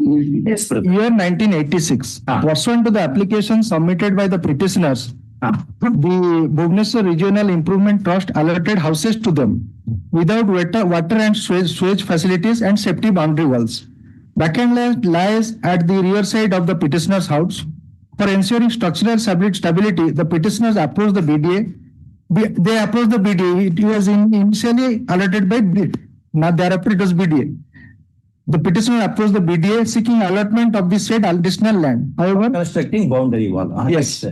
Yes, brother. Year 1986, pursuant to the application submitted by the petitioners, the Bhubaneswar Regional Improvement Trust allotted houses to them without water and sewage facilities and safety boundary walls. Vacant land lies at the rear side of the petitioner's house. For ensuring structural stability, the petitioners approached the BDA. They approached the BDA. It was initially allotted by BID. Now thereafter it was BDA. The petitioner approached the BDA seeking allotment of the said additional land. However, Constructing boundary wall. yes.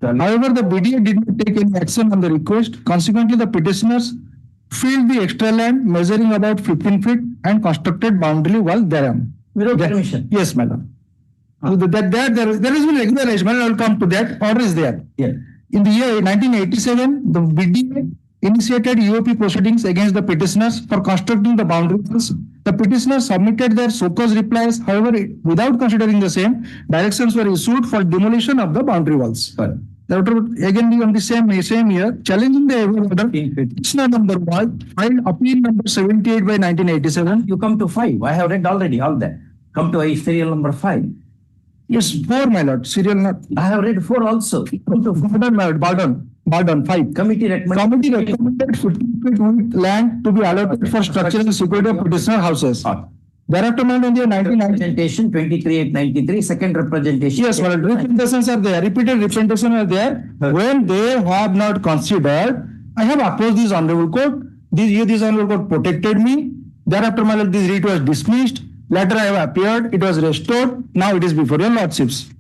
However, the BDA did not take any action on the request. Consequently, the petitioners filled the extra land measuring about 15 feet and constructed boundary wall thereon. Without permission. Yes, madam. There has been regulation. I will come to that. Order is there. Yeah. In the year 1987, the BDA initiated UOP proceedings against the petitioners for constructing the boundary walls. The petitioners submitted their so-called replies. However, without considering the same, directions were issued for demolition of the boundary walls. Correct. Again, on the same year, challenging the order, petitioner number 1 filed appeal number 78 by 1987. You come to 5. I have read already all that. Come to serial number 5. Yes, 4, my lord. Serial not. I have read 4 also. Come to 4. Pardon, 5. Committee recommended 15 feet with land to be allotted for structural security of petitioner houses. Thereafter, in the year 1990. Representation 23/8/93, second representation. Yes, well, representations are there. Repeated representations are there. When they have not considered, I have approached this honorable court. This honorable court protected me. Thereafter, my lord, this writ was dismissed. Later, I have appeared. It was restored. Now it is before your lordships.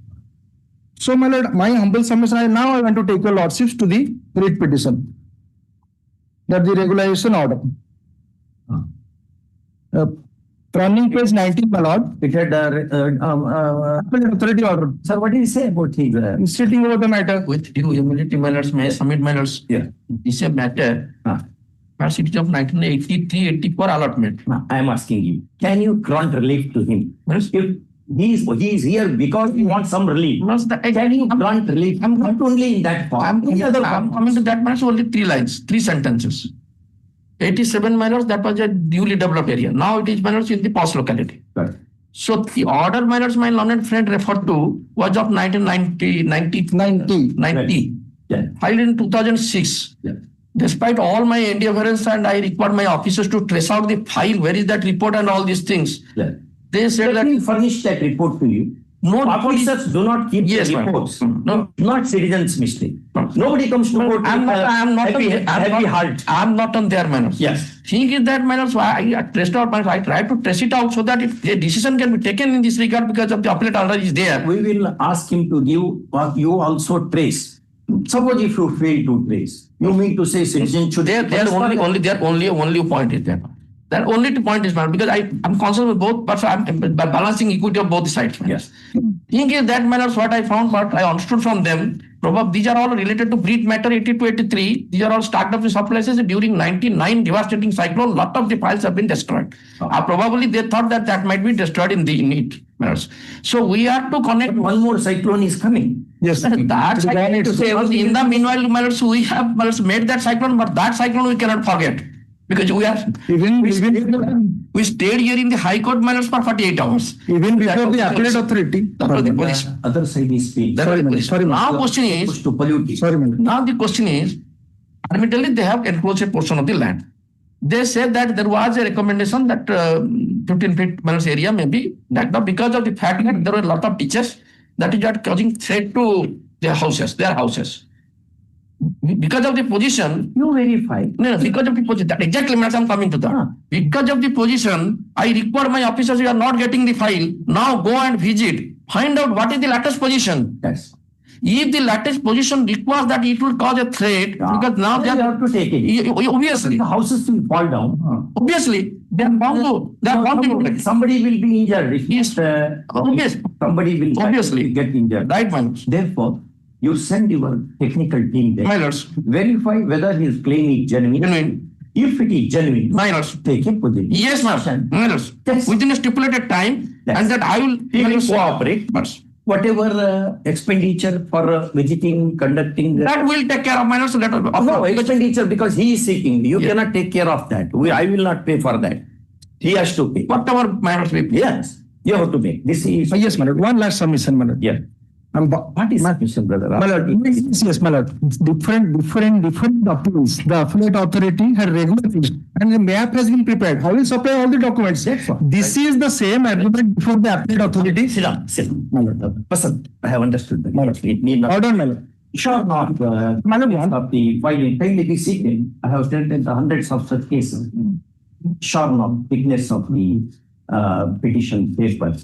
So, my lord, my humble submission. Now I want to take your lordships to the writ petition. That the regulation order. Turning page 19, my lord. It had authority order. Sir, what did he say about his? He's stating about the matter. With due humility, my lords, may I submit, my lords? Yeah. This is a matter. Passage of 1983-84 allotment. I am asking you, can you grant relief to him? Yes. If he is here because he wants some relief, can you grant relief? I'm not only in that part. I'm coming to that matter, only 3 lines, 3 sentences. 87 minors, that was a newly developed area. Now it is minors in the post locality. Right. So the order minors my learned friend referred to was of 1990. Yeah. Filed in 2006. Yeah. Despite all my endeavors and I required my officers to trace out the file, where is that report and all these things. Yeah. They said Let that me furnish that report to you. no Officers do not keep Yes, the ma'am. reports. No. Not citizens' mistake. No. Nobody comes to court. I'm not on their manners. Yes. Thing is that manners, I traced out manners. I tried to trace it out so that if a decision can be taken in this regard because of the appellate order is there. We will ask him to give what you also trace. Suppose if you fail to trace, you mean to say citizen should. Their only point is there. That only point is because I'm concerned with both, but I'm balancing equity of both sides. Yes. Thing is that manners, what I found, what I understood from them, probably these are all related to breed matter 82-83. These are all stacked up with surpluses during 99 devastating cyclone. Lot of the files have been destroyed. Probably they thought that might be destroyed in it. So we have to connect. One more cyclone is coming. Yes. That's I need to say. In the meanwhile, we have made that cyclone, but that cyclone we cannot forget. Because we stayed here in the High Court manners for 48 hours. Even before the appellate authority. Other side is paid. Sorry, now question is, now the question is, admittedly they have enclosed a portion of the land. They said that there was a recommendation that 15 feet manners area may be dug up because of the fact that there were a lot of ditches that is causing threat to their houses. Because of the position, you verify. No, because of the position. That exactly, I'm coming to that. Because of the position, I require my officers who are not getting the file, now go and visit, find out what is the latest position. Yes. If the latest position requires that it will cause a threat, because now they have to take it. Obviously. The houses will fall down. Obviously, they are bound to. Somebody will be injured. Yes. Somebody will get injured. Right, man. Therefore, you send your technical team there. Minors. Verify whether his claim is genuine. If it is genuine, minors, take a position. Yes, ma'am. Minors. Yes. Within a stipulated time, and that I will cooperate. Whatever expenditure for visiting, conducting. That will take care of minors. No, expenditure because he is seeking. You cannot take care of that. I will not pay for that. He has to pay. Whatever minors we pay. Yes. You have to make. This is, Yes, my lord. One last submission, my lord. yeah. What is submission, brother? My lord, yes, my lord. Different documents. The affiliate authority had regularized and the map has been prepared. I will supply all the documents. That's what. This is the same agreement before the affiliate authority. Sit down, sit down. My lord. Person, I have understood that. My lord. It need not. Hold on, my lord. Sure not. My lord, Of the filing, kindly be seated. I have stated the hundreds of such cases. Sure not thickness of the petition paper.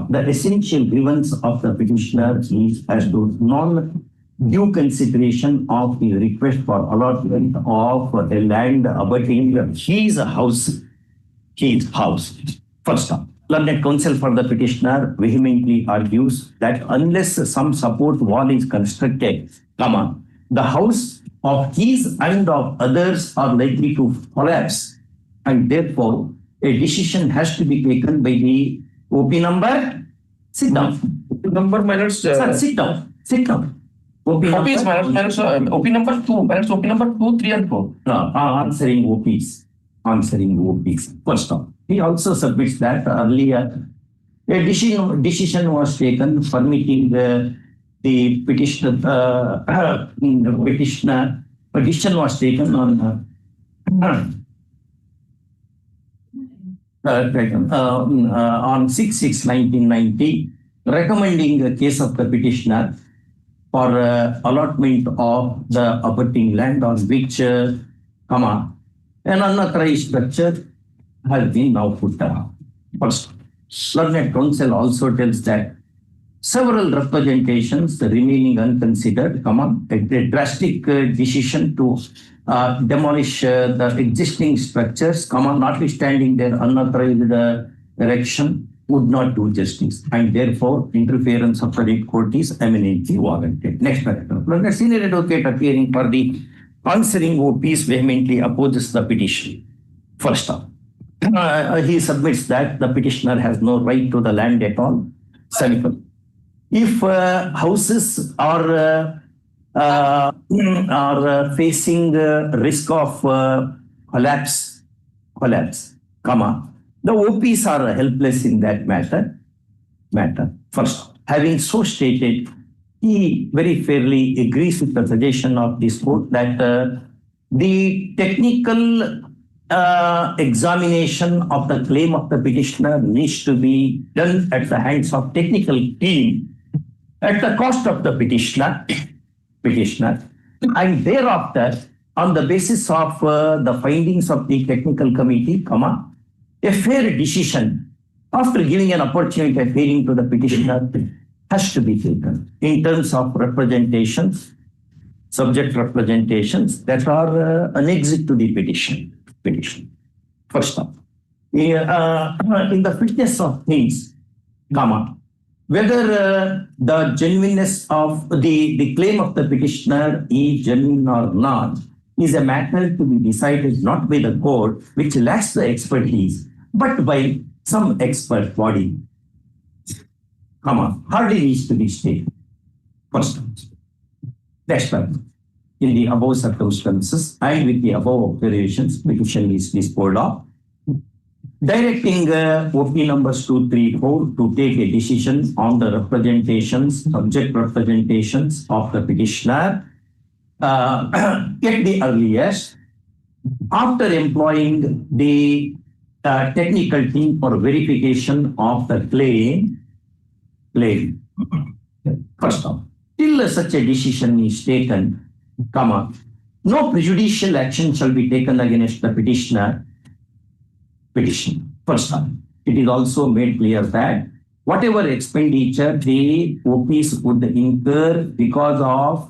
The essential grievance of the petitioner is as to non-due consideration of the request for allotment of the land abutting his house. First up, learned counsel for the petitioner vehemently argues that unless some support wall is constructed, the house of his and of others are likely to collapse, and therefore a decision has to be taken by the OP number. Sit down. Number, my lords. Sir, sit down. Sit down. OP OP is, my lords, OP number 2, my lords, OP number 2, 3 and 4. Answering OPs. Answering OPs. First off, he also submits that earlier a decision was taken permitting the petitioner, petition was taken on on 6/6/1990, recommending the case of the petitioner for allotment of the abutting land on which, an unauthorized structure has been now put up. First, learned counsel also tells that several representations remaining unconsidered, a drastic decision to demolish the existing structures, notwithstanding their unauthorized erection, would not do justice, and therefore interference of the court is eminently warranted. Next paragraph. The senior advocate appearing for the answering OPs vehemently opposes the petition. First up, he submits that the petitioner has no right to the land at all. Simple. If houses are facing risk of collapse, the OPs are helpless in that matter. First, having so stated, he very fairly agrees with the suggestion of this court that the technical examination of the claim of the petitioner needs to be done at the hands of technical team at the cost of the petitioner, and thereafter, on the basis of the findings of the technical committee, a fair decision after giving an opportunity of hearing to the petitioner has to be taken in terms of representations, subject representations that are annexed to the petition. First up, in the fitness of things, whether the genuineness of the claim of the petitioner is genuine or not is a matter to be decided not by the court, which lacks the expertise, but by some expert body. Hardly needs to be stated. First, next one. In the above circumstances and with the above observations, petition is disposed of, directing OP numbers 2, 3, 4 to take a decision on the representations, subject representations of the petitioner at the earliest, after employing the technical team for verification of the claim. First off, till such a decision is taken, no prejudicial action shall be taken against the petitioner. First off, it is also made clear that whatever expenditure the OPs would incur because of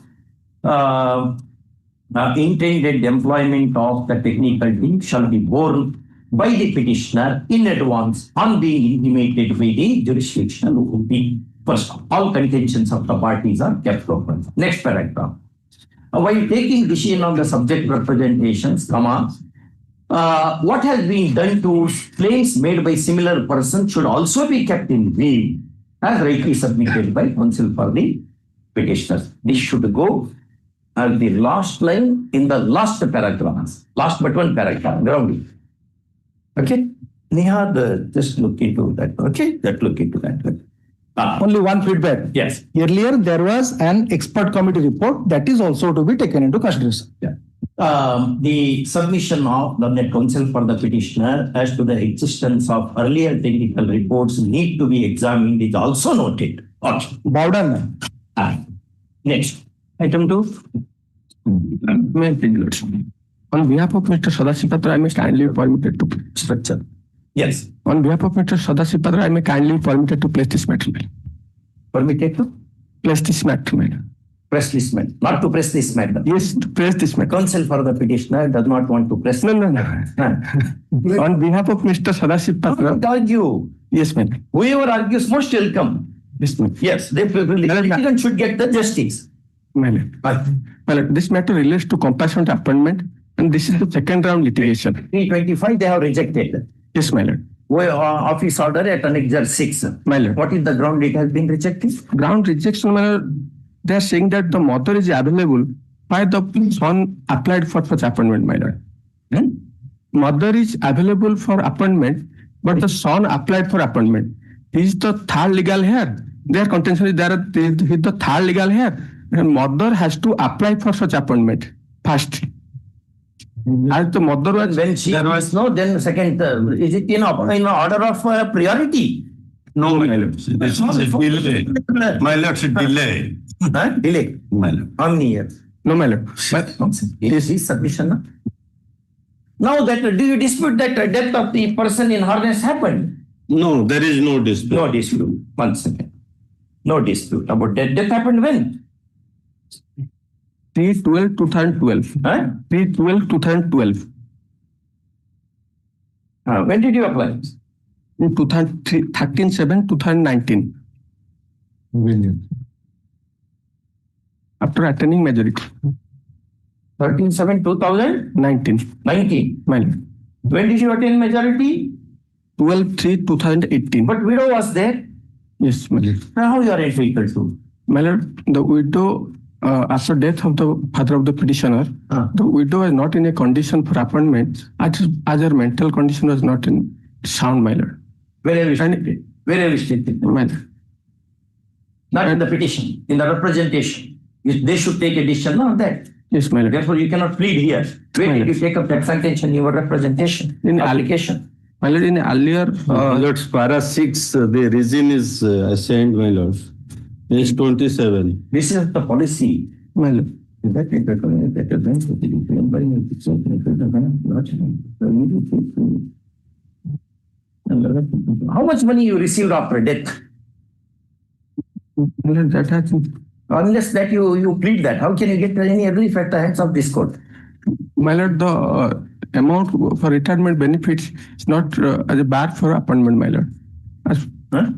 intended employment of the technical team shall be borne by the petitioner in advance on being intimated by the jurisdictional OP. First, all contentions of the parties are kept open. Next paragraph. While taking decision on the subject representations, what has been done to claims made by similar persons should also be kept in view, as rightly submitted by counsel for the petitioners. This should go as the last line in the last paragraph, last but one paragraph, grounding. Okay? Nihad, just look into that. Okay, just look into that. Only one feedback. Yes. Earlier, there was an expert committee report that is also to be taken into consideration. Yeah. The submission of the Net Counsel for the petitioner as to the existence of earlier technical reports need to be examined is also noted. Okay. Bow down. Next. Item 2. On behalf of Mr. Sadashiv, I may kindly be permitted to structure. Yes. On behalf of Mr. Sadashiv, I may kindly be permitted to place this matter. Permitted to Place this matter. press this matter, not to press this matter. Yes, to place this matter. Counsel for the petitioner does not want to press. No. No. On behalf of Mr. Sadashiv, Don't argue. yes, ma'am. Whoever argues most welcome. Yes, ma'am. Yes, the litigant should get the justice. Well, this matter relates to compassionate appointment, and this is the second round litigation. 325 they have rejected. Yes, my lord. Office order at Annexure 6. My lord. What is the ground it has been rejected? Ground rejection, my lord, they are saying that the mother is available by the son applied for such appointment, my lord. Mother is available for appointment, but the son applied for appointment. He is the third legal heir. Their contention is that he is the third legal heir. And mother has to apply for such appointment first. As the mother was, When she was no, then second, is it in order of priority? No, my lord. This is a delay. My lord, it's a delay. Delay. My lord. How many years? no, my lord. But Is his submission? No? Now that, do you dispute that the death of the person in harness happened? No, there is no dispute. No dispute. 1 second. No dispute about that. Death happened when? 3/12/2012. Huh? 3/12/2012. When did you apply? In 13/7/2019. After attaining majority. 13/7/2019. 19. My lord. When did you attain majority? 12/3/2018. But widow was there. Yes, my lord. Now how you are entitled to? My lord, the widow, after death of the father of the petitioner, the widow was not in a condition for appointment as her mental condition was not in sound, my lord. Where are you stated? Where are you stated? My lord. Not in the petition, in the representation. They should take a decision on that. Yes, my lord. Therefore, you cannot plead here. Where did you take up that sentence in your representation? In application. My lord, in earlier, My lord, para 6, the reason is assigned, my lord. Page 27. This is the policy. my lord. How much money you received after death? My lord, that has, Unless that you plead that, how can you get any relief at the hands of this court? my lord, the amount for retirement benefits is not as a bar for appointment, my lord. As Huh?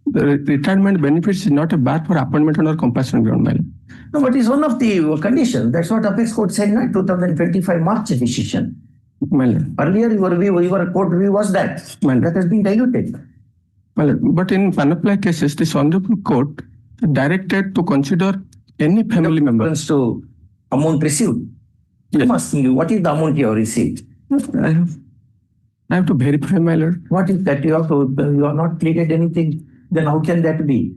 the retirement benefits is not a bar for appointment under compassion ground, my lord. No, but it's one of the conditions. That's what Apex Court said in 2025 March decision. My lord. Earlier, your court view was that. My lord. That has been diluted. My lord, but in panoply cases, this honorable court directed to consider any family member. Reference to amount received. Yes. I'm asking you, what is the amount you have received? I have to verify, my lord. What is that? You have not pleaded anything. Then how can that be?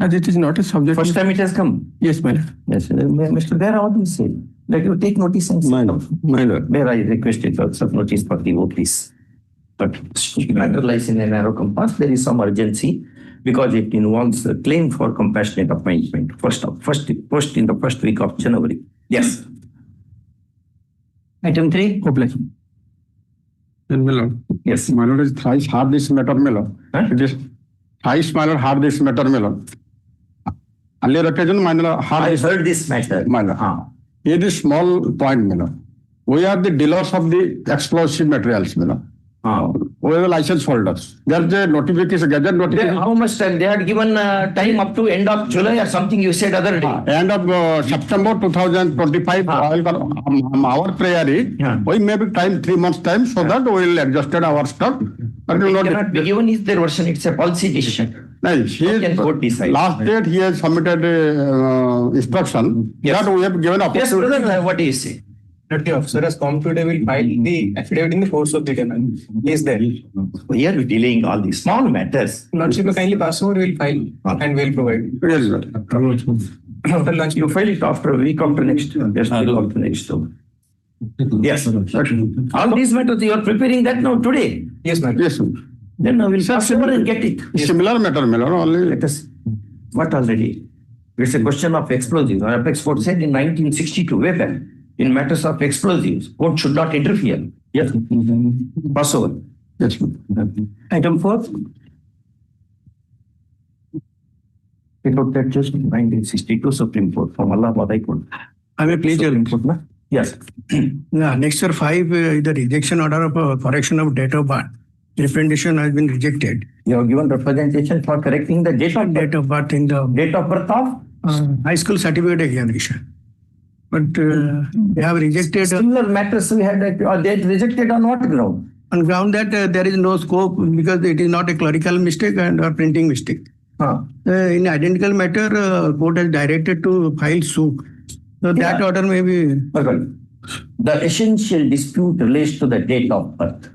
As it is not a subject. First time it has come. Yes, my lord. Yes, Mr. Bera, what do you say? Let you take notice and My lord. My lord. Bera, I requested also notice for the vote, please. But matter lies in a narrow compass. There is some urgency because it involves a claim for compassionate appointment. First in the first week of January. Yes. Item 3. Obligation. Then, my lord. Yes. My lord is thrice hard this matter, my lord. Huh? It is thrice, my lord, hard this matter, my lord. Earlier occasion, my lord, hard I this, heard this matter. my lord. It is small point, my lord. We are the dealers of the explosive materials, my lord. We are the license holders. There's a notification, gazette notification. How much time? They had given time up to end of July or something you said other day. End of September 2025, our prayer is, we may be time 3 months time so that we will adjust our stock. But It will not cannot be given is their version. It's a policy decision. No, How can court decide? last date he has submitted instruction Yes. that we have given up Yes, to brother, what do you say? that the officer has come today will file the affidavit in the course of the demand. He is there. We are dealing all these small matters. Lordship, you kindly pass over, we'll file and we'll provide. Yes, sir. After lunch, You file it after a week after next. Just week after next. Yes. All these matters, you are preparing that now today. yes, madam. Yes, sir. Then I will pass over and get it. Similar matter, my lord, only. Let us, what already? It's a question of explosives. Our apex court said in 1962, way back, in matters of explosives, court should not interfere. Yes. Pass over. Yes, sir. Item 4. Report that just 1962 Supreme Court from Allahabad High Court. I may please your Supreme Court, na? Yes. Yeah, next year 5, the rejection order of correction of date of birth. Representation has been rejected. You have given representation for correcting the date of Date of birth in the date of birth of high school certificate examination. But they have rejected similar matters we had, they rejected on what ground? on ground that there is no scope because it is not a clerical mistake and or printing mistake. In identical matter, court has directed to file suit. So that Yeah. order may be. Okay. The essential dispute relates to the date of birth.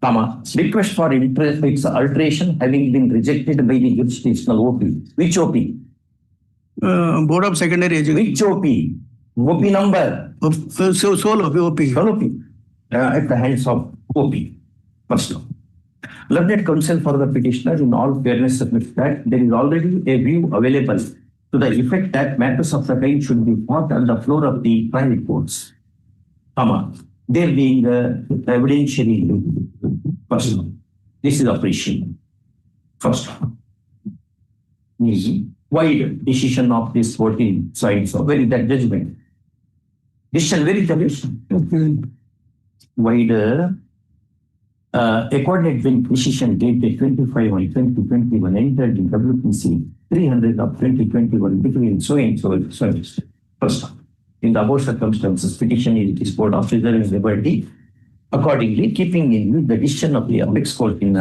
Comma, request for its alteration having been rejected by the jurisdictional OP. Which OP? Board of Secondary Education. Which OP? OP number. Sole of OP. OP. At the hands of OP. First of all. Learned counsel for the petitioner in all fairness submits that there is already a view available to the effect that matters of the kind should be fought on the floor of the trial courts. Comma, there being evidentiary. First of all, this is appreciable. First of all, wide decision of this 14 sides of very that judgment. Decision very judgment. Wider. A coordinate bench decision dated 25/1/2021 entered in WPC 300 of 2021 between so and so. First, in the above circumstances, petition is disposed of reserving liberty. Accordingly, keeping in view the decision of the apex court in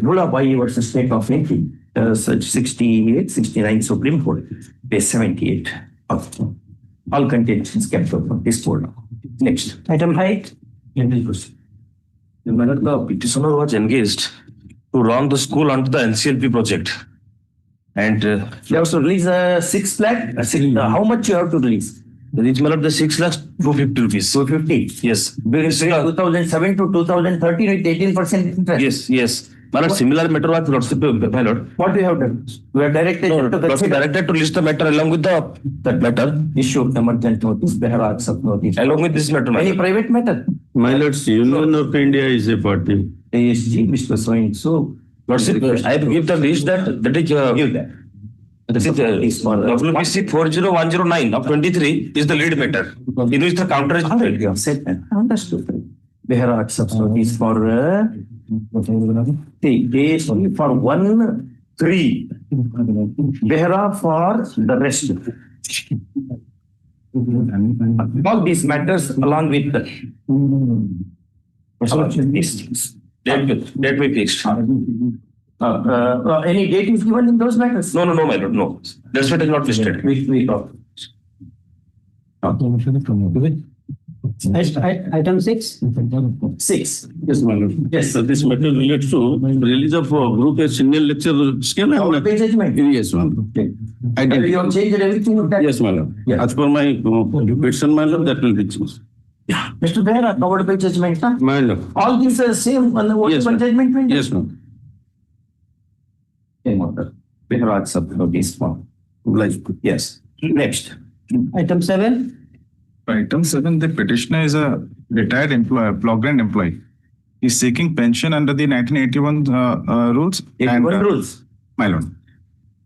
Nulabai versus State of India, 68-69 Supreme Court, page 78 of all contentions kept up from this court. Next. Item height. The petitioner was engaged to run the school under the NCLP project. And They also release 6 lakh. How much you have to release? reach the 6 lakhs 250 rupees. 250. Yes. During 2007 to 2013 with 18% interest. Yes, yes. My lord, similar matter was lordship, my lord. What we have done? We have directed No, to lordship the directed to list the matter along with that matter. issue emergent notice, Behar accept notice. Along with this matter, my Any lord. private matter? My lords, Union of India is a party. ASG, Mr. So and so. Lordship, I have given the list that is Give that. this is WPC 40109 of 23 is the lead matter. In which the counter is Already you have said that. Understood. Behar accepts notice for ASG for 1-3. Behra for the rest. All these matters along with these things. Date we fixed. Any date is given in those matters? No, my lord, no. That's what is not listed. We talk. Item 6. 6. Yes, my lord. Yes. So this matter relates to release of group a senior lecture scheme. Our pay judgment. Yes, ma'am. Okay. I did. You have changed everything of that? Yes, my lord. Yeah. As per my question, my lord, that will be changed. Mr. Behra, covered by judgment, huh? My lord. All these are same on the Yes, one ma'am. judgment? When Yes, ma'am. Same order. Behra accept notice for. Yes. Next. Item 7. Item 7, the petitioner is a retired employee, block-grant employee. He's seeking pension under the 1981 rules. and, rules. My lord.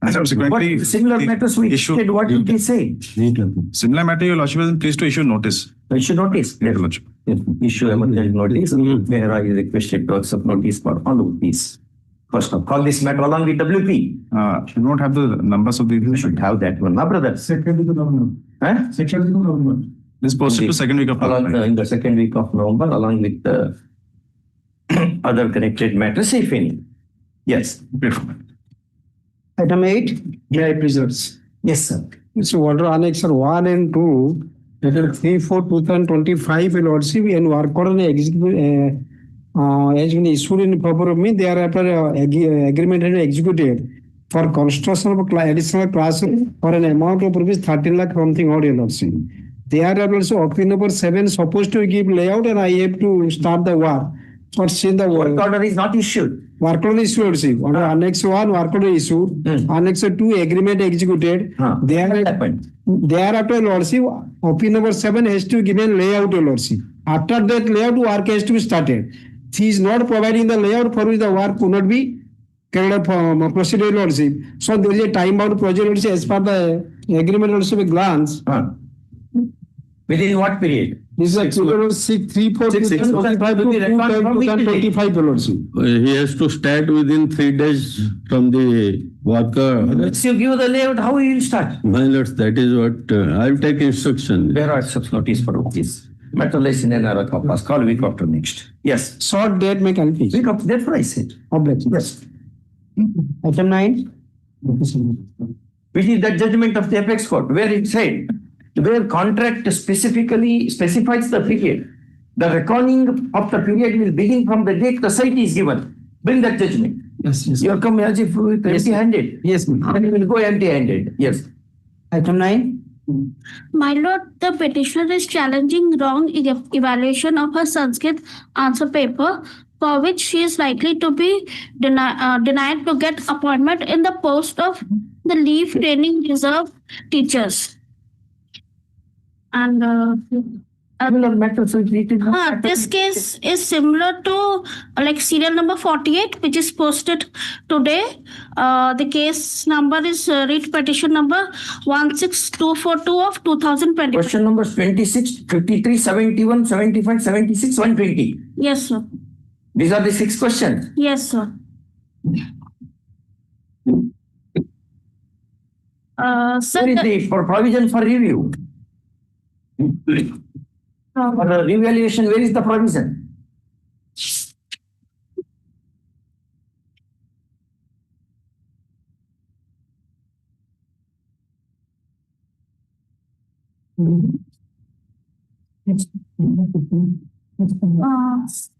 And subsequently, What similar the matters we issue- did, what did they say? Similar matter, your lordship is pleased to issue notice. Issue notice. Your lordship. Yes. Issue emergency notice. Behra is requested to accept notice for all of these. First of all, call this matter along with WP. You don't have the numbers of the. You should have that one, my brother. Huh? This posted to second week of Along November. in the second week of November, along with the other connected matters, if any. Yes. Item 8. Yeah, it results. Yes, sir. It's order annex 1 and 2, letter 3/4/2025, lordship, and work order has been issued in favor of me. Thereafter, agreement has been executed for construction of additional classroom for an amount of rupees 13 lakh something odd, lordship. Thereafter, also option number 7 supposed to give layout, and I have to start the work. But since the Work order is not issued. work order is issued, under annex 1 work order issued, annex 2 agreement executed. What happened? Thereafter, lordship, option number 7 has to give a layout, lordship. After that layout, work has to be started. He is not providing the layout for which the work could not be carried out for procedure, lordship. So there is a time bound project, lordship, as per the agreement, lordship, a glance. Within what period? This is a 3/4/2025, lordship. He has to start within 3 days from the worker. Once you give the layout, how he will start? My lords, that is what I'll take instruction. There are such notice for this. Materialize in another compass. Call week after next. Yes. Short date may confuse. Week after, that's what I said. Obligation. Yes. Item 9. Which is the judgment of the apex court, where it said, where contract specifically specifies the period. The reckoning of the period will begin from the date the site is given. Bring that judgment. Yes, yes. You come as if with empty-handed. Yes, ma'am. And you will go empty-handed. Yes. Item 9. My lord, the petitioner is challenging wrong evaluation of her Sanskrit answer paper, for which she is likely to be denied to get appointment in the post of the leave training reserve teachers. And this case is similar to like serial number 48, which is posted today. The case number is writ petition number 16242 of 2020. Question numbers 26, 53, 71, 75, 76, 120. Yes, sir. These are the 6 questions. Yes, sir. Sir, Where is the for provision for review? For the revaluation, where is the provision?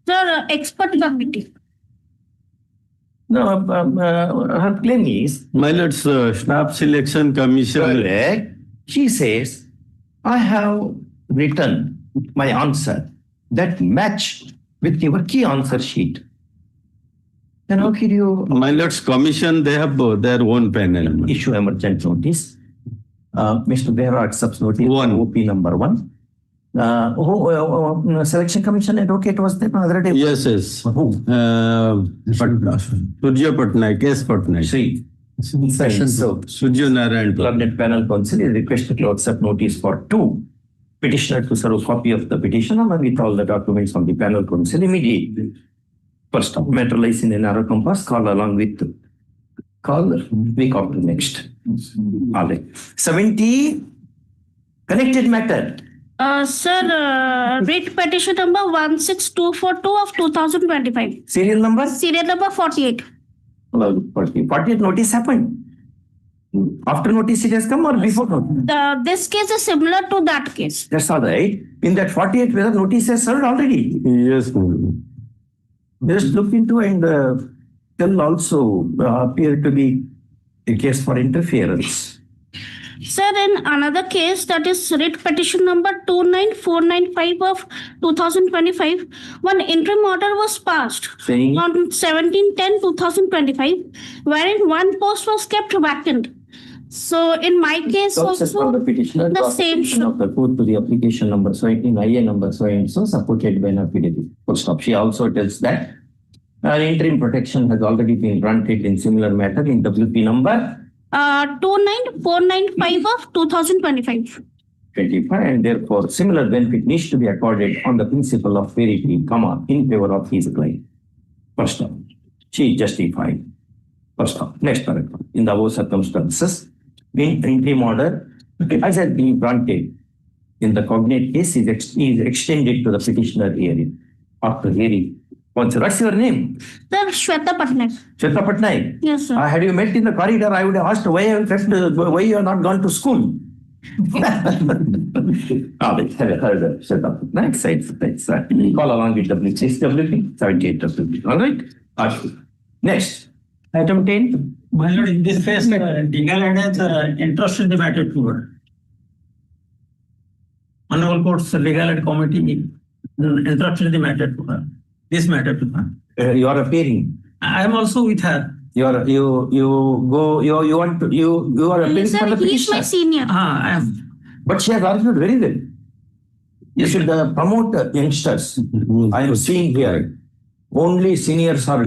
Sir, expert committee. No, her claim is, My lords, staff selection commission. correct. She says, I have written my answer that match with your key answer sheet. Then how can you My lords, commission, they have their own panel. issue emergent notice? Mr. Behra accepts notice. One. OP number 1. Selection commission advocate was there another day? Yes, yes. Who? Surya Patnaik, S. Patnaik. Sri. So, Surya Narayan. Cabinet Panel Council is requested to accept notice for 2. Petitioner to serve a copy of the petition along with all the documents from the Panel Council immediately. First up, materialize in a narrow compass, call along with week after next. All right. 70, connected matter. Sir, writ petition number 16242 of 2025. Serial number? Serial number 48. 48 notice happened. After notice it has come or before notice? This case is similar to that case. That's all right. In that 48, whether notice has served already? Yes, ma'am. Just look into and tell also appear to be a case for interference. Sir, in another case, that is writ petition number 29495 of 2025, one interim order was passed Saying? on 17/10/2025, wherein one post was kept vacant. So in my case Success for also, the petitioner. the same Application of the court to the application number so in IA number so and so supported by an affidavit. Full stop. She also tells that an interim protection has already been granted in similar matter in WP number 29495 of 2025. 25 and therefore similar benefit needs to be accorded on the principle of verity, in favor of his client. First stop. She is justified. First stop. Next paragraph. In the above circumstances, in interim order, as has been granted in the cognate case is extended to the petitioner hearing. After hearing, What's your name? Sir, Shweta Patnaik. Shweta Patnaik. Yes, sir. Had you met in the corridor, I would have asked why you have not gone to school. Wait, have you heard of Shweta Patnaik? It's call along with WP 78 WP. All right? Next. Item 10. My lord, in this case, legal has interest in the matter too. Honorable Court's legal aid committee interest in the matter to her. This matter to her. You are appearing. I am also with her. You are appearing Yes, for sir, the he is my petitioner. senior. I am. But she has argued very well. You should promote youngsters. I am seeing here only seniors are.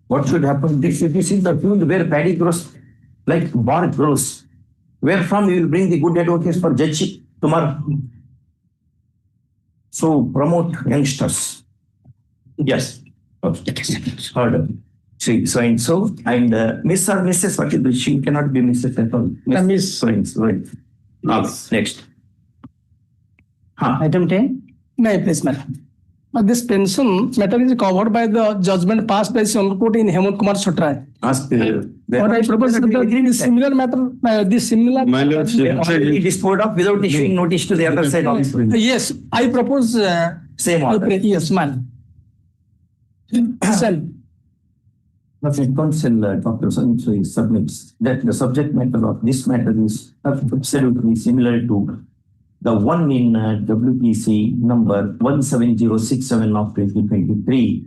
What should happen? This is the field where paddy grows, like bark grows. Where from you will bring the good advocates for judgeship tomorrow. So promote youngsters. Yes. Okay. Heard. See, so and so, and Miss or Mrs. What is this? She cannot be Mrs. at all. Miss. Right. Next. Item 10. May I please, madam? This pension matter is covered by the judgment passed by the Honorable Court in Hemant Kumar Sotrai. Ask. What I propose that the similar matter, this similar. My lord, Already disposed of without issuing notice to the other side also. Yes, I propose. Same order. Yes, man. Sir. The council, Dr. Sanchoi submits that the subject matter of this matter is absolutely similar to the one in WPC number 17067 of 2023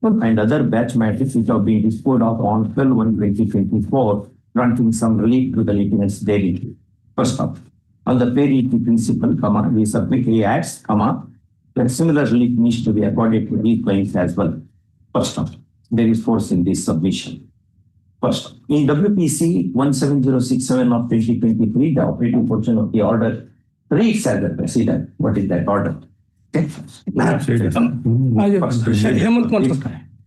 and other batch matters which have been disposed of on 12/1/2024, granting some relief to the litigants therein. First up, on the parity principle, we submit adds, that similar relief needs to be accorded to these claims as well. First up, there is force in this submission. First, in WPC 17067 of 2023, the operating portion of the order reads as a precedent. What is that order? Okay.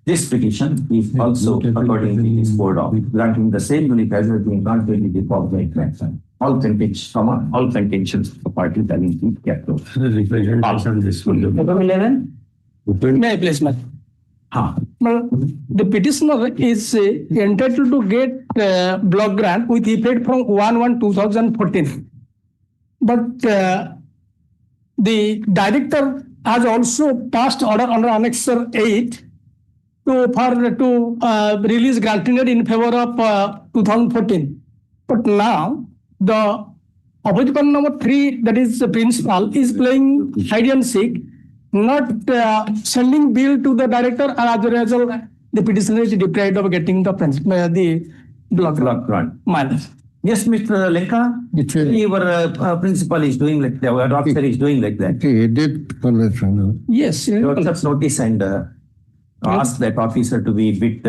This petition is also accordingly disposed of, granting the same relief as has been granted in the forthcoming action. All contentions of the parties having been kept out. Item 11. May I please, madam? The petitioner is entitled to get block grant with effect from 1/1/2014. But the director has also passed order under Annexure 8 to release granted in favor of 2014. But now the opposition number 3, that is the principal, is playing hide and seek, not sending bill to the director, and as a result, the petitioner is deprived of getting the block grant. Yes, Mr. Lenka, your principal is doing like that, our officer is doing like that. Yes. You accept notice and ask that officer to be a bit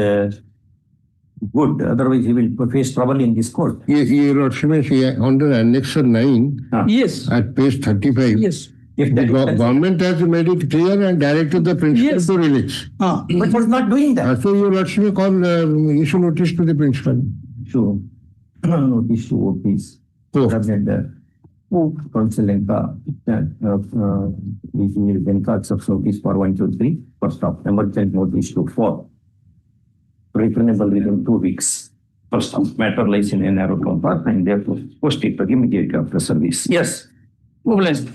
good, otherwise he will face trouble in this court. Your Lordship, under Annexure 9, Yes. at page 35, Yes. If the that is government has made it clear and directed the principal Yes. to release. but was not doing that. So your Lordship issue notice to the principal. Sure. Notice to OPs. Council Lenka, Lenka accepts notice for 1, 2, 3. First off, emergent notice to 4. Returnable within 2 weeks. First off, matter lies in a narrow compass and therefore post it immediately after service. Yes. Mobilized.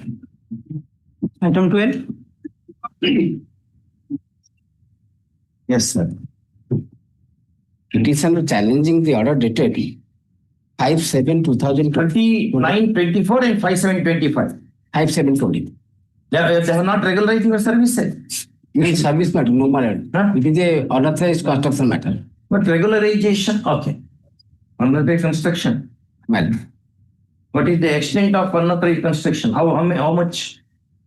Item 12. Yes, sir. Petitioner challenging the order dated 5/7/2020. 29/24 and 5/7/25. 5/7/20. They have not regularized your services. It is service matter, no matter. It is a unauthorized construction matter. But regularization, okay. Unauthorized construction. Well, What is the extent of unauthorized construction? How much?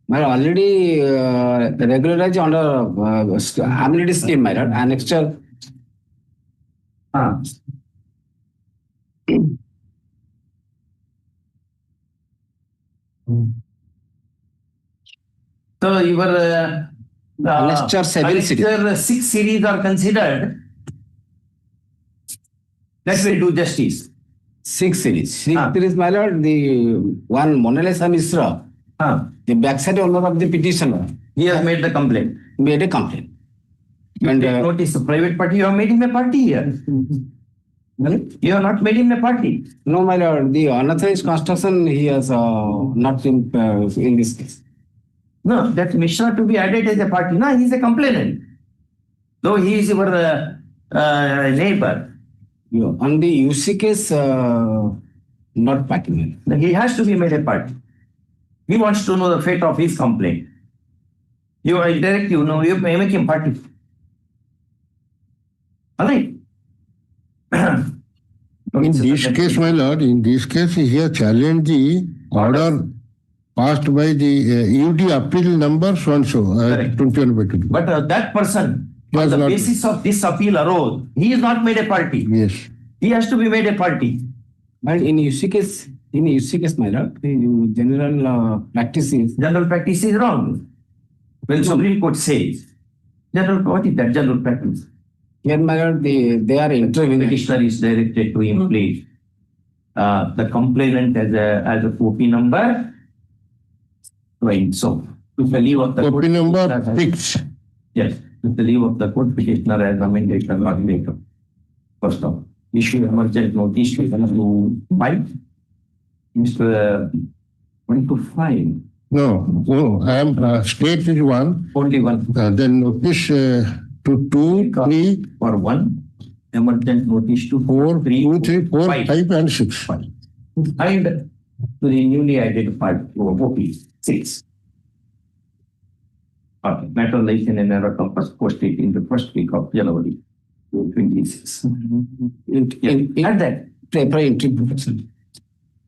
well, already regularized under amenity scheme matter, annexure. So your Annexure 7 series. Annexure 6 series are considered. That will do justice. 6 series. 6 series, my lord, the one Mona Lisa Misra, the backside owner of the petitioner, He has made the complaint. made a complaint. And notice the private party, you have made him a party here. You have not made him a party. No, my lord, the unauthorized construction he has not in this case. No, that Mishra to be added as a party. No, he is a complainant. Though he is your neighbor. On the UC case, not party. He has to be made a party. He wants to know the fate of his complaint. You are direct, you may make him party. All right. In this case, my lord, in this case, he has challenged the order passed by the UD appeal number so and so, 21/2. But that person, on the basis of this appeal arose, he is not made a party. Yes. He has to be made a party. But in UC case, my lord, the general practice is wrong. When Supreme Court says, what is that general practice? Here, my lord, they are intervening. Petitioner is directed to implement the complainant as a OP number. Right. So, with the leave of the OP number 6. Yes. With the leave of the court, petitioner has amended the law. First off, issue emergent notice to 5. Mr. 1 to 5. No, I am state is 1. Only 1. Then notice to 2, 3. For 1. Emergent notice to 4, 3, 4, 5 and 6. 5. And to the newly identified OP 6. Okay. Naturalization and error compass posted in the first week of January 26. And that paper entry protection.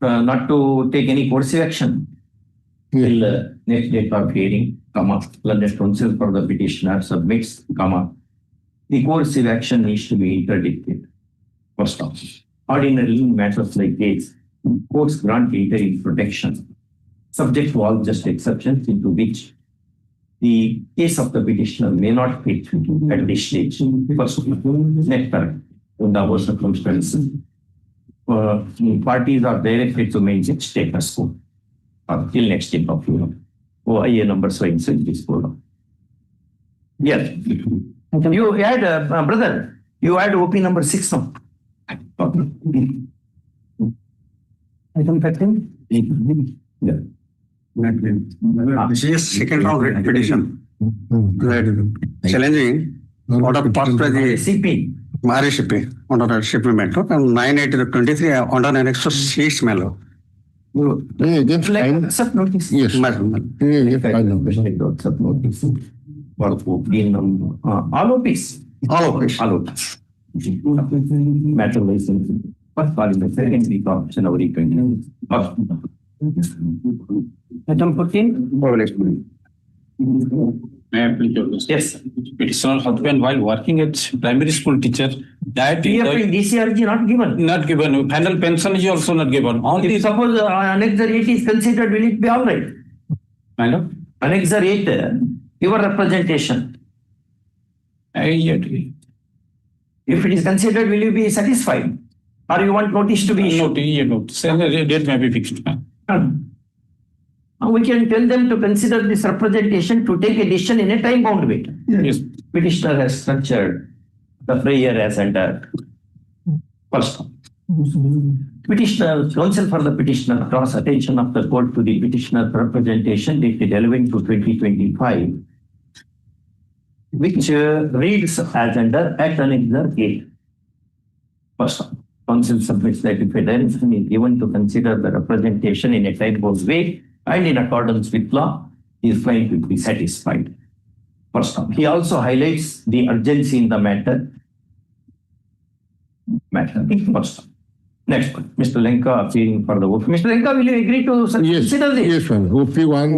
Not to take any coercive action till next date of hearing, London counsel for the petitioner submits, the coercive action needs to be interdicted. First off, ordinarily in matters like this, courts grant interim protection, subject to all just exceptions into which the case of the petitioner may not fit at this stage. First, next time, in the worst circumstances, parties are directed to maintain status quo till next date of hearing. IA number so in this program. Yes. You add, brother, you add OP number 6 now. Item 13. Yeah. This is second round writ petition. Challenging order passed by the CP. RCP under the CP matter and 9/8/23 under annex 6 matter. Accept notice. Yes. Accept notice. For OP number. All OPs. All OPs. Matter license. First call in the second week of January 20. Item 14. May I please your Yes. petitioner husband while working as primary school teacher that PF in DCRG not given. not given. Final pension is also not given. Only If suppose Annexure 8 is considered, will it be all right? kind of Annexure 8, your representation. I If it is considered, will you be satisfied? Or you want notice to be issued? note. Date may be fixed. We can tell them to consider this representation to take a decision in a time-bound way. Yes. Petitioner has structured the prayer as under. First, petitioner, counsel for the petitioner draws attention of the court to the petitioner's representation dated 11/2/2025, which reads as under Act Annexure 8. First, counsel submits that if a direction is given to consider the representation in a time-bound way and in accordance with law, his client will be satisfied. First off, he also highlights the urgency in the matter. First. Next one, Mr. Lenka appearing for the OP. Mr. Lenka, will you agree to consider this? Yes, ma'am. OP1.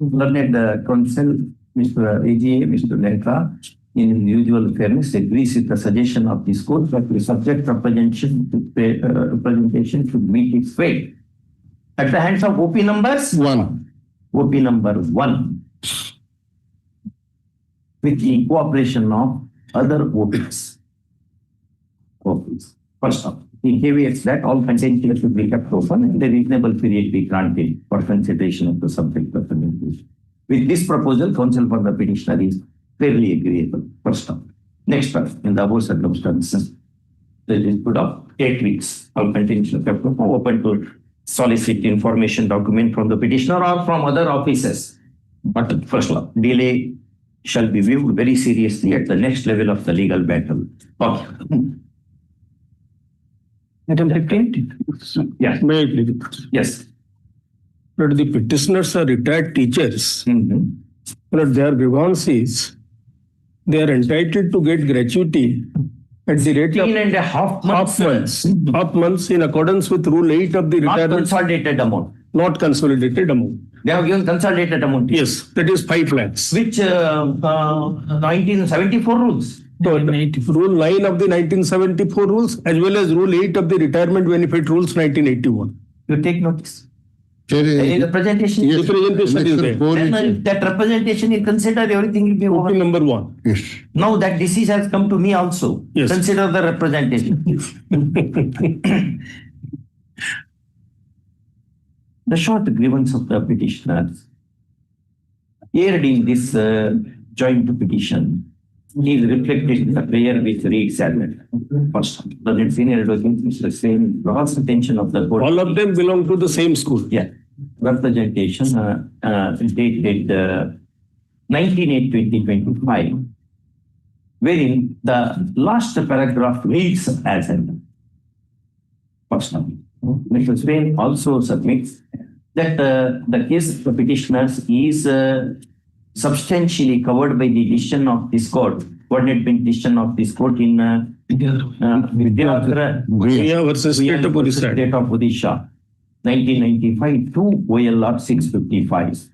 Learned counsel, Mr. AGA, Mr. Lenka, in usual fairness, agrees with the suggestion of this court that the subject representation should meet its fate. At the hands of OP numbers? 1. OP number 1. With the cooperation of other OPs. First off, he caveats that all contentious should be kept open and a reasonable period be granted for consideration of the subject representation. With this proposal, counsel for the petitioner is fairly agreeable. First up. Next up, in the above circumstances, the input of 8 weeks of continuation of open to solicit information document from the petitioner or from other offices. But first law, delay shall be viewed very seriously at the next level of the legal battle. Okay. Item 15? Yes. May I please? Yes. But the petitioners are retired teachers. But their grievances, they are entitled to get gratuity at the rate of 13.5 months. half months in accordance with Rule 8 of the Not retirement. consolidated amount. Not consolidated amount. They have given consolidated amount. Yes, that is 5 lakhs. Which 1974 rules. So, Rule 9 of the 1974 rules as well as Rule 8 of the retirement benefit rules 1981. You take notice. Chair, The presentation. The presentation is there. Then that representation is considered, everything will be over. Option number 1. yes. Now that disease has come to me also. Yes. Consider the representation. The short grievance of the petitioners aired in this joint petition is reflected in the prayer which reads as first. The senior advocate is the same draws attention of the court. All of them belong to the same school. Yeah. Representation dated 19/8/2025, wherein the last paragraph reads as an first. Mr. Swain also submits that the case of the petitioners is substantially covered by the decision of this court, coordinate decision of this court in Vidyadhara versus State of Orissa. State of Odisha, 1995 to OLR 655.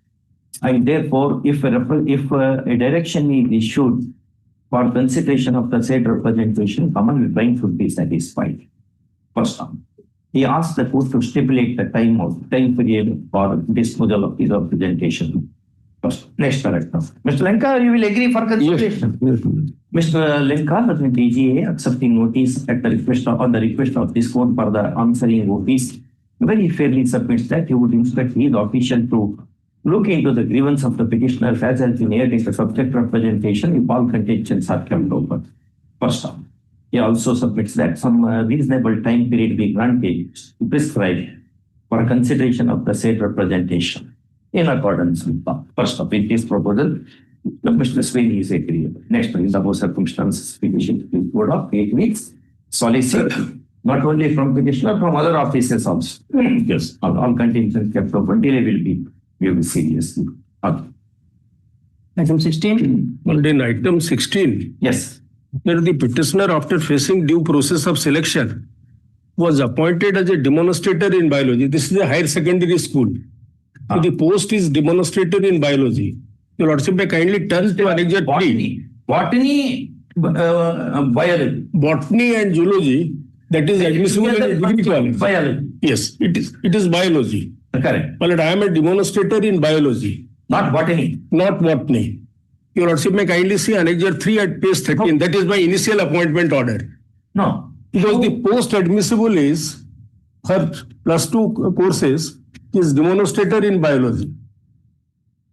And therefore, if a direction is issued for consideration of the said representation, common line should be satisfied. First time. He asked the court to stipulate the time period for disposal of his representation. First, next paragraph. Mr. Lenka, you will agree for consideration. Yes. Mr. Lenka, the DGA, accepting notice at the request on the request of this court for the answering notice, very fairly submits that he would instruct his official to look into the grievance of the petitioners as has been aired in the subject representation if all contentions are kept over. First off. He also submits that some reasonable time period be granted prescribed for consideration of the said representation in accordance with the first of it is proposal. Mr. Swain is agreeable. Next one is above circumstances petition to court of 8 weeks. Solicit not only from petitioner, from other offices also. Yes, all contentions kept open. Delay will be viewed seriously. Okay. Item 16. Well, in item 16. Yes. Where the petitioner, after facing due process of selection, was appointed as a demonstrator in biology. This is a higher secondary school. So the post is demonstrator in biology. Your Lordship may kindly turn to Annexure 3. Botany, biology. Botany and zoology, that is admissible in a degree college. Biology. Yes, it is biology. Correct. But I am a demonstrator in biology. Not botany. Not botany. Your Lordship may kindly see Annexure 3 at page 13. That is my initial appointment order. No. Because the post admissible is her +2 courses is demonstrator in biology.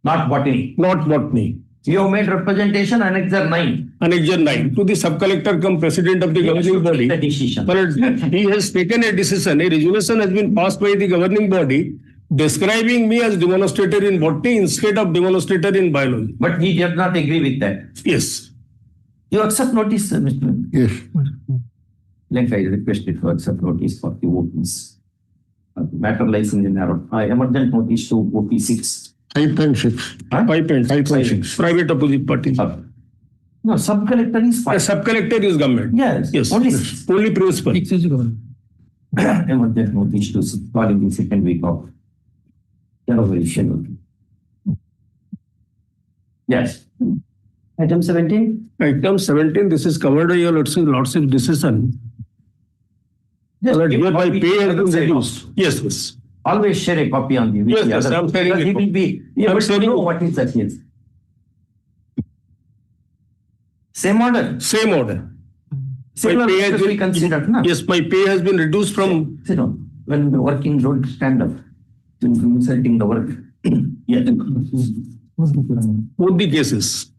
Not botany. Not botany. You have made representation Annexure 9. Annexure 9 to the sub-collector cum president of the governing body. The decision. But he has taken a decision. A resolution has been passed by the governing body describing me as demonstrator in botany instead of demonstrator in biology. But he did not agree with that. Yes. You accept notice, Mr. Yes. Like I requested to accept notice for the OPs. Matter lies in the narrow. Emergent notice to OP 6. 5.6. 5.6. Private opposite party. No, sub-collector is 5. A sub-collector is government. Yes. Yes. Only principal. Emergent notice to call in the second week of January schedule. Yes. Item 17. Item 17, this is covered by your Lordship decision. Yes, My pay has been reduced. Yes. Always share a copy on the Yes, I am sharing it. He will be able to know what is the case. Same order. Same order. Similar My pay has process we been considered, no? Yes, my pay has been reduced from. Sit down. When the working don't stand up, insulting the work. Yeah. Both the cases.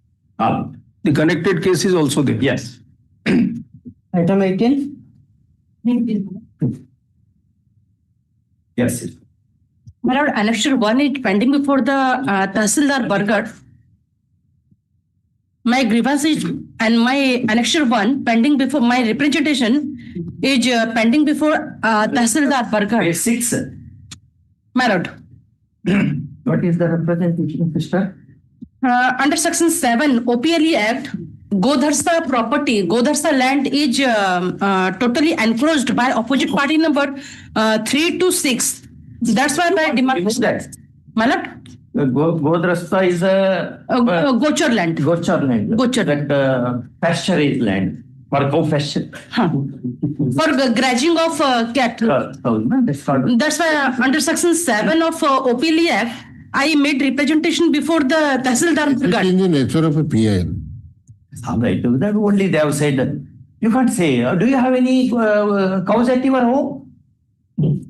The connected case is also there. Yes. Item 18. Yes. My lord, annexure 1 is pending before the Tahsildar Bargat. My grievance is, and my annexure 1 pending before my representation is pending before Tahsildar Bargat. Page 6. My lord. What is the representation, sister? Under section 7 OPLE Act, Godharsa property, Godharsa land is totally encroached by opposite party number 3 to 6. That's why my demand. Which that? My lord. Godhrasta is a Gochar land. Gochar land. Gochar. That pasture is land for cow pasture. For grazing of cattle. That's why under section 7 of OPLE Act, I made representation before the Tahsildar It Bargat. is in the nature of a PIL. Right. That only they have said that. You can't say, do you have any cows at your home?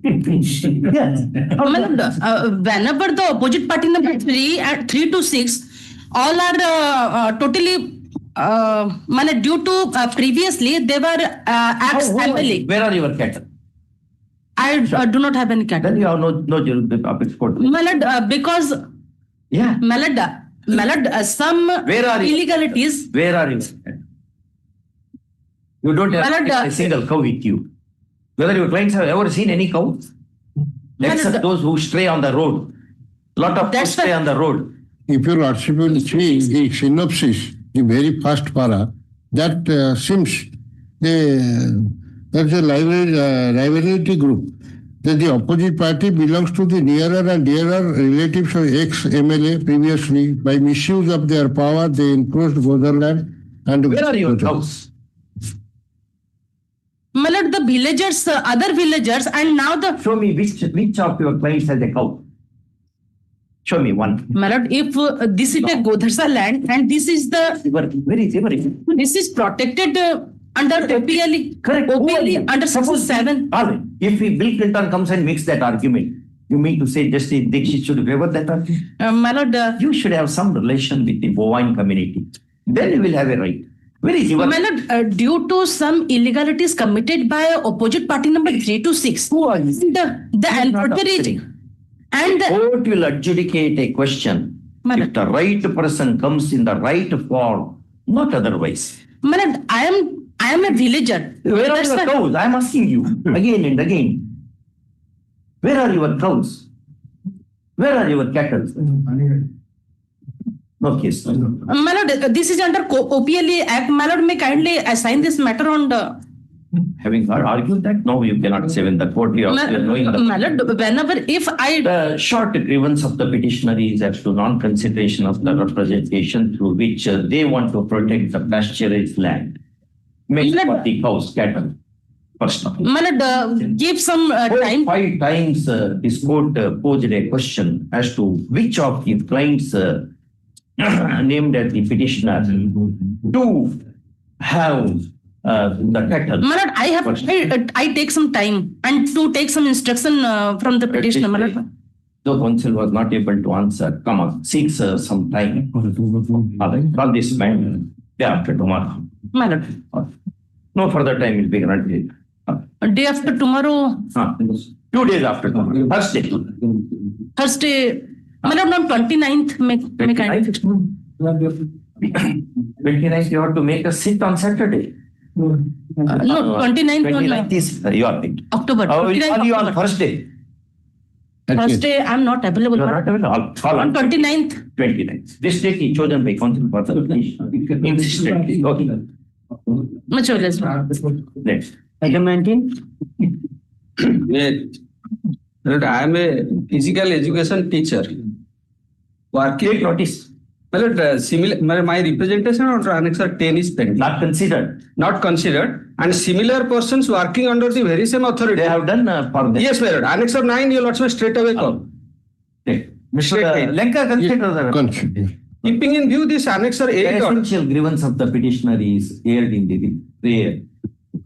Yes. Whenever the opposite party number 3 to 6, all are totally due to previously they were ex-MLA. Where are your cattle? I do not have any cattle. Then you have no jurisdiction. Court. Because yeah, some where are illegalities. Where are you? You don't have a single cow with you. Whether your clients have ever seen any cow, except those who stray on the road. Lot of cows stray on the road. If your lordship will see the synopsis, the very first para, that seems that's a rivalry group. That the opposite party belongs to the nearer and dearer relatives of ex-MLA previously. By misuse of their power, they encroached Godharland. And where are your cows? My lord, the villagers, other villagers, and now the. Show me which of your clients has a cow. Show me one. My lord, if this is a Godharsa land and this is the. Where is? This is protected under OPLE. Correct. OPLE under section 7. If Bill Clinton comes and makes that argument, you mean to say Justice Dixit should favor that argument? My lord, you should have some relation with the bovine community. Then you will have a right. Where is your? My lord, due to some illegalities committed by opposite party number 3 to 6. Who are you? The enforcer and the court will adjudicate a question if the right person comes in the right form, not otherwise. My lord, I am a villager. Where are your cows? I am asking you again and again. Where are your cows? Where are your cattle? No case. My lord, this is under OPLE Act. My lord, may kindly assign this matter on the. Having argued that, no, you cannot say when the court is knowing the. My lord, whenever if I. The short grievance of the petitioner is as to non-consideration of the representation through which they want to protect the pasturage land. Make for the cows, cattle. First of all. My lord, give some time. 5 times this court posed a question as to which of the clients named as the petitioner to have the cattle. My lord, I take some time and to take some instruction from the petitioner. My lord. The counsel was not able to answer. Come on, seeks some time. Call this man day after tomorrow. My lord. No further time will be granted. Day after tomorrow. 2 days after tomorrow. Thursday. My lord, on 29th. May kindly fix. 29th, you have to make a sit on Saturday. No, 29th. 29th is you are right. October. Are you on Thursday? Thursday, I am not available. You are not available. Call on 29th. 29th. This date is chosen by council for the insistently. Okay. Much or less. Next. Item 19. I am a physical education teacher. Working notice. Similar, my representation on Annexure 10 is pending. Not considered. Not considered. And similar persons working under the very same authority. They have done for them. Yes, my lord. Annexure 9, you will straight away call. Mr. Lenka consider keeping in view this Annexure 8. The essential grievance of the petitioner is aired in the prayer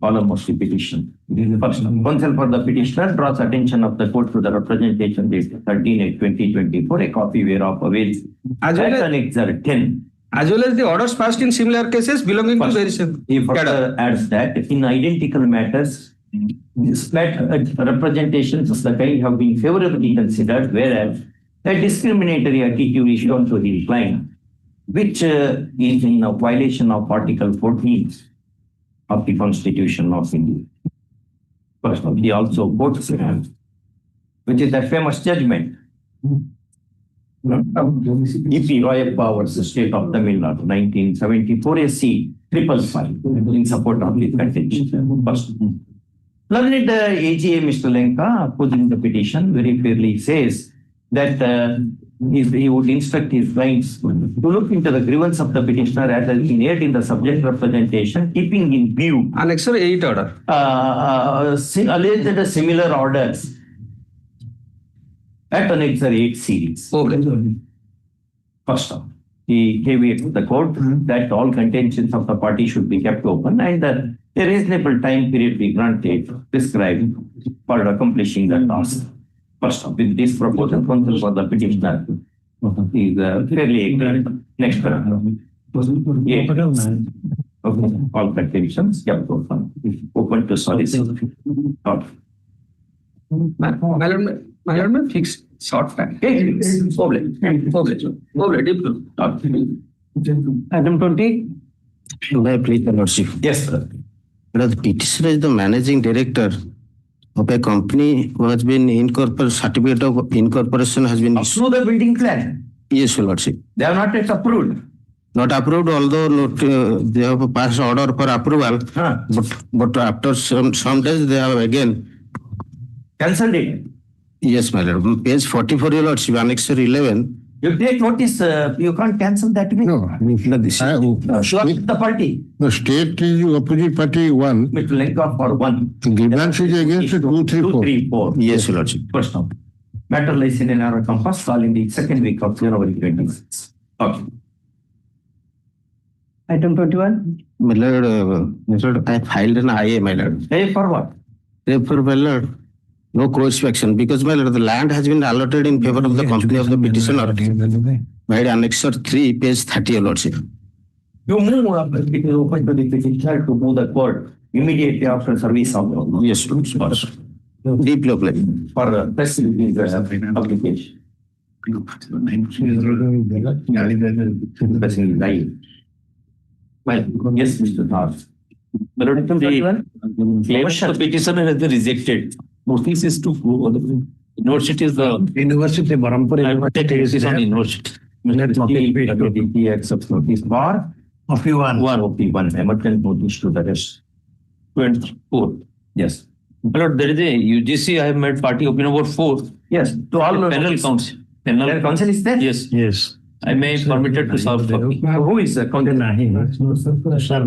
column of the petition. First, counsel for the petitioner draws attention of the court to the representation date 13/8/2024, a copy whereof avails as Annexure 10 As well as the orders passed in similar cases belonging to very same. He further adds that in identical matters, split representations of the kind have been favorably considered, whereas a discriminatory attitude is shown to the client, which is in a violation of Article 14 of the Constitution of India. First, he also quotes, which is a famous judgment. E.P. Royappa versus State of Tamil Nadu, 1974, SC 555 in support of this contention. First, learned AGA Mr. Lenka, opposing the petition, very clearly says that he would instruct his clients to look into the grievance of the petitioner as has been made in the subject representation, keeping in view Annex 8 order. Alleged similar orders at Annex 8 series. Okay. First off, he gave it to the court that all contentions of the party should be kept open and a reasonable time period be granted, prescribed for accomplishing the task. First off, with this proposal, counsel for the petitioner is fairly agreed. Next paragraph. Yeah. Okay. All contentions kept open to solicit. My lord, fixed short fact. Item 20. May I please, Your Lordship? Yes, sir. The petitioner is the managing director of a company who has been certificate of incorporation has been issued. Through the building plan. Yes, Your Lordship. They are not yet approved. Not approved, although they have passed order for approval. But after some days they have again cancelled it. Yes, my lord. Page 44, Your Lordship, Annex 11. If they notice, you can't cancel that. No, the party. The state is opposite party 1. With length of for 1. Grievance is against 2, 3, 4. Yes, Your Lordship. First now. Matter lies in our compass call in the second week of January 26. Okay. Item 21. My lord, I filed an IA, my lord. Hey, for what? For my lord. No course of action because my lord, the land has been allotted in favor of the company of the petitioner. By Annex 3, page 30, Your Lordship. You move it is open to the petitioner to move the court immediately after service of the yes, Lord. Deeply applied. For press release application. Well, yes, Mr. Thars. But the claim of the petitioner has been rejected. Notice is to go. University is the University Barampur is on university. He accepts notice bar of one. One of the one emergent notice to the rest. 24. Yes. But there is a UGC. I have made party opinion about 4. Yes. To all panel council. Panel council is there? Yes. Yes. I may permitted to serve copy. Who is the council? Sir,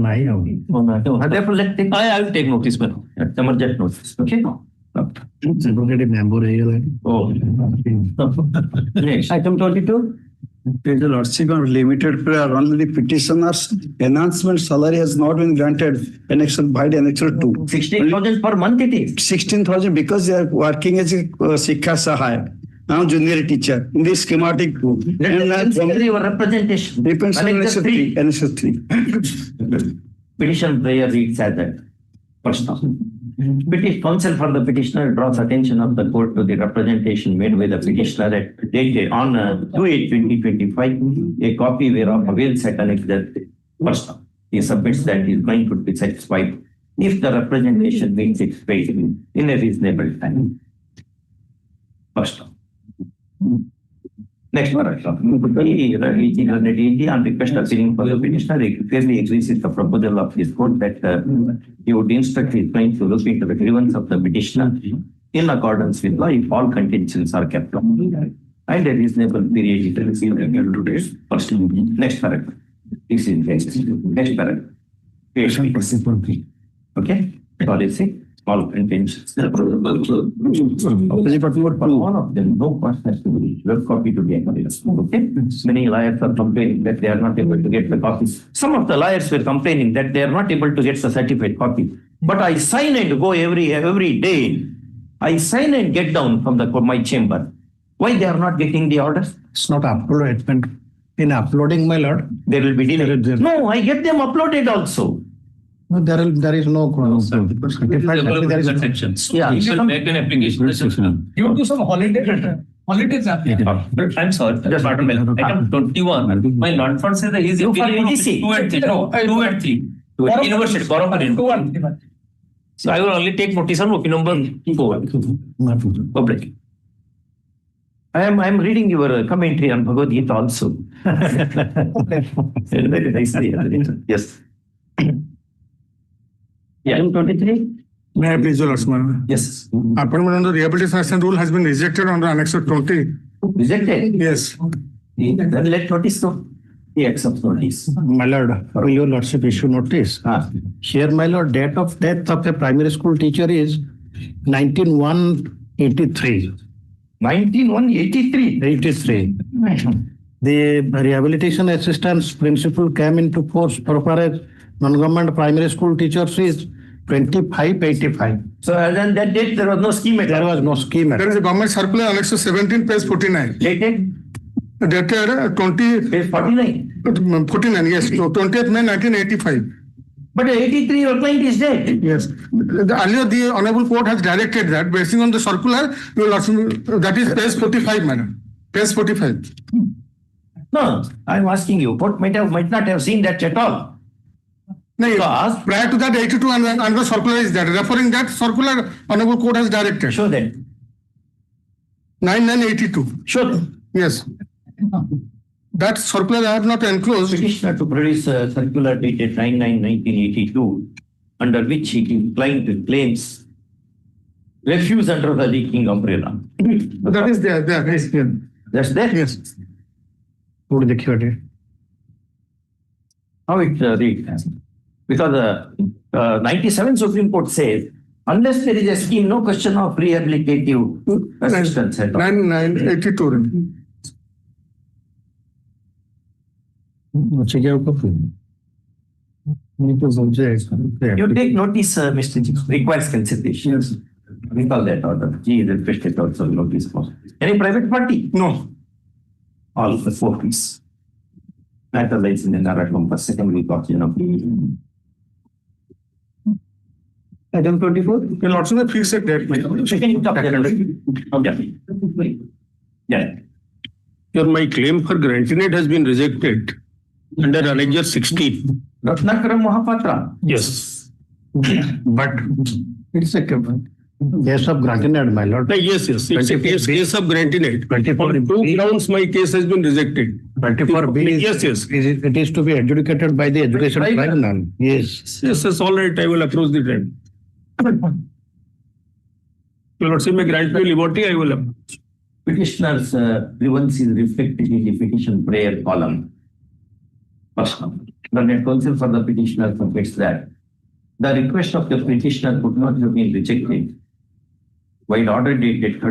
Therefore, let take. I will take notice, man. Emergent notice. Okay. Oh. Next. Item 22. The Lordship of limited prayer only the petitioner's enhancement salary has not been granted. Annexation by the annexure 2. 16,000 per month it is. 16,000 because they are working as a Sikha Sahaya. Now junior teacher in this schematic 2. Consider your representation. Depends on annexure 3. Annexure 3. Petition prayer reads as that. First off. British counsel for the petitioner draws attention of the court to the representation made by the petitioner at date on 2/8/2025, a copy whereof avails at annex that first off. He submits that his client would be satisfied if the representation meets its fate in a reasonable time. First off. Next paragraph. On request appearing for the petitioner, he clearly agrees with the proposal of his court that he would instruct his client to look into the grievance of the petitioner in accordance with law if all contentions are kept on. And a reasonable period it will receive today's first. Next paragraph. This is next paragraph. Okay. Sorry, see. All contentions. One of them, no cost has to be web copy to be acknowledged. Okay. Many lawyers are complaining that they are not able to get the copies. Some of the lawyers were complaining that they are not able to get the certified copy. But I sign and go every day. I sign and get down from my chamber. Why they are not getting the orders? It's not approved. In uploading, my lord. There will be delay. No, I get them uploaded also. No, there is no. Yeah. You will make an application. You do some holidays I'm sorry, just Hon'Ble. Item 21. My lord first says that he is You for appealing from EDC. 2 and 3. No, 2 and 3. University, Borough University. So I will only take notice on opinion number 4. Public. I am reading your commentary on Bhagavad Gita also. Very nicely. Yes. Yeah. Item 23. May I please, Your Lordship? Yes. Appointment under Rehabilitation Action Rule has been rejected under Annex 20. Rejected? Yes. Then let notice no. He accepts notice. My lord, your lordship issue notice. Here, my lord, date of death of a primary school teacher is 1983. 1983? 83. The rehabilitation assistance principle came into force for a non-government primary school teachers is 2585. So then that date there was no scheme at all. There was no scheme. There is a government circular Annex 17, page 49. Dated? Dated 20. Page 49? 49, yes. So 20th May 1985. But 83 your client is dead. Yes. Earlier the Honorable Court has directed that basing on the circular, Your Lordship, that is page 45, madam. Page 45. No, I'm asking you, court might not have seen that at all. No, prior to that 82 and another circular is there. Referring that circular, Honorable Court has directed. Show that. 9982. Show that. Yes. That circular I have not enclosed. Petitioner to produce a circular dated 9/9/1982, under which he claims refuse under the leaking umbrella. That is there. Yes. That's there? Yes. How it reads? Because 97 Supreme Court says, unless there is a scheme, no question of rehabilitative assistance at all. 9982. You take notice, Mr. G, requires consideration. Yes. We call that order. G is requested also notice. Any private party? No. All the 4 pieces. Matter lies in the narrative, second week of January. Item 24. Your Lordship, fix a date. Second week of January. Okay. Yeah. Your my claim for granting it has been rejected under Annexure 16. Ratnakaram Mahapatra. Yes. But it's a case of granting it, my lord. Yes. It's a case of granting it. 24 On 2 grounds, my case has been rejected. 24B. Yes. It is to be adjudicated by the education tribunal. Yes. Yes. All right. I will approach the tribunal. Your Lordship, may grant me liberty, I will approach. Petitioner's grievance is reflected in the petition prayer column. First, the net counsel for the petitioner submits that the request of the petitioner could not have been rejected. While order dated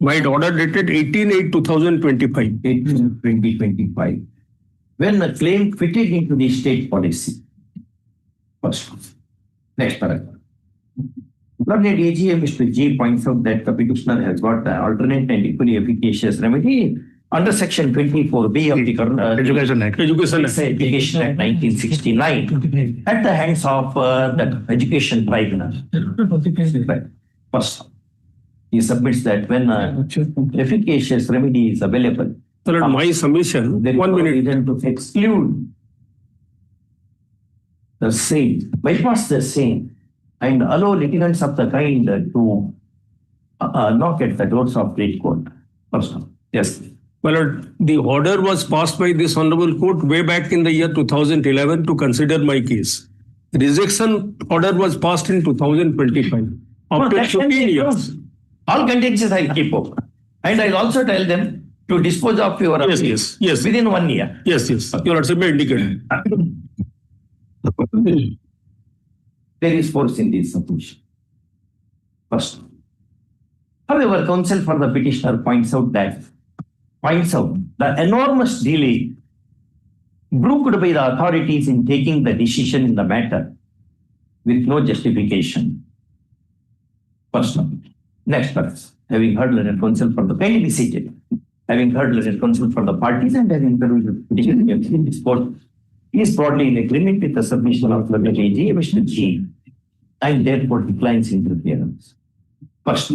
18/8/2025. 18/2025. When the claim fitted into the state policy. First. Next paragraph. Learned AGM Mr. G points out that the petitioner has got the alternate and equally efficacious remedy under section 24B of the Education Act. Education Act. Application Act 1969 at the hands of the education tribunal. First, he submits that when efficacious remedy is available, So my submission, there is 1 no minute. reason to exclude the same, bypass the same, and allow litigants of the kind to knock at the doors of great court. First, yes. Well, the order was passed by this Honorable Court way back in the year 2011 to consider my case. The rejection order was passed in 2025. After 15 years. All contingencies I'll keep up. And I'll also tell them to dispose of your appeal Yes. within 1 year. Yes. Your Lordship may indicate. There is force in this submission. First. However, counsel for the petitioner points out the enormous delay brooked by the authorities in taking the decision in the matter with no justification. First. Next, having heard the counsel for the kindly seated. having heard legal counsel for the parties and having heard the petition in this court, is broadly in agreement with the submission of the AG, Mr. G, and therefore declines interference. First,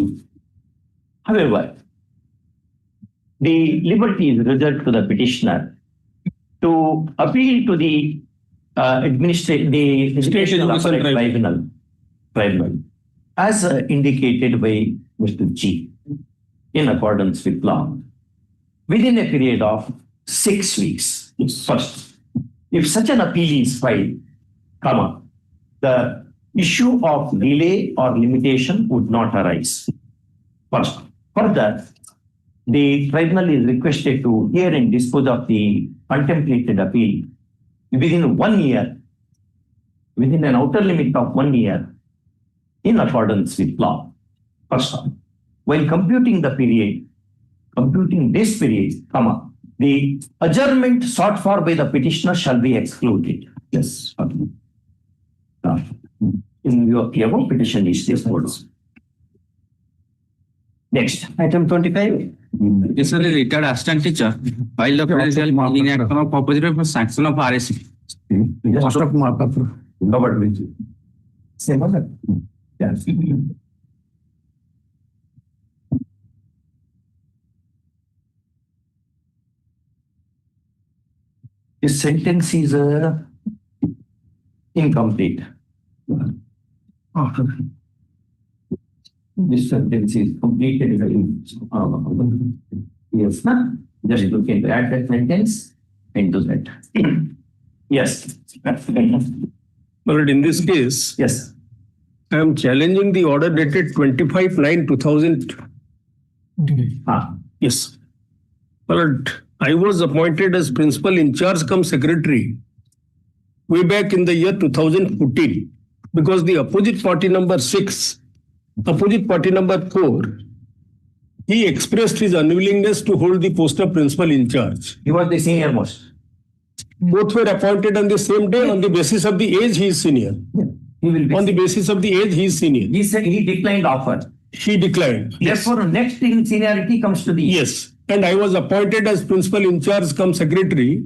however, the liberty is reserved to the petitioner to appeal to the educational tribunal, as indicated by Mr. G, in accordance with law, within a period of 6 weeks. First, if such an appeal is filed, the issue of delay or limitation would not arise. First, further, the tribunal is requested to hear and dispose of the contemplated appeal within 1 year, within an outer limit of 1 year, in accordance with law. First, while computing this period, the adjournment sought for by the petitioner shall be excluded. Yes. In your above petition is this words. Next. Item 25. Yes, sir, the retired assistant teacher filed a presidential meeting at opposite for sanction of RSC. Covered with you. Same other. Yes. This sentence is incomplete. This sentence is completed. Yes, no? Just look into add that sentence into that. Yes. But in this case, yes, I am challenging the order dated 25/9/2000. Yes. But I was appointed as principal in charge cum secretary way back in the year 2014 because the opposite party number 6, opposite party number 4, he expressed his unwillingness to hold the post of principal in charge. He was the senior most. Both were appointed on the same day on the basis of the age he is senior. He will be on the basis of the age he is senior. He said he declined offer. He declined. Therefore, next in seniority comes to the yes. And I was appointed as principal in charge cum secretary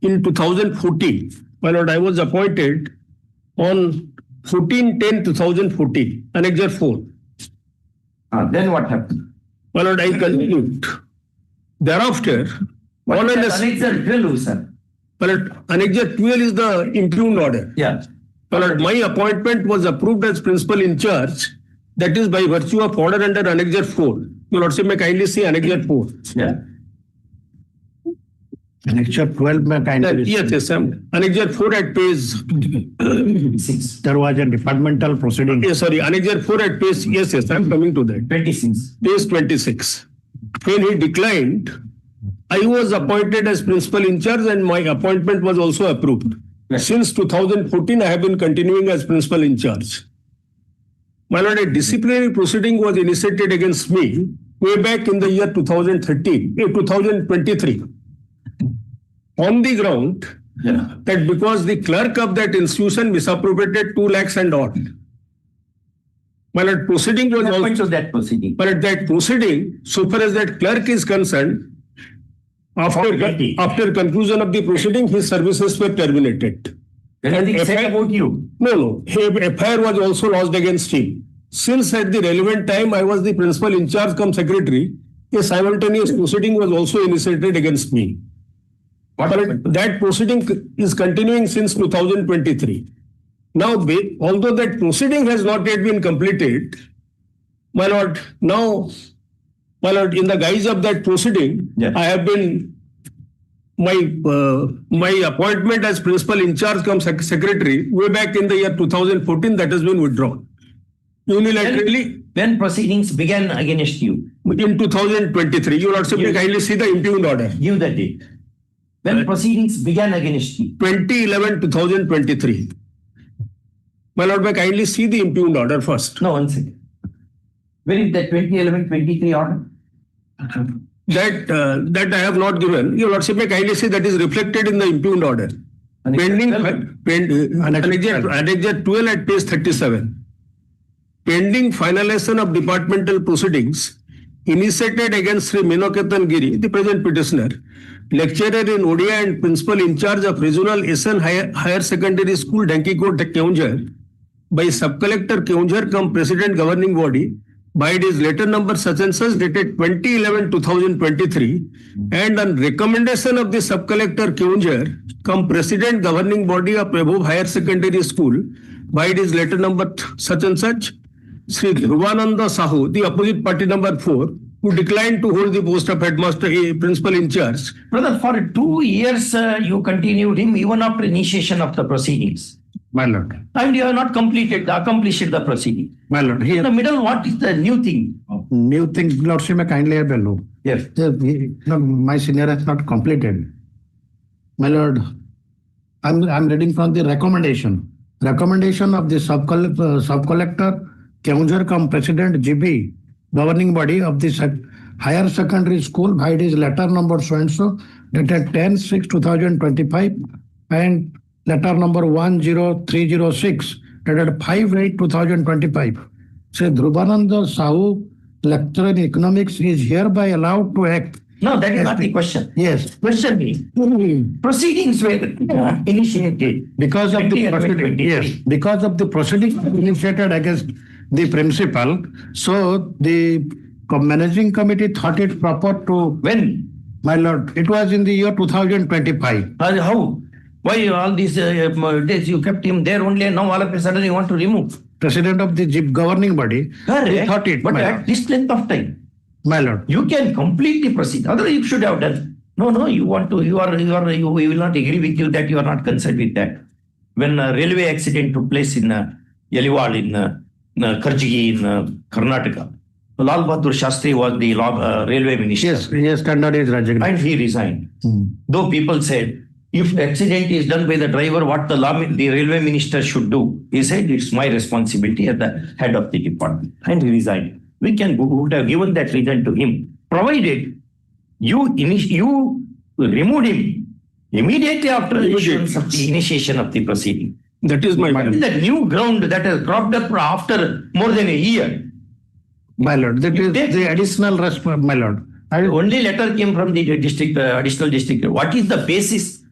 in 2014. My lord, I was appointed on 14/10/2014, Annexure 4. Then what happened? My lord, I continued. Thereafter, what is Annexure 12, sir? My lord, Annexure 12 is the impugned order. Yeah. My lord, my appointment was approved as principal in charge. That is by virtue of order under Annexure 4. Your Lordship may kindly see Annexure 4. Yeah. Annexure 12 may kindly see. Yes, Annexure 4 at page 6. There was a departmental proceeding. Yes, sorry, Annexure 4 at page, yes, I'm coming to that. 26. Page 26. When he declined, I was appointed as principal in charge and my appointment was also approved. Yes. Since 2014, I have been continuing as principal in charge. My lord, a disciplinary proceeding was initiated against me way back in the year 2023 on the ground that because the clerk of that institution misappropriated 2 lakhs and odd. My lord, proceeding was also that proceeding. But at that proceeding, so far as that clerk is concerned, after conclusion of the proceeding, his services were terminated. Anything said about you? No. FIR was also lodged against him. Since at the relevant time I was the principal in charge cum secretary, a simultaneous proceeding was also initiated against me. That proceeding is continuing since 2023. Now, although that proceeding has not yet been completed, my lord, in the guise of that proceeding, I have been my appointment as principal in charge cum secretary way back in the year 2014 that has been withdrawn. Unilaterally. When proceedings began against you? In 2023. You will also kindly see the impugned order. Give the date. When proceedings began against you? 2011-2023. My lord, may kindly see the impugned order first. No, one second. Where is the 2011-23 order? That I have not given. Your lordship may kindly see that is reflected in the impugned order. Annexure 12 at page 37. Pending finalization of departmental proceedings, initiated against Sri Minoketan Giri, the present petitioner, lecturer in Odia and principal in charge of regional SN Higher Secondary School, Dankikot, Keonjhar, by sub-collector Keonjhar cum president governing body, by his letter number such and such dated 2011-2023, and on recommendation of the sub-collector Keonjhar cum president governing body of above higher secondary school, by his letter number such and such, Sri Dhruvananda Sahu, the opposite party number 4, who declined to hold the post of headmaster, principal in charge. Brother, for 2 years you continued him even after initiation of the proceedings. My lord. And you have not accomplished the proceeding. My lord. Here, in the middle, what is the new thing? New thing, Lordship, may kindly have a look. Yes. No, my senior has not completed. My lord, I'm reading from the recommendation. Recommendation of the sub-collector Keonjhar cum president GB, governing body of the higher secondary school, by his letter number so and so dated 10/6/2025 and letter number 10306 dated 5/8/2025. Say Dhruvananda Sahu, lecturer in economics, is hereby allowed to act. No, that is not the question. Yes. Question me. Proceedings were initiated because of the proceeding. Yes, because of the proceedings initiated against the principal. So the managing committee thought it proper to. When? My lord, it was in the year 2025. How? Why all these days you kept him there only and now all of a sudden you want to remove? President of the governing body. Correct. Thought it. But at this length of time. My lord. You can complete the proceeding. Otherwise you should have done. No, you want to, we will not agree with you that you are not concerned with that. When a railway accident took place in Yaliwal, in Karjigi, in Karnataka, Lal Bahadur Shastri was the railway minister. Yes, standard is resigned. And he resigned. Though people said, if accident is done by the driver, what the railway minister should do? He said, it's my responsibility as the head of the department. And he resigned. We would have given that reason to him, provided you removed him immediately after the initiation of the proceeding. That is my mind. The new ground that has cropped up after more than a year. My lord, that is the additional response, my lord. Only letter came from the additional district. What is the basis?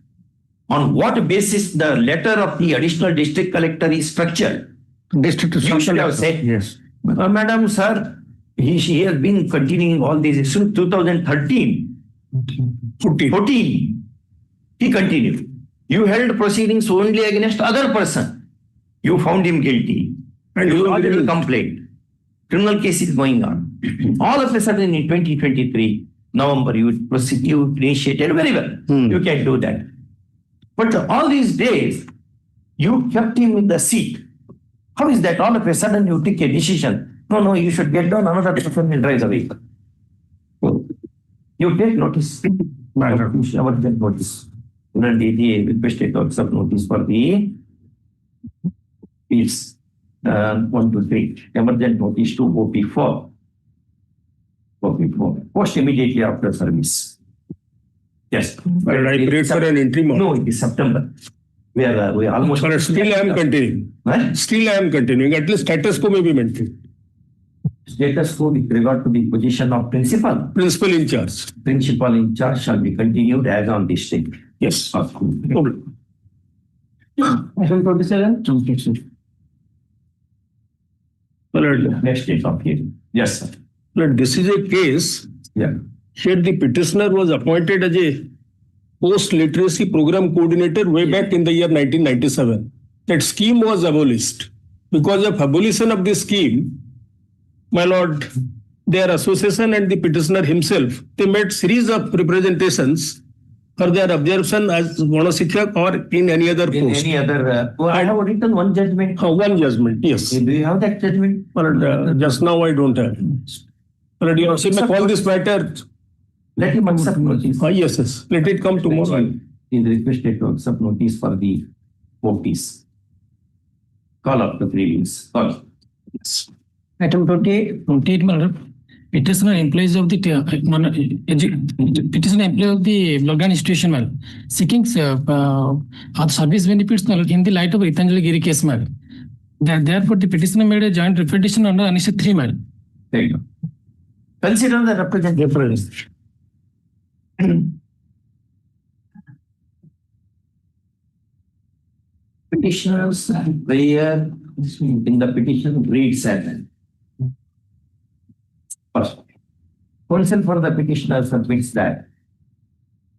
On what basis the letter of the additional district collector is structured? You should have said, yes. Madam, sir, she has been continuing all these since 2013. 14. He continued. You held proceedings only against other person. You found him guilty. And you lodged a complaint. Criminal case is going on. All of a sudden in 2023, November, you initiated very well. You can do that. But all these days, you kept him in the seat. How is that all of a sudden you take a decision? No, you should get down, another person will drive away. You take notice. Notice. DDA requested to accept notice for the it's 1, 2, 3. Emergent notice to OP4. Post immediately after service. Yes. But I prayed for an interim. No, it is September. We are almost. But still I am continuing. Still I am continuing. At least status quo may be maintained. Status quo with regard to the position of principal. Principal in charge. Principal in charge shall be continued as on this date. Yes. Item 27. Next date of hearing. Yes, sir. But this is a case. Yeah. Here the petitioner was appointed as a post-literacy program coordinator way back in the year 1997. That scheme was abolished. Because of abolition of this scheme, my lord, their association and the petitioner himself, they made series of representations for their absorption as Ganashikshak or in any other post. Any other, I have written one judgment. One judgment, yes. Do you have that judgment? But just now I don't have. But you may call this matter. Let him accept notice. Yes. Let it come tomorrow. He is requested to accept notice for the notice. Call up the previous. Call. Yes. Item 28, petitioner employees of the Logan institution seeking service benefits in the light of Gitanjali Giri case. Therefore, the petitioner made a joint representation under Anisha 3. There you go. Consider the representation. Petitioner's prayer in the petition reads as first, counsel for the petitioner submits that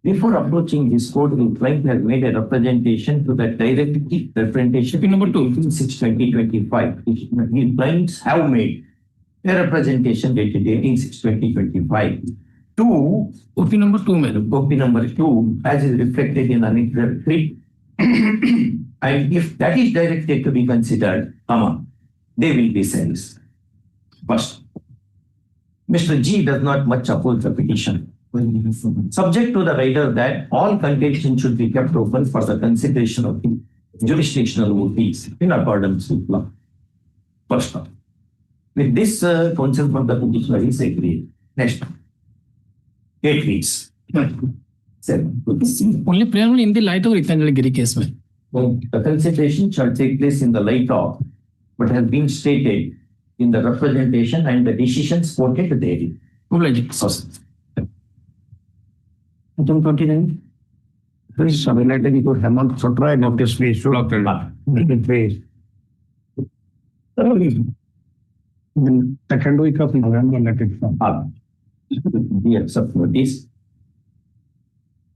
before approaching this court, the client has made a representation to the directive representation number 2, 6, 2025. His clients have made a representation dated 18/6, 2025. Two, OP number 2, madam. OP number 2, as is reflected in Annex 3. And if that is directed to be considered, they will be sentenced. First, Mr. G does not much oppose the petition. Subject to the rider that all contention should be kept open for the consideration of the jurisdictional OPs in accordance with law. First one. With this, counsel for the petitioner is agreed. Next one. 8 weeks. 7. Only prayer in the light of Ritanjali case, man. The consideration shall take place in the light of what has been stated in the representation and the decisions quoted therein. Item 29. This is related to Hemant Sotra and of this phase. Second week of November, let it come. Yes, of notice.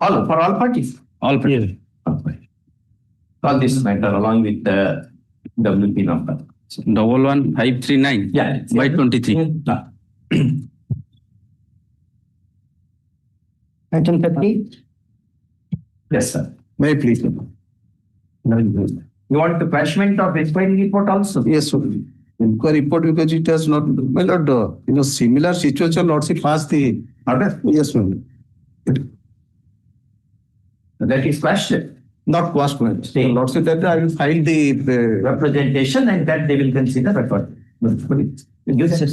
All for all parties. All parties. Call this matter along with the WP number. 11539. Yeah. By 23. Item 30. Yes, sir. May I please? You want the punishment of inquiry report also? Yes, sir. Inquiry report because it has not, my lord, similar situation, lordship passed the order. Yes, ma'am. That is question. Not quashed, ma'am. Lordship that I will file the representation and that they will consider record.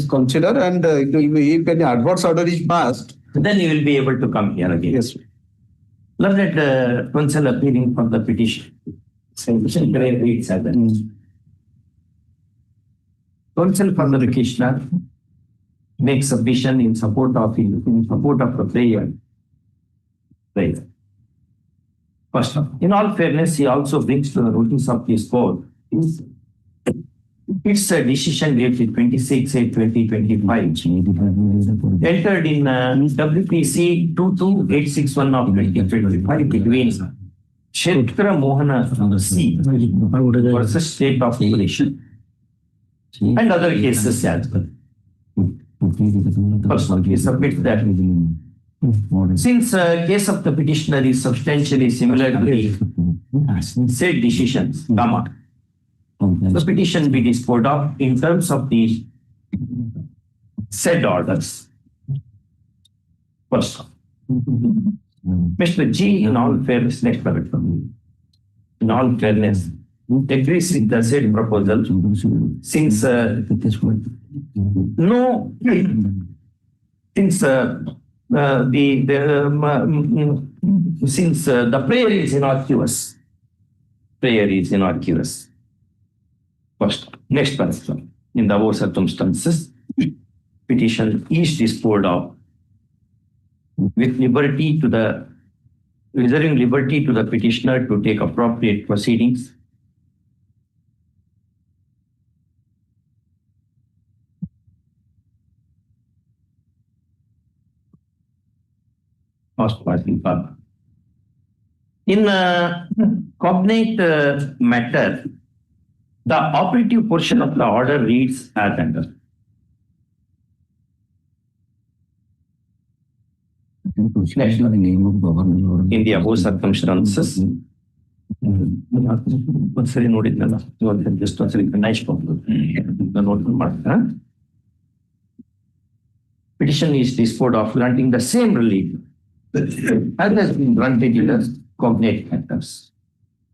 Consider and it will be, if any adverse order is passed, then you will be able to come here again. Yes. Learned counsel appearing for the petition. Petition reads as counsel for the petitioner makes submission in support of the prayer. First, in all fairness, he also brings to the notice of this court its a decision dated 26/8/2025, entered in WPC 22861 of 2025 between Kshetra Mohana C versus State of Operation and other cases as well. First, he submits that since case of the petitioner is substantially similar to the said decisions, the petition be disposed of in terms of the said orders. First, Mr. G, in all fairness, next paragraph from me. In all fairness, agrees with the said proposal since the prayer is innocuous. First, next paragraph. In the above circumstances, petition is disposed of with reserving liberty to the petitioner to take appropriate proceedings in cognate matter. The operative portion of the order reads as under. In the above circumstances, petition is disposed of granting the same relief as has been granted in the cognate matters.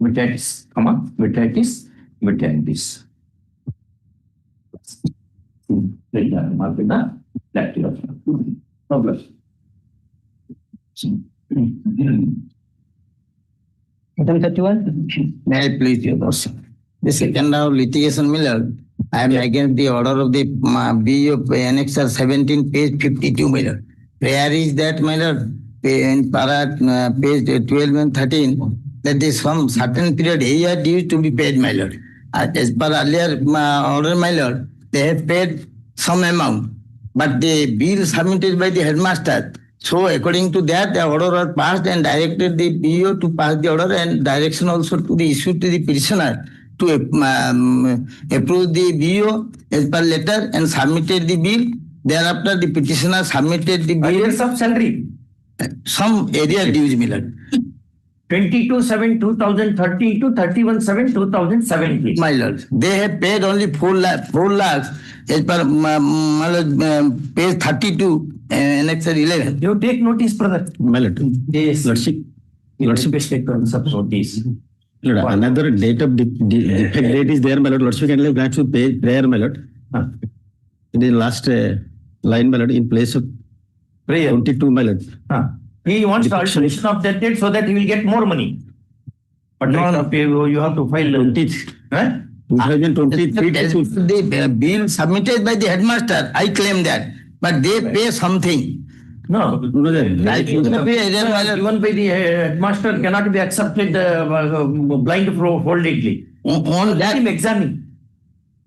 Mutatis, mutatis. Item 31. May I please, your lordship? The second of litigation, my lord, I am against the order of the BO Annexure 17, page 52, my lord. Prayer is that, my lord, in page 12 and 13, that is some certain period a year due to be paid, my lord. As per earlier order, my lord, they have paid some amount, but the bill submitted by the headmaster. So according to that, the order was passed and directed the BO to pass the order and direction also to be issued to the petitioner to approve the BO as per letter and submitted the bill. Thereafter, the petitioner submitted the bill. Arrears of salary. Some area dues, my lord. 22/7/2013 to 31/7/2017. My lord, they have paid only 4 lakhs as per page 32, Annexure 11. You take notice, brother. My lord. Yes. Lordship. Lordship. Notice. Lord, another date of defect date is there, my lord. Lordship can have to pay prayer, my lord. In the last line, my lord, in place of prayer 22, my lord. He wants the alteration of that date so that he will get more money. But you have to file 2023. The bill submitted by the headmaster, I claim that, but they pay something. No, given by the headmaster cannot be accepted blindfoldedly. On that, let him examine.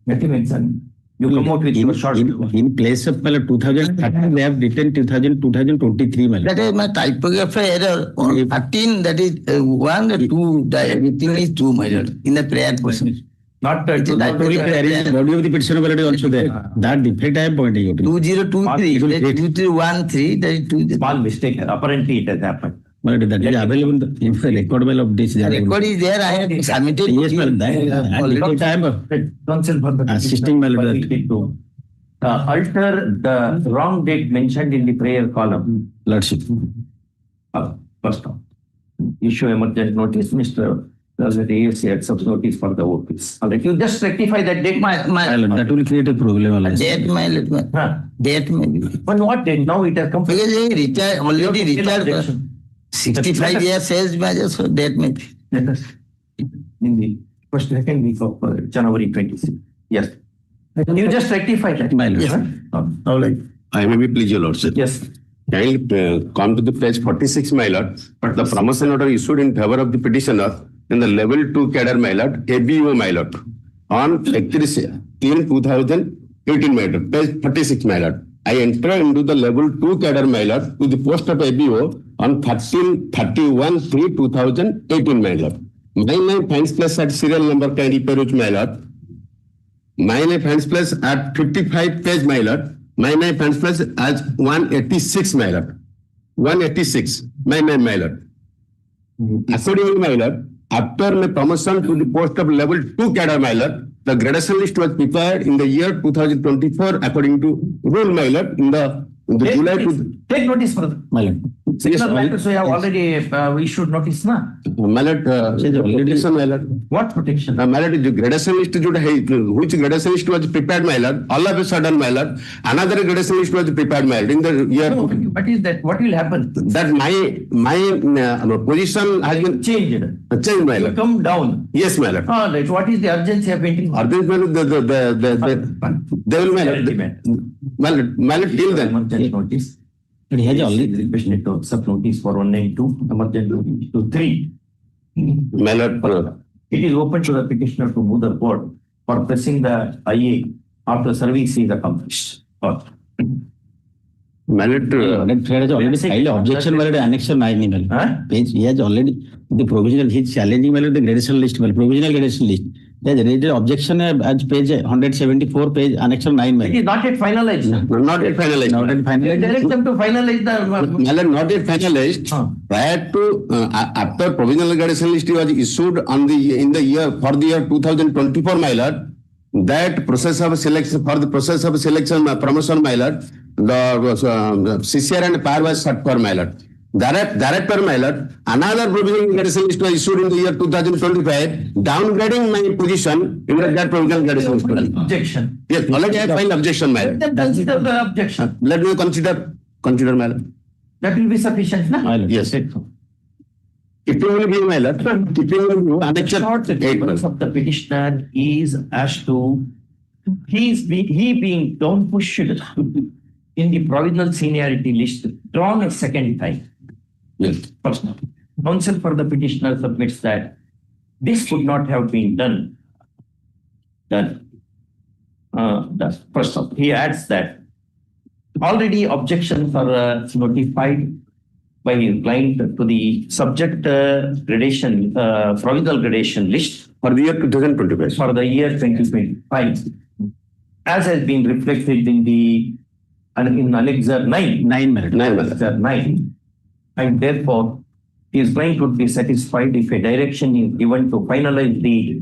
Let him examine. You come out with your short. In place of 2013, they have written 2023. That is my typography error. 13, that is 1, 2, everything is 2, my lord, in the prayer portion. Not body of the petitioner is also there. That defect I am pointing out. 2023, 2313, that is 2. Small mistake. Apparently it has happened. But that is available in the record of this. Record is there. I have submitted. Yes, madam. Assisting my lord. Alter the wrong date mentioned in the prayer column. Lordship. First off, issue emergent notice, Mr. The AFC accepts notice for the office. All right, you just rectify that date. That will create a problem. Date maybe. On what date? Now it has come. Because he retired, already retired. 65 years says, so that may be. Let us in the second week of January 26. Yes. You just rectify that. Yes. All right. I may be pleased, your lordship. Yes. Kindly come to the page 46, my lord. But the promotion order issued in favor of the petitioner in the level 2 cadre, my lord, ABO, my lord, on 3/2018, my lord, page 46, my lord. I enter into the level 2 cadre, my lord, to the post of ABO on 13/31/2018, my lord. My name finds place at serial number kindly peruse, my lord. My name finds place at 55 page, my lord. My name finds place as 186, my lord. 186, my name, my lord. Accordingly, my lord, after my promotion to the post of level 2 cadre, my lord, the gradation list was prepared in the year 2024 according to rule, my lord, in the July. Take notice, brother. My lord. Yes, so you have already issued notice, na? My lord, protection, my lord. What protection? My lord, the gradation list, which gradation list was prepared, my lord, all of a sudden, my lord, another gradation list was prepared, my lord, in the year. No, what is that? What will happen? That my position has been changed, my lord. You come down. Yes, my lord. Oh, right. What is the urgency of painting? Urgency, my lord, they will, my lord, till then. Notice. But he has already requested to accept notice for 192, emergent notice to 3. My lord, it is open to the petitioner to move the court for pressing the IA after service is accomplished. My lord, has already filed objection, my lord, Annexure 9. He has already the provisional. He is challenging, my lord, the gradation list, provisional gradation list. There is rated objection as page 174, page Annexure 9. It is not yet finalized. Not yet finalized. Not yet finalized. Direct them to finalize the. Not yet finalized. Prior to after provisional gradation list was issued on in the year for the year 2024, my lord. That process of selection promotion, my lord. The CCR and PAR was set for, my lord. Director, my lord, another provisional gradation list was issued in the year 2025, downgrading my position in that provisional gradation list. Objection. Yes, already I filed objection, my lord. Let them consider the objection. Let me consider, my lord. That will be sufficient, no? Yes. It will be, my lord. It will be Annexure 8. The purpose of the petitioner is as to he being down pushed in the provisional seniority list, drawn a second time. Yes. First, counsel for the petitioner submits that this could not have been done. First off, he adds that already objections are notified by his client to the subject gradation, provisional gradation list For the year 2025. for the year 2025, as has been reflected in Annexure 9. Annexure 9. And therefore, his client would be satisfied if a direction is given to finalize the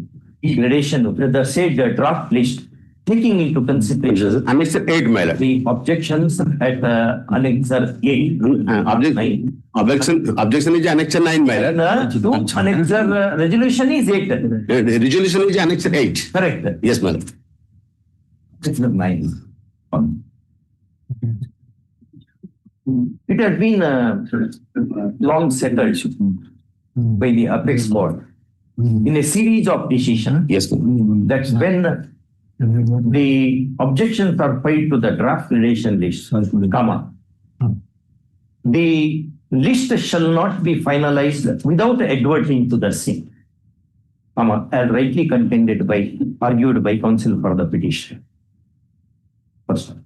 gradation of the said draft list, taking into consideration Annexure 8, my lord. the objections at Annexure 8. Objection is Annexure 9, my lord. Annexure resolution is 8. The resolution is Annexure 8. Correct. Yes, my lord. Annexure 9. It has been long settled by the apex court in a series of decisions. Yes, that's when the objections are filed to the draft gradation list, comma. The list shall not be finalized without adverting to the same, comma, as rightly argued by counsel for the petitioner. First one.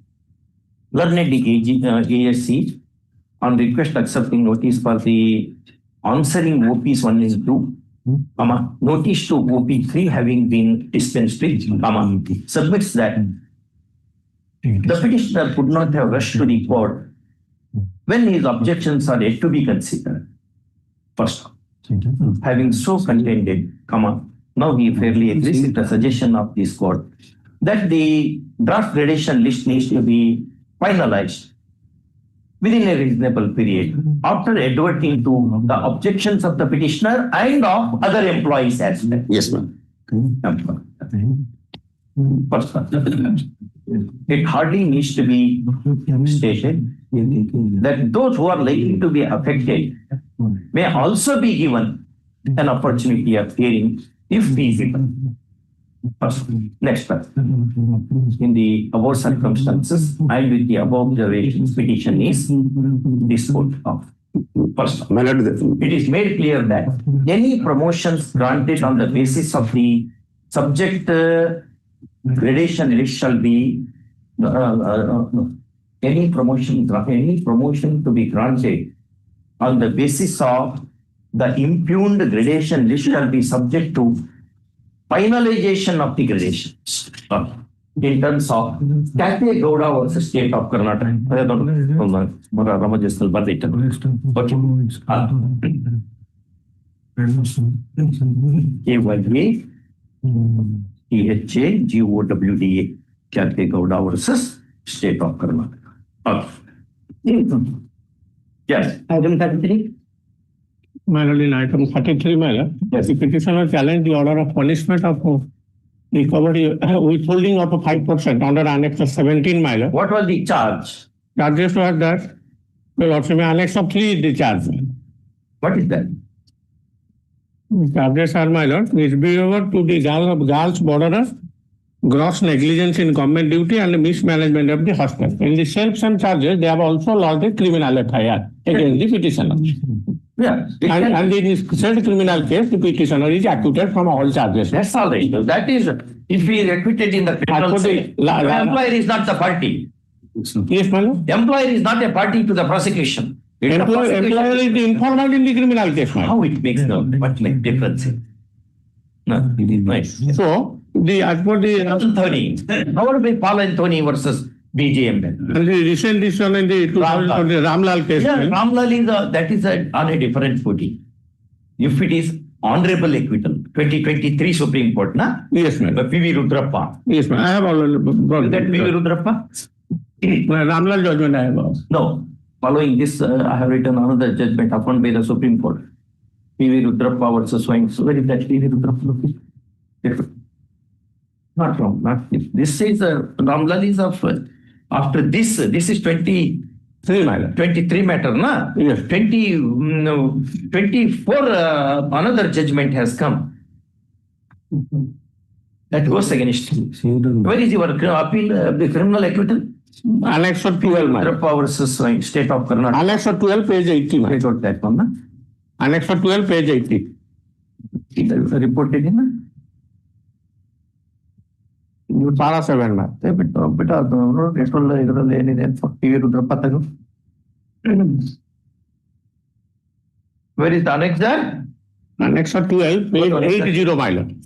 Learned ASC on request accepting notice for the answering OPs 1 and 2, comma, notice to OP3 having been dispensed with, comma, submits that the petitioner could not have rushed to the court when his objections are yet to be considered. First, having so contended, comma, now he fairly agrees with the suggestion of this court that the draft gradation list needs to be finalized within a reasonable period after adverting to the objections of the petitioner and of other employees as well. Yes, ma'am. First, it hardly needs to be stated that those who are likely to be affected may also be given an opportunity of hearing if feasible. First, next part. In the above circumstances and with the above observations, petition is disposed of. First, it is made clear that any promotions granted on the basis of the subject gradation list shall be any promotion to be granted on the basis of the impugned gradation list shall be subject to finalization of the gradations in terms of Kathy Gowda versus State of Karnataka. KYA, THA, GOWDA, Kathy Gowda versus State of Karnataka. Yes. Item 33. My lord, in item 33, my lord, the petitioner challenged the order of punishment of recovery withholding of 5% under Annex 17, my lord. What was the charge? Charges was that, my lord, Annex of 3 is the charge. What is that? Charges are, my lord, misbehavior to the girls borderers, gross negligence in government duty and mismanagement of the hostel. In the same charges, they have also lodged a criminal FIR against the petitioner. Yeah. And in this said criminal case, the petitioner is acquitted from all charges. That's all right. That is, if he is acquitted in the criminal case, the employer is not the party. Yes, ma'am. The employer is not a party to the prosecution. Employer is the informant in the criminal case, ma'am. How it makes no much difference? No, it is nice. So, as per the Anthony, how would be Paul Anthony versus BJM? And the recent decision in the 2020 Ramlal case. Yeah, Ramlal is on a different footing. If it is honorable acquittal, 2023 Supreme Court, na? Yes, ma'am. P.V. Rudrappa. Yes, ma'am. I have already brought that P.V. Rudrappa? Ramlal judgment I have. No. Following this, I have written another judgment affirmed by the Supreme Court. P.V. Rudrappa versus Swine. So where is that P.V. Rudrappa? Not wrong. Not this. This is Ramlal is of after this. This is 23 matter, na? Yes. 24 another judgment has come. That goes against you. Where is your appeal, the criminal acquittal? Annex 12, my lord. Power versus State of Karnataka. Annex 12, page 80, my Page out that one, na? Annex 12, page 80. Reported in. Para 7, my. Where is the annex there? Annex 12, page 80, my lord.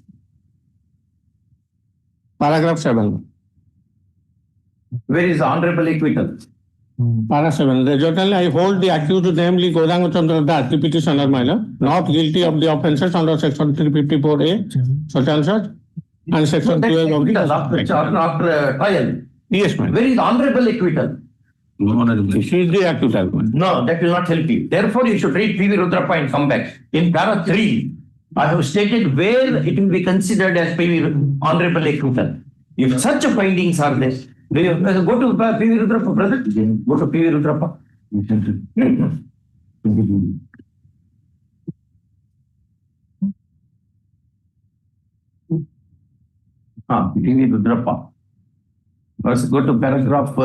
Paragraph 7. Where is the honorable acquittal? Para 7. Resultantly, I hold the accused, namely Gauranga Chandra Das, the petitioner, my lord, not guilty of the offences under section 354A, such and such, and section 12 of the. After trial. Yes, my lord. Where is the honorable acquittal? She is the acquittal. No, that will not help you. Therefore, you should read PV Rudrappa and come back. In para 3, I have stated where it will be considered as PV honorable acquittal. If such findings are there, go to PV Rudrappa, brother. Go to PV Rudrappa. PV Rudrappa. First, go to paragraph.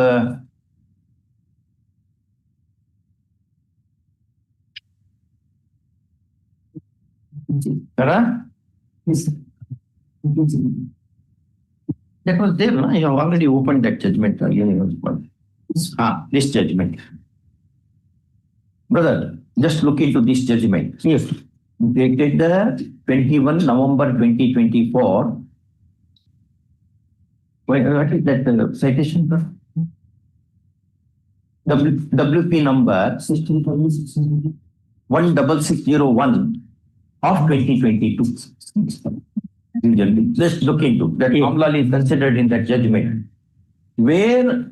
That was there, no? You have already opened that judgment. This judgment. Brother, just look into this judgment. Yes. Dated 21 November 2024. What is that citation, bro? WP number 16601 of 2022. Let's look into that. Hon'Ble is considered in that judgment, where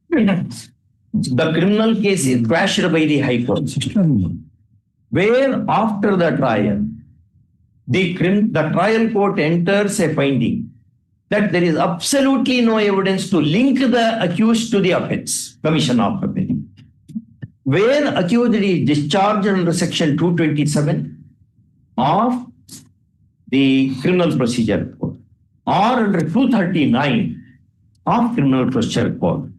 the criminal case is quashed by the High Court, where after the trial, the trial court enters a finding that there is absolutely no evidence to link the accused to the offense, commission of offense, where accused is discharged under section 227 of the Criminal Procedure Code or under 239 of Criminal Procedure Code.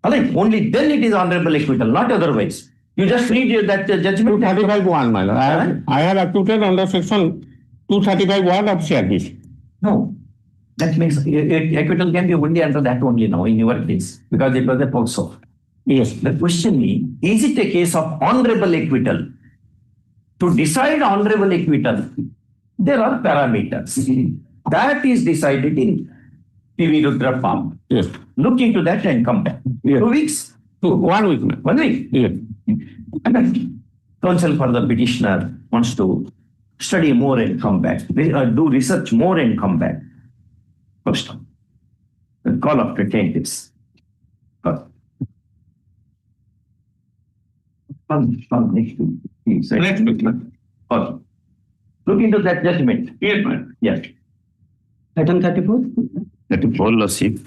Alright, only then it is honorable acquittal, not otherwise. You just read that judgment. 235(1), my lord. I have acquitted under section 235(1) of CRPC. No, that means acquittal can be only under that only now in your case, because it was a POCSO. Yes. The question is it a case of honorable acquittal? To decide honorable acquittal, there are parameters. That is decided in PV Rudrappa. Yes. Look into that and come back. Yes. 2 weeks? 1 week. 1 week? Yes. And then counsel for the petitioner wants to study more and come back. Do research more and come back. First, call after 10 days. Next week. Next week. Okay. Look into that judgment. Yes, ma'am. Yes. Item 34. 34, Lordship,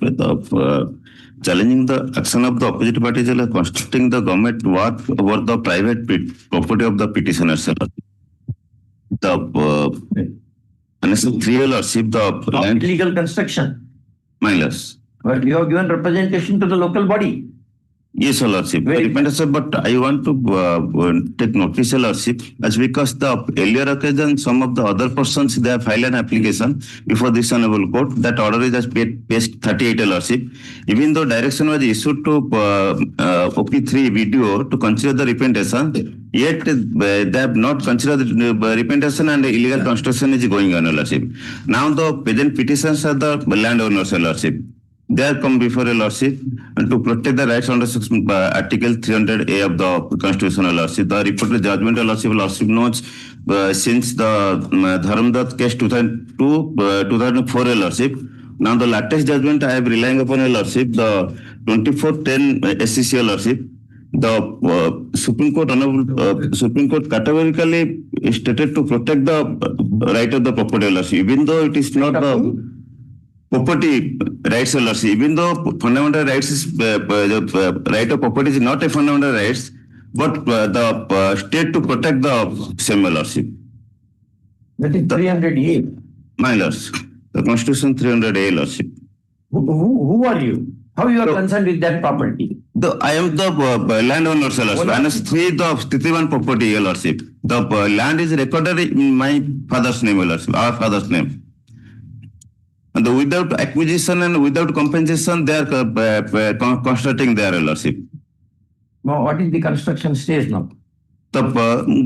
challenging the action of the opposite parties are constituting the government work over the private property of the petitioner. The Annex 3, Lordship, the land Illegal construction. minors. But you have given representation to the local body. Yes, Your Lordship. But I want to take notice, Your Lordship, as because the earlier occasion, some of the other persons, they have filed an application before this Honorable Court. That order is as page 38, Your Lordship. Even though direction was issued to OP3 video to consider the repentation, yet they have not considered the repentation and illegal construction is going on, Your Lordship. Now the present petitions are the landowners, Your Lordship. They have come before a lordship and to protect the rights under Article 300A of the Constitutional Lordship. The reported judgment of lordship notes since the Dharamdat case 2004 a lordship. Now the latest judgment I am relying upon a lordship, the 2410 SCC lordship. The Supreme Court categorically stated to protect the right of the property lordship, even though it is not the property rights, even though fundamental rights is the right of property is not a fundamental rights, but the state to protect the same lordship. That is 300A. My lords, the Constitution 300A, lordship. Who are you? How you are concerned with that property? I am the landowner, sir, lordship. Minus 3 the Titivan property, your lordship. The land is recorded in my father's name, your lordship, our father's name. And without acquisition and without compensation, they are constructing their lordship. Now, what is the construction stage now? The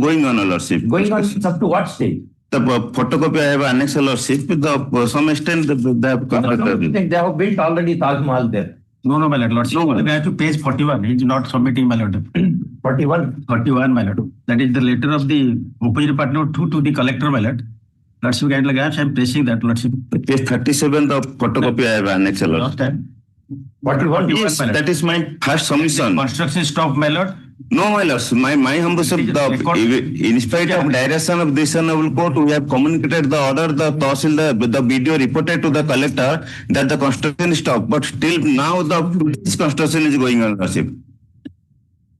going on, lordship. Going on up to what stage? The photocopy I have annexed, lordship. The some extent they have constructed. They have built already Taj Mahal there. No, my lord. Lordship, we have to page 41. He is not submitting, my lord. 41? 41, my lord. That is the letter of the opposite party note 2 to the collector, my lord. Lordship, I am pressing that, lordship. Page 37, the photocopy I have annexed, lordship. 41? Yes, that is my first submission. Construction stop, my lord. No, my lords, my humble sir, in spite of direction of this honorable court, we have communicated the order, the Tahsil, the video reported to the collector that the construction is stopped, but still now this construction is going on, lordship.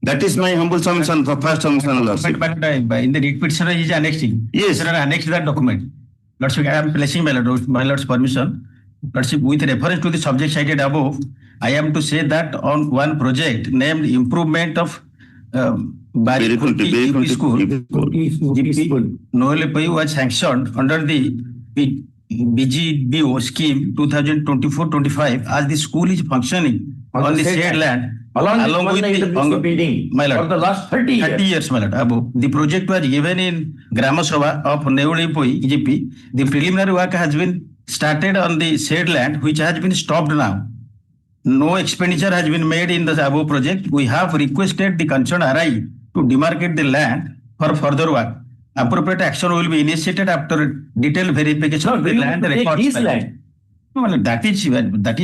That is my humble submission, the first submission, lordship. But in the writ petition, he is annexing. Yes. Sir, annexed that document. Lordship, I am placing my lord's permission. Lordship, with reference to the subject cited above, I am to say that on one project named improvement of GP school, GP Noel was sanctioned under the BGBO scheme 2024-25 as the school is functioning on the said land along with the building my lord, for the last 30 years. 30 years, my lord, above. The project was given in Grama Sabha of Neulipoi, GP. The preliminary work has been started on the said land, which has been stopped now. No expenditure has been made in the above project. We have requested the concerned RI to demarcate the land for further work. Appropriate action will be initiated after detailed verification of the land records. No, my lord, that is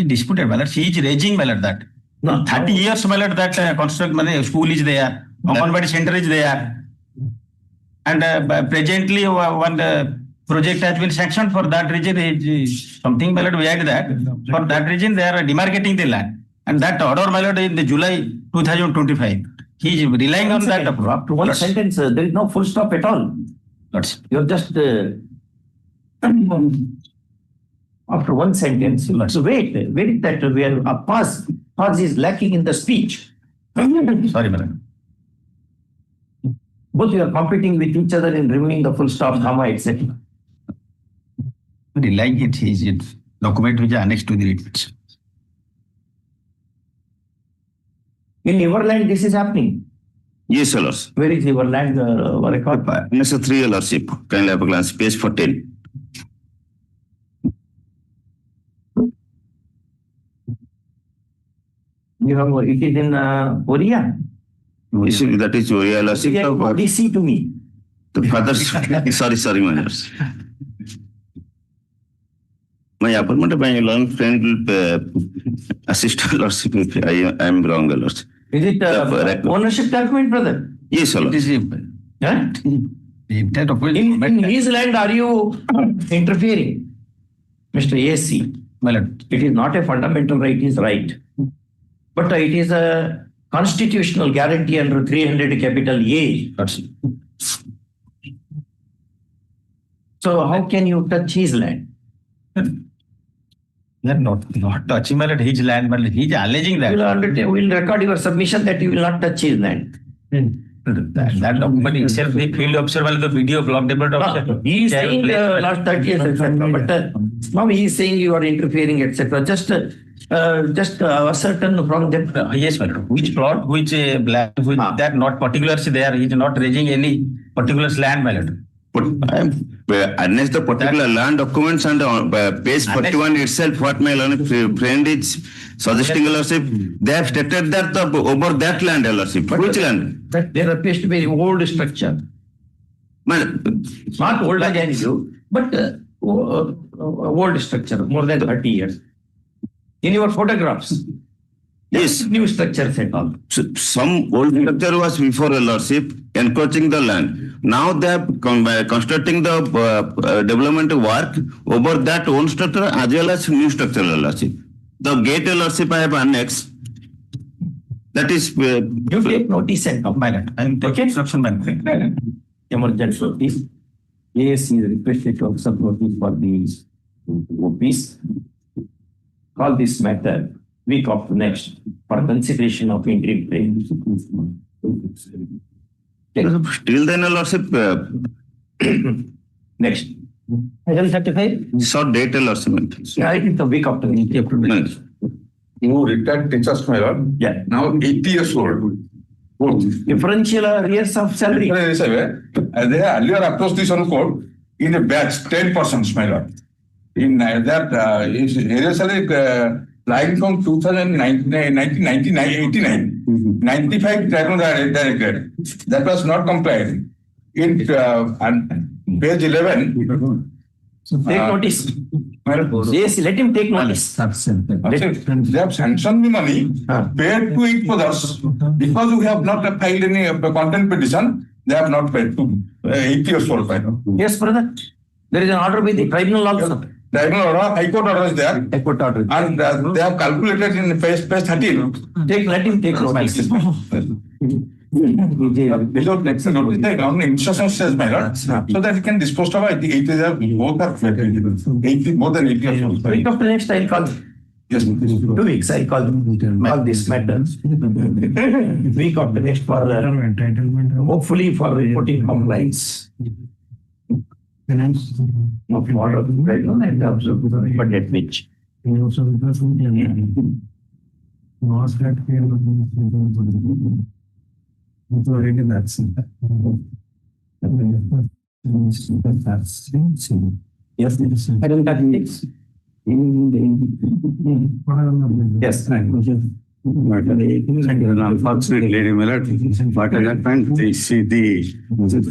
disputed, my lord. He is raising, my lord, that. 30 years, my lord, that school is there, Hon'Ble center is there. And presently one project has been sanctioned. For that reason, something, my lord, we add that. For that reason, they are demarcating the land. And that order, my lord, in the July 2025. He is relying on that. After one sentence, there is no full stop at all. You're just after one sentence. So wait that we are a pause. Pause is lacking in the speech. Sorry, my lord. Both you are competing with each other in removing the full stop, comma, etc. Relying it is document which is annexed to the writ. In your land, this is happening. Yes, sir, lords. Where is your land record? Mr. 3, lordship. Kindly have a glance. Page 14. You have it is in Orissa. That is Orissa, lordship. DC to me. The father's sorry, my lords. My appointment of my long friend assistant lordship. I am wrong, lords. Is it ownership document, brother? Yes, sir. In his land, are you interfering, Mr. AC? My lord. It is not a fundamental right, it is right. But it is a constitutional guarantee under 300 capital A. So how can you touch his land? They are not touching, my lord, his land, but he is alleging that. We will record your submission that you will not touch his land. That document itself, the field officer, the video block debate officer. He is saying last 30 years, etc. But now he is saying you are interfering, etc. Just ascertain from them. Yes, my lord. Which plot, which land, which that not particulars there. He is not raising any particulars land, my lord. But unless the particular land documents and page 41 itself, what my friend is suggesting, lordship, they have stated that over that land, lordship. Which land? That there appears to be an old structure. Not older than you, but old structure, more than 30 years. In your photographs. Yes. New structures and all. So, some old structure was before a lordship encroaching the land. Now they are constructing the development work over that old structure as well as new structure, lordship. The gate, lordship, I have annexed. That is. You take notice and come. My lord. I am taking instruction, my lord. Emergency notice. Yes, he is requested to accept notice for these OPs. Call this matter week of next for consideration of interim pay. Till then, Your Lordship, Next. Item 35. short date, Your Lordship. Yeah, I think the week after. You retired teachers, my lord. Yeah. Now 80 years old. Differential years of salary. They have earlier approached this on court in a batch, 10 persons, my lord. In that, area salary lying from 1989, 95 tribunal directed. That was not complied. In page 11. So take notice. Yes, let him take notice. They have sanctioned the money paid to 8 others because we have not filed any content petition. They have not paid to 8 years old. Yes, brother. There is an order by the tribunal also. Tribunal order, High Court order is there. High Court order. And they have calculated in page 13. Let him take notice. Without next notice, the government instruction says, my lord, so that he can dispose of it. 8 years, both are 80, more than 80 years old. Week after next, I'll call. Yes, 2 weeks, I'll call this matter. Week after next for hopefully for reporting compliance. Of order of tribunal and observe, but at which. Yes. Item 36. Yes. Unfortunately, Lady Millard, what has happened, the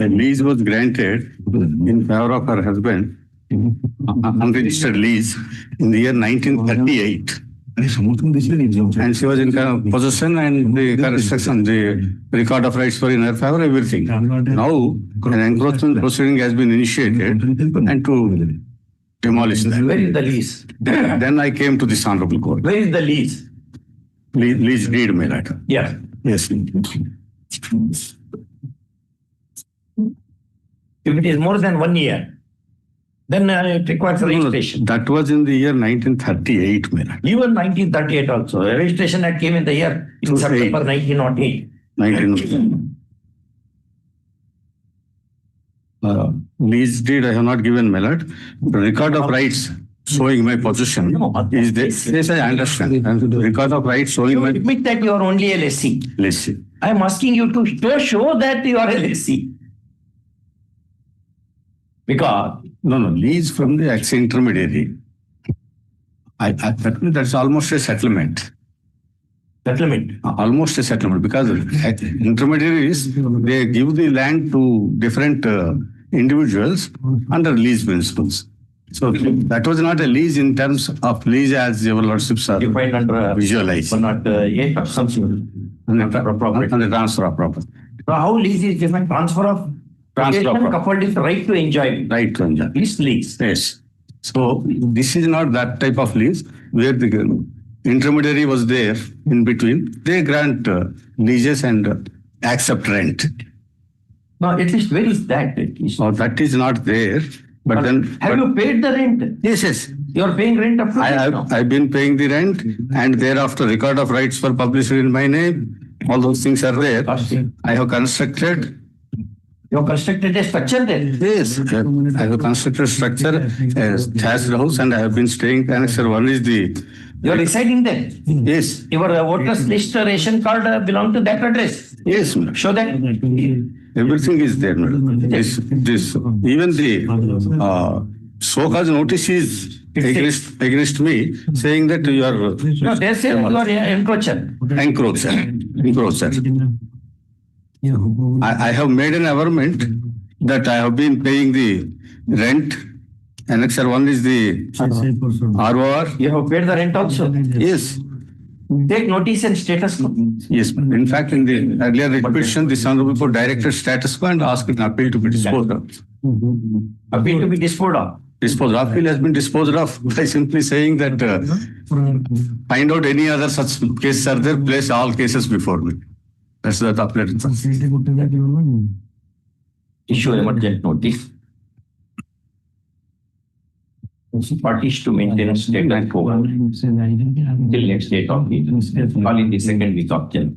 lease was granted in favor of her husband, unregistered lease, in the year 1938. And she was in possession and the construction, the record of rights were in her favor, everything. Now, an encroachment proceeding has been initiated and to demolish that. Where is the lease? Then I came to this honorable court. Where is the lease? Lease deed, my lord. Yeah. Yes. If it is more than 1 year, then it requires registration. That was in the year 1938, my lord. Even 1938 also. Registration that came in the year in September 1908. 1908. Lease deed I have not given, my lord. The record of rights showing my possession is this. Yes, I understand. And the record of rights showing my... Admit that you are only a lessee. Lessee. I am asking you to show that you are a lessee. Because... No, lease from the ex-intermediary. That's almost a settlement. Settlement? Almost a settlement, because intermediaries, they give the land to different individuals under lease principles. So that was not a lease in terms of lease as your lordships are visualized. But not yet of something. And the transfer of property. So how lease is different? Transfer of property coupled with right to enjoy. Right to enjoy. Lease. Yes. So this is not that type of lease where the intermediary was there in between. They grant leases and accept rent. No, at least where is that? Oh, that is not there. But then, have you paid the rent? Yes. You are paying rent up to I've been paying the rent, and thereafter record of rights were published in my name. All those things are there. I have constructed. You have constructed a structure there? Yes. I have constructed structure, a thatched house, and I have been staying. Annexure 1 is the... You are residing there? Yes. Your voters list ration card belong to that address? Yes. Show that. Everything is there. This, even the so-called notice is against me, saying that you are... No, they say you are encroacher. Encroacher. I have made an averment that I have been paying the rent. Annexure 1 is the ROR. You have paid the rent also? Yes. Take notice and status quo. Yes. In fact, in the earlier petition, the Honorable Court directed status quo and asked an appeal to be disposed of. Appeal to be disposed of? Disposed of. Appeal has been disposed of by simply saying that find out any other such cases are there, place all cases before me. That's the appellate. Issue emergent notice. parties to maintain a status quo till next date of the call in the second week of January.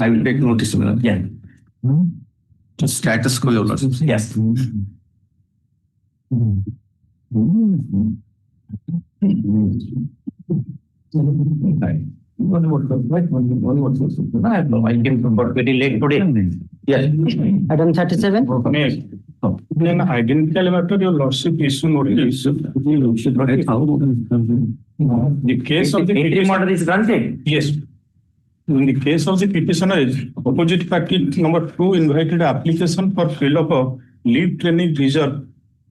I will take notice. Yeah. Status quo, Your Lordship. Yes. I came about very late today. Yes. Item 37. Then identical matter, Your Lordship issue notice. The case of the interim order is granted. Yes. In the case of the petitioner, opposite party number 2 invited application for fill up of lead training reserve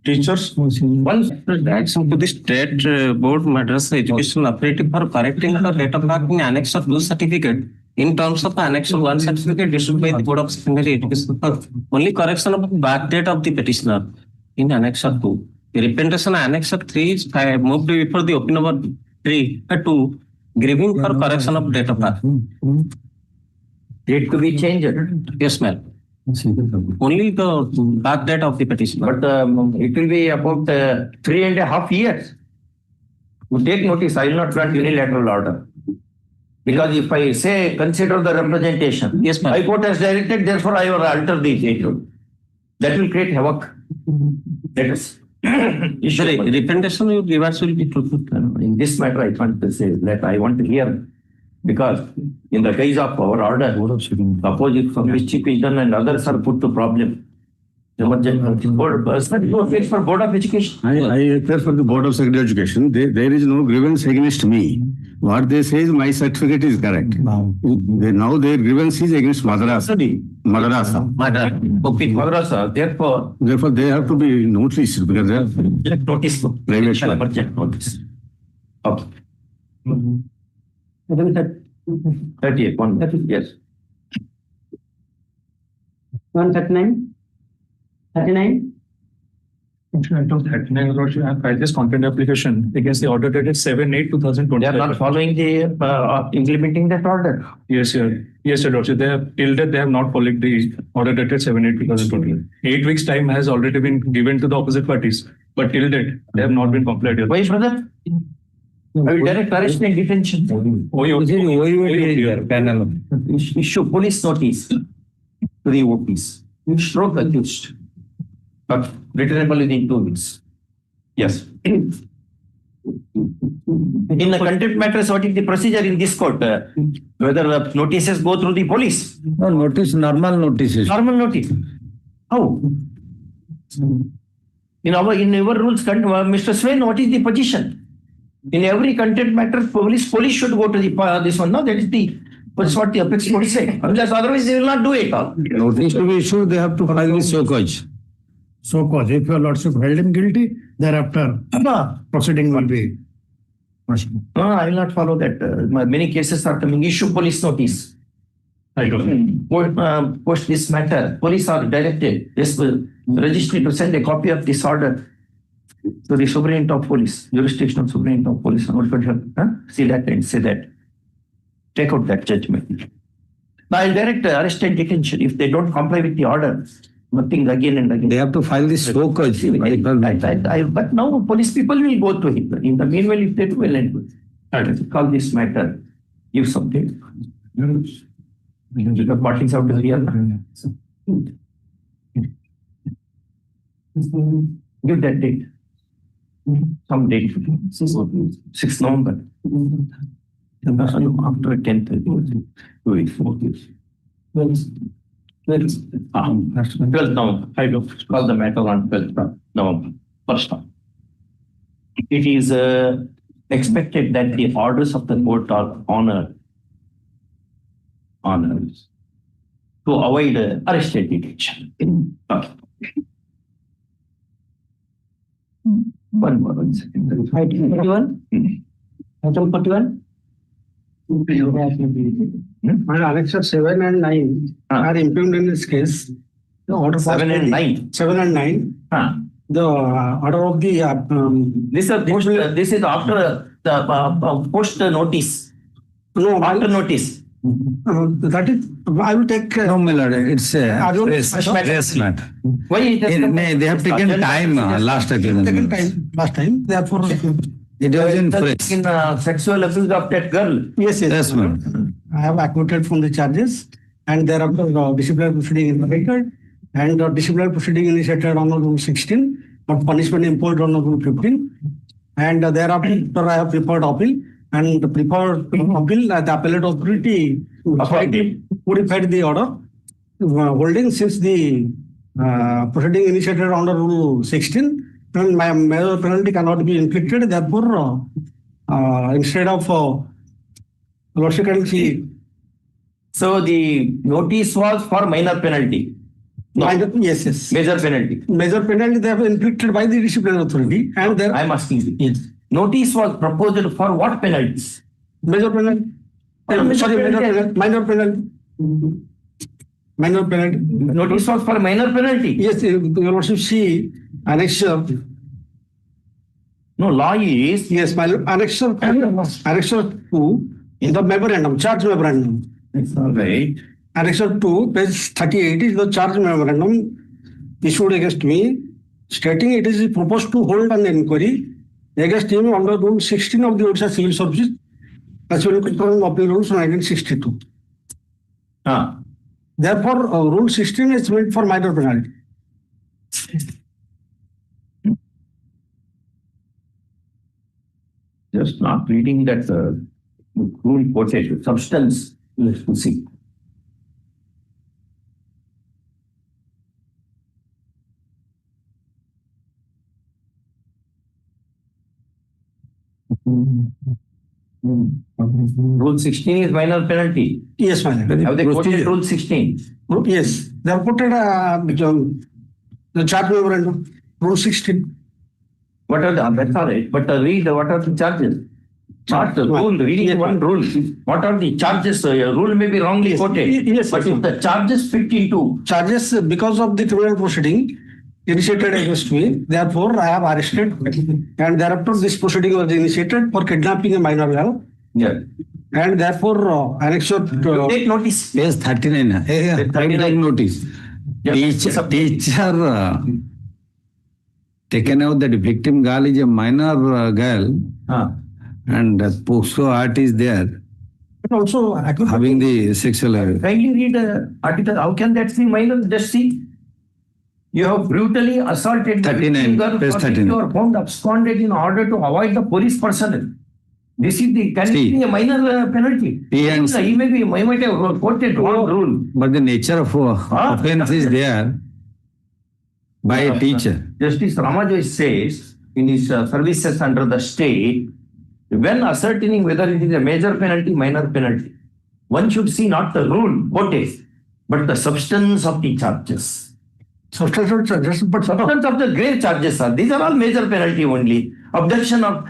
teachers. Once That's to the state board Madras education operative for correcting the date of birth in annex of 2 certificate in terms of annex of 1 certificate issued by the board of secondary education for only correction of the back date of the petitioner in annex of 2. The representation annex of 3 is moved before the open number 2 grieving for correction of date of birth. date to be changed. Yes, ma'am. Only the back date of the petition. But it will be about 3.5 years. You take notice, I will not grant unilateral order. Because if I say consider the representation, yes, ma'am. High Court has directed, therefore I will alter the date. That will create havoc. That is. The representation rewards will be truthful. In this matter, I want to say that I want to hear, because in the case of our order, suppose if some mischief is done and others are put to problem, board for Board of Education. I appear for the Board of Secondary Education. There is no grievance against me. What they say is my certificate is correct. Now their grievance is against Madrasa. Madrasa. Therefore they have to be noticed because they are notice. private. Notice. Okay. 38. Yes. 139. 39. Item 39, Lordship, I have filed this content application against the order dated 7/8/2020. They are not following the implementing that order. Yes, sir. Yes, sir, Lordship. They have till that they have not followed the order dated 7/8/2020. 8 weeks time has already been given to the opposite parties, but till that they have not been complied with. Why, brother? I will direct arrest and detention. Issue police notice to the OPs. Stroke accused. But returnable within 2 weeks. Yes. In the contempt matters, what is the procedure in this court? Whether the notices go through the police? No, normal notices. Normal notice. How? In our rules, Mr. Swain, what is the position? In every contempt matter, police should go to the this one. No, that's what the apex court say. Unless otherwise they will not do it all. Notice to be issued, they have to file the show cause. So cause, if your lordship held him guilty, thereafter proceeding will be. No, I will not follow that. Many cases are coming. Issue police notice. I don't know. Post this matter. Police are directed. This will registry to send a copy of this order to the superintendent of police, jurisdictional superintendent of police. See that and say that. Take out that judgment. Now I'll direct arrest and detention if they don't comply with the order. Nothing again and again. They have to file this show cause. But now police people will go to him. In the meanwhile, if they do well and good, I will call this matter. Give something. The parties have to hear. Give that date. Some date. 6 November. After 10th. 2 weeks, 4 weeks. 12th November. I will call the matter on 12th November. First time. It is expected that the orders of the court are honored to avoid arrest and detention. Okay. One second. Item 41. Item 41. And Annexure 7 and 9 are impugned in this case. The order 7 and 9. 7 and 9. The order of the this is after the post notice. No, after notice. That is, I will take. No, my lord, it's I don't- stress matter. Why it has come- They have taken time last occasion. Second time, last time, therefore. It was in fresh. in sexual abuse of that girl. Yes, yes. Yes, ma'am. I have acquitted from the charges and thereafter disciplinary proceeding initiated and disciplinary proceeding initiated on Rule 16, but punishment imposed on Rule 15. And thereafter I have prepared appeal and the prepared appeal, the appellate authority modified the order holding since the proceeding initiated under Rule 16. And my major penalty cannot be inflicted. Therefore, instead of Lordship can see. So the notice was for minor penalty. No. Yes, yes. Major penalty. Major penalty they have inflicted by the disciplinary authority. And there I am asking you. Yes. Notice was proposed for what penalties? Major penalty. Minor penalty. Minor penalty. Notice was for minor penalty. Yes, Your Lordship, see annexure. No, law is. Yes, my annexure 2 in the memorandum, charge memorandum. It's all right. Annexure 2, page 38 is the charge memorandum issued against me, stating it is proposed to hold an inquiry against him under Rule 16 of the Odisha Civil Services, as well as Appeal Rules 1962. Therefore, Rule 16 is meant for minor penalty. Just not reading that rule quoted substance. Let's see. Rule 16 is minor penalty. Yes, minor. Have they quoted Rule 16? Yes, they have quoted the charge memorandum, Rule 16. What are the, that's all right, but read what are the charges? Not the rule, reading one rule. What are the charges? Rule may be wrongly quoted. Yes, but if the charges fit into. Charges because of the criminal proceeding initiated against me, therefore I have arrested and thereafter this proceeding was initiated for kidnapping a minor girl. Yeah. And therefore annexure. Take notice. Page 39. Take notice. Teacher taken out that victim girl is a minor girl. And POCSO Act is there. But also having the sexual. Kindly read the article. How can that be minor? Just see. You have brutally assaulted the victim girl for which you are found absconded in order to avoid the police personnel. This is the can it be a minor penalty? He might have quoted wrong rule. But the nature of offense is there by a teacher. Justice Ramajoy says in his services under the state, when ascertaining whether it is a major penalty, minor penalty, one should see not the rule quoted, but the substance of the charges. Substance of charges, but substance of the grave charges are. These are all major penalty only. Abduction of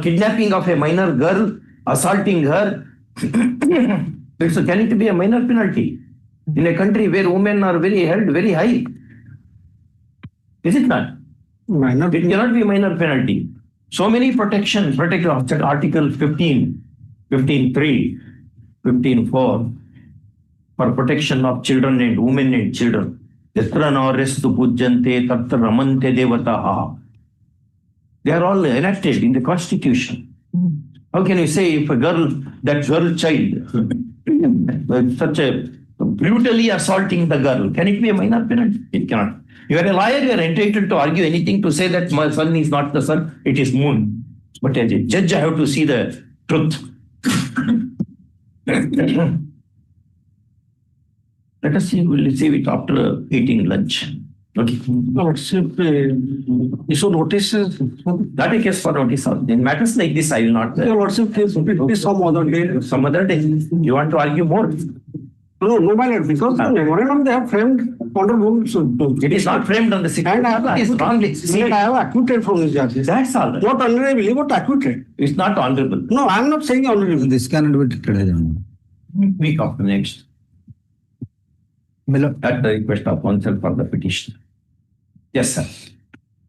kidnapping of a minor girl, assaulting her. So can it be a minor penalty in a country where women are held very high? Is it not? Minor. It cannot be a minor penalty. So many protections, Article 15, 15.3, 15.4, for protection of children and women and children. They are all enacted in the Constitution. How can you say if a girl, that girl child, such a brutally assaulting the girl, can it be a minor penalty? It cannot. You are a lawyer, you are entitled to argue anything to say that my son is not the sun, it is moon. But as a judge, I have to see the truth. Let us see, we'll receive it after eating lunch. Okay. Issue notices. That a case for notice. In matters like this, I will not. Some other day. Some other day. You want to argue more? No, my lord, because the memorandum they have framed under rules. It is not framed on the 16th. And I have acquitted from these charges. That's all. Not honorably, but acquitted. It's not honorable. No, I am not saying honorable. This cannot be treated. Week after next. At the request of counsel for the petitioner. Yes, sir.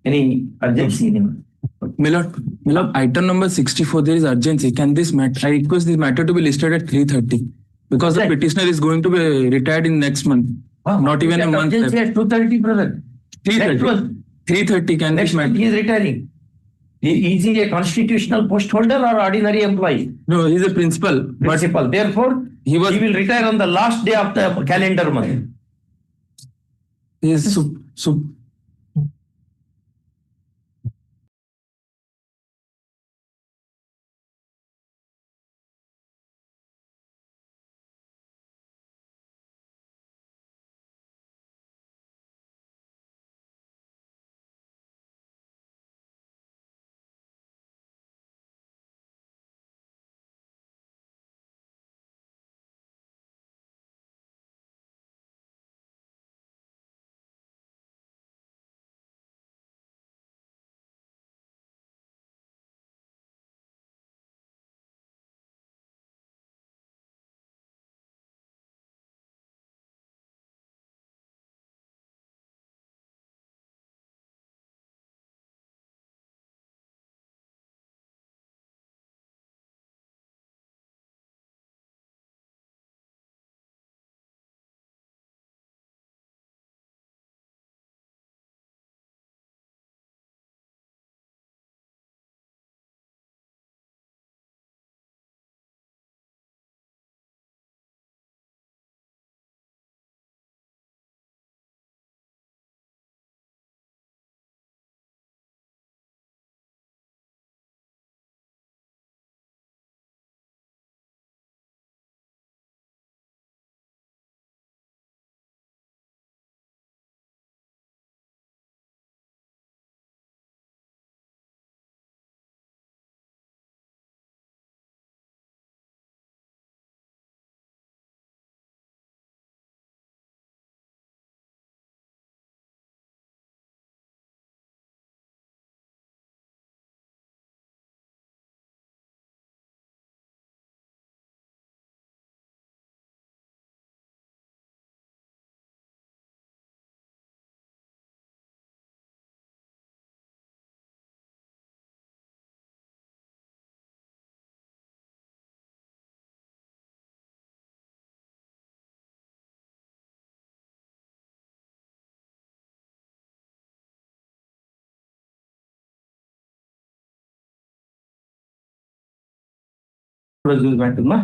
Any urgency? Milord, item number 64, there is urgency. Can this matter? I request this matter to be listed at 3:30. Because the petitioner is going to be retired in next month. Not even a month. 2:30, brother. 3:30. 3:30 can Next month he is retiring. Is he a constitutional post holder or ordinary employee? No, he is a principal. Principal. Therefore, he will retire on the last day of the calendar month. He is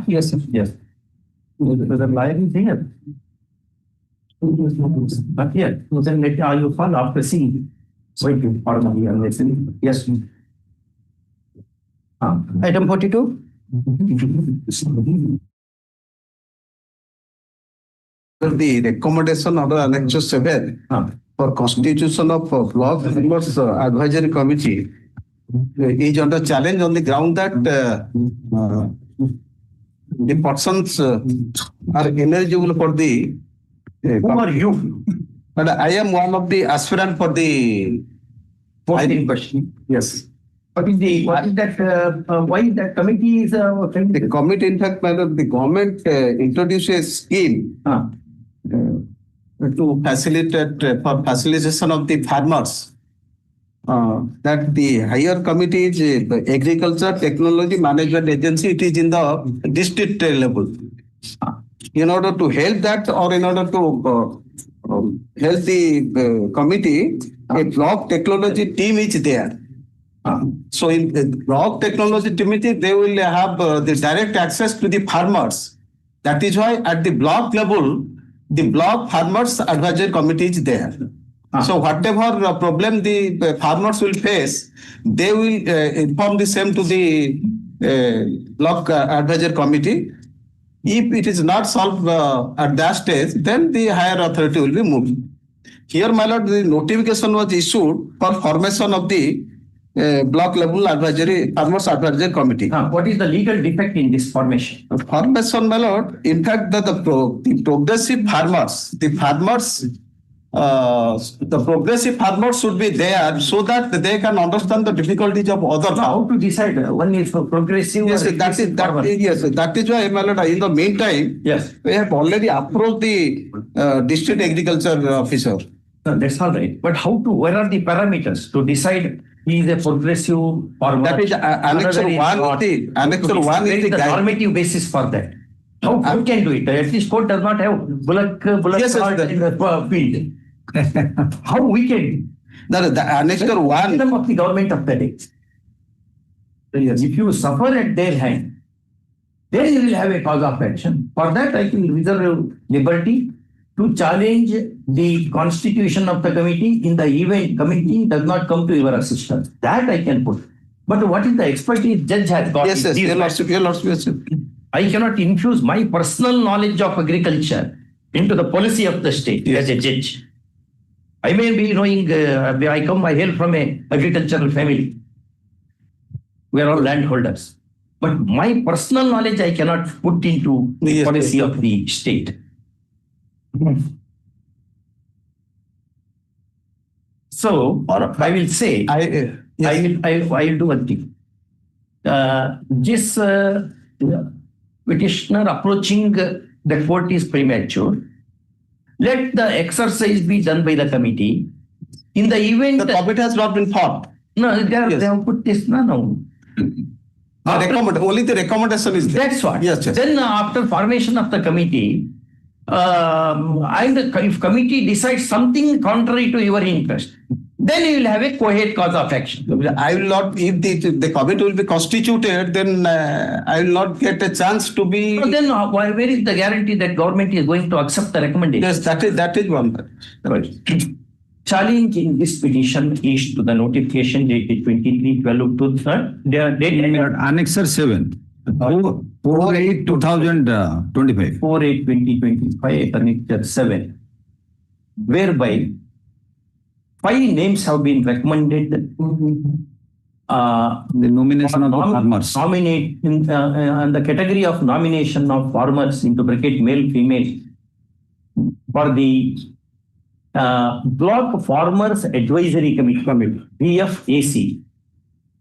Yes, sir. Yes. The liar is here. But here, then let you fall after seeing. Wait, formally and listening. Yes. Item 42. The recommendation of the Annex 7 for constitution of block members advisory committee is under challenge on the ground that the persons are ineligible for the. Who are you? But I am one of the aspirant for the. Posting question. Yes. What is that? Why that committee is? The committee, in fact, the government introduced a scheme to facilitate for facilitation of the farmers. That the higher committee is agriculture technology management agency. It is in the district level. In order to help that, or in order to help the committee, a block technology team is there. So in the block technology committee, they will have the direct access to the farmers. That is why at the block level, the block farmers advisory committee is there. So whatever problem the farmers will face, they will inform the same to the block advisory committee. If it is not solved at that stage, then the higher authority will be moved. Here, my lord, the notification was issued for formation of the block level advisory, farmers advisory committee. What is the legal defect in this formation? Formation, my lord, in fact, the progressive farmers, the progressive farmers should be there so that they can understand the difficulties of others. How to decide one is for progressive? Yes, that is why, my lord, in the meantime, yes, we have already approached the district agriculture officer. That's all right. But where are the parameters to decide he is a progressive farmer? That is Annexure 1. Annexure 1 is the normative basis for that. How we can do it? At least court does not have bullock Yes, cart in the field. How we can? The Annexure 1. Freedom of the government of the day. Yes. If you suffer at their hand, then you will have a cause of action. For that, I can reserve liberty to challenge the constitution of the committee in the event committee does not come to your assistance. That I can put. But what is the expertise judge has got? Yes, your lordship. I cannot infuse my personal knowledge of agriculture into the policy of the state as a judge. I may be knowing, I hail from a agricultural family. We are all landholders. But my personal knowledge I cannot put into the policy of the state. So, or I will say, I will do one thing. This petitioner approaching the court is premature. Let the exercise be done by the committee. In the event the committee has not been formed. No, they have put this no. Only the recommendation is there. That's what. Yes. Then after formation of the committee, and if committee decides something contrary to your interest, then you will have a coherent cause of action. I will not, if the committee will be constituted, then I will not get a chance to be. So then where is the guarantee that government is going to accept the recommendation? Yes, that is one. Right. Challenge in this petition is to the notification dated 23/12/2023. Annexure 7. 4/8/2025. 4/8/2025, Annexure 7, whereby 5 names have been recommended. The nomination of the farmers. Nominate in the category of nomination of farmers into bracket male, female for the Block Farmers Advisory Committee, BFAC,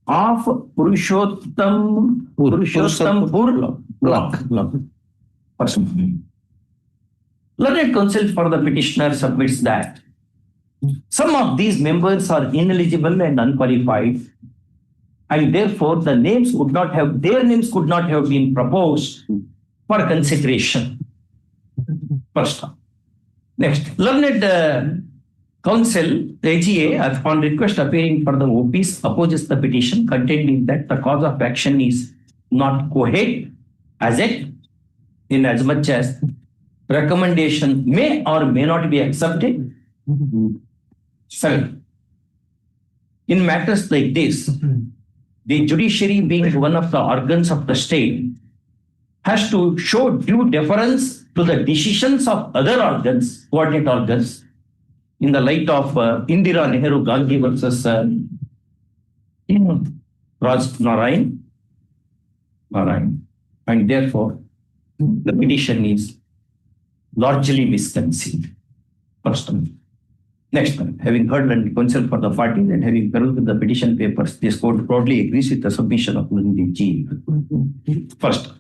of Purushothampur block. Learned counsel for the petitioner submits that some of these members are ineligible and unqualified, and therefore their names could not have been proposed for consideration. First. Next, learned counsel, AGA, upon request appearing for the OPs, opposes the petition, contending that the cause of action is not coherent as yet, in as much as recommendation may or may not be accepted. 7. In matters like this, the judiciary, being one of the organs of the state, has to show due deference to the decisions of other organs, coordinate organs, in the light of Indira Nehru Gandhi versus Raj Narayan. And therefore, the petition is largely misconceived. First one. Next one, having heard and counsel for the parties and having perused the petition papers, this court broadly agrees with the submission of the G. First,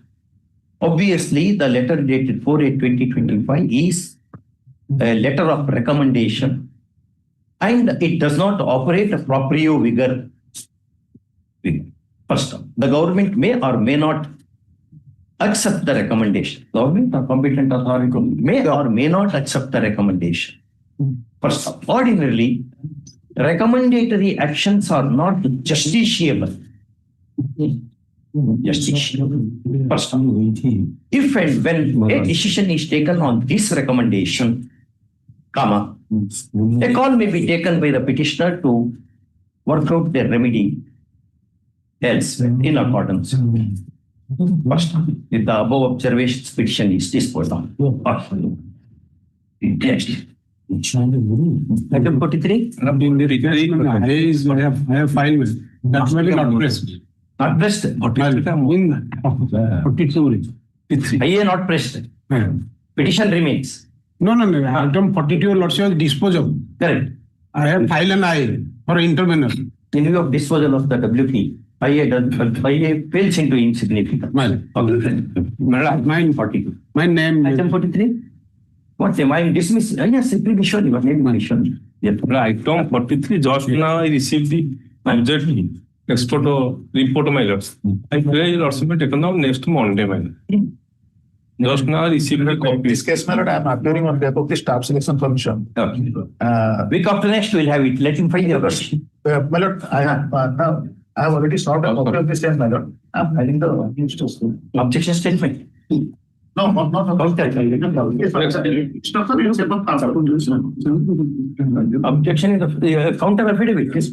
obviously, the letter dated 4/8/2025 is a letter of recommendation, and it does not operate a proprio vigor. First, the government may or may not accept the recommendation. Government or competent authority may or may not accept the recommendation. First, ordinarily, recommendatory actions are not justiciable. First, if and when a decision is taken on this recommendation, a call may be taken by the petitioner to work out their remedy elsewhere in accordance. First, with the above observations, petition is disposed of. Next. Item 43. I have filed with. That's why not pressed. Not pressed. 42. IA not pressed. Petition remains. No. Item 42, Lordship, disposal. Correct. I have filed an I for intervenor. In view of disposal of the WP, IA fails into insignificance. Mine 42. My name. Item 43. What name? I am dismissed. Yes, simply be sure your name is shown. Item 43, just now I received the budget export report, my lords. I pray your lordship may take on next Monday, my lord. Just now received a copy. This case, my lord, I am appearing on behalf of the Staff Selection Commission. Week after next, we'll have it. Let him file the objection. My lord, I have now, I have already solved a copy of this case, my lord. I am filing the Objection statement. No, not Objection is the counter affidavit. Yes.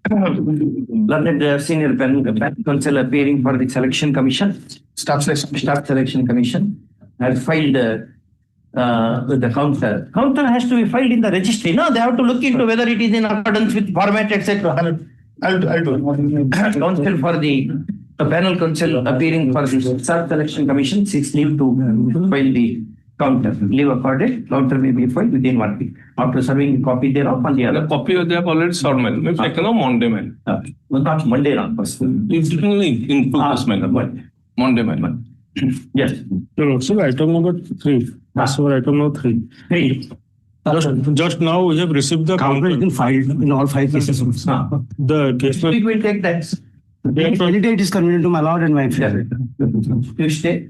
Learned senior panel counsel appearing for the selection commission, staff selection commission, has filed with the counter. Counter has to be filed in the registry. No, they have to look into whether it is in accordance with format, etc. I'll do. Counsel for the panel counsel appearing for the staff selection commission seeks leave to file the counter. Leave accorded. Counter may be filed within 1 week after serving a copy thereof on the other. The copy they have already served, man. Maybe taken on Monday, man. Not Monday, not person. It's in this man. Monday, man. Yes. So item number 3. That's for item number 3. Just now we have received the Counter has been filed in all 5 cases. The case. We will take that. Any day it is convenient to my lord and my friend. Tuesday,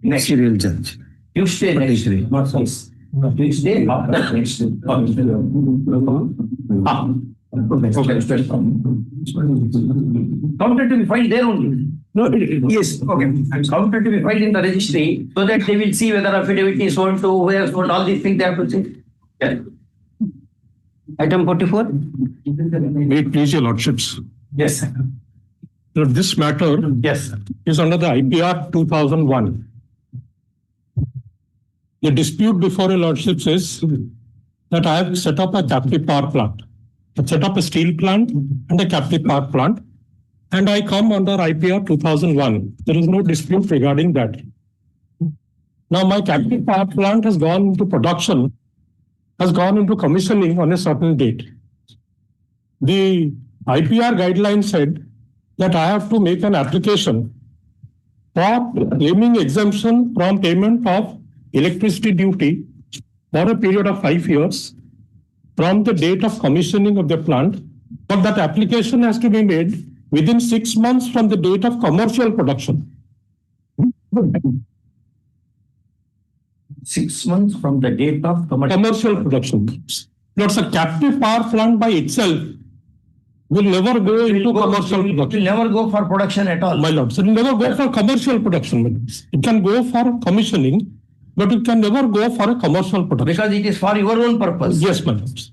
next Serial judge. Tuesday next week. Tuesday after next week. Counter to be filed there only. No, yes, okay. Counter to be filed in the registry so that they will see whether affidavit is sold to, where sold, all these things they have to see. Yeah. Item 44. May it please your lordships. Yes. So this matter is under the IPR 2001. The dispute before your lordships is that I have set up a captive power plant. I've set up a steel plant and a captive power plant, and I come under IPR 2001. There is no dispute regarding that. Now my captive power plant has gone into production, has gone into commissioning on a certain date. The IPR guideline said that I have to make an application for claiming exemption from payment of electricity duty for a period of 5 years from the date of commissioning of the plant, but that application has to be made within 6 months from the date of commercial production. 6 months from the date of commercial production. That's a captive power plant by itself will never go into commercial production. It will never go for production at all. My lord, so it will never go for commercial production. My lords. It can go for commissioning, but it can never go for a commercial production. Because it is for your own purpose. Yes, my lords.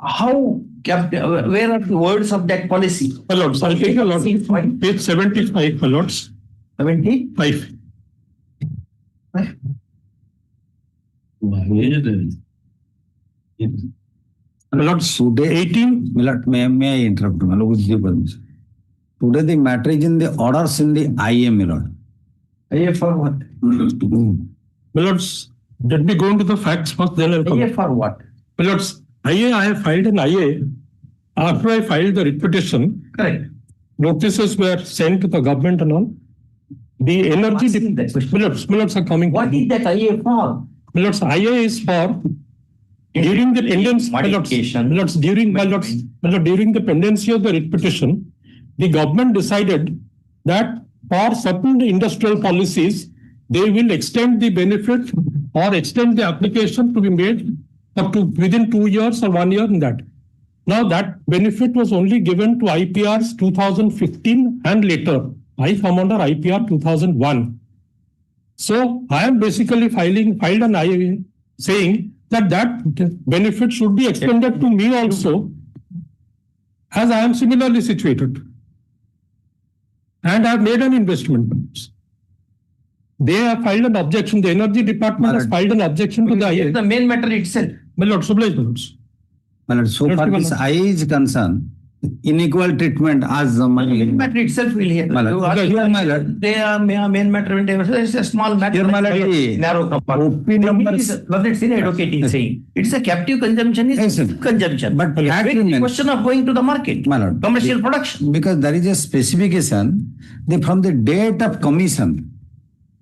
How captive, where are the words of that policy? My lords, I'll take a lot. Page 75, my lords. 75. My lords, today 18. May I interrupt? My lord, with your permission. Today the matter is in the orders in the IA, my lord. IA for what? My lords, let me go into the facts first, then I'll come. IA for what? My lords, IA, I have filed an IA. After I filed the writ petition, correct. Notices were sent to the government and all. The energy millets are coming. What is that IA for? Millets, IA is for during the pendency during the pendency of the writ petition, the government decided that for certain industrial policies, they will extend the benefit or extend the application to be made up to within 2 years or 1 year in that. Now that benefit was only given to IPRs 2015 and later. I come under IPR 2001. So I am basically filed an IA saying that benefit should be extended to me also, as I am similarly situated. And I have made an investment. They have filed an objection. The Energy Department has filed an objection to the IA. The main matter itself. My lord, oblige, my lords. My lord, so far this IA is concerned, unequal treatment as the money. Matter itself will hear. My lord. They are main matter. It's a small matter. Narrow compartment. Let's see the advocate is saying. It's a captive consumption is consumption. But the question of going to the market. My lord. Commercial production. Because there is a specification from the date of commission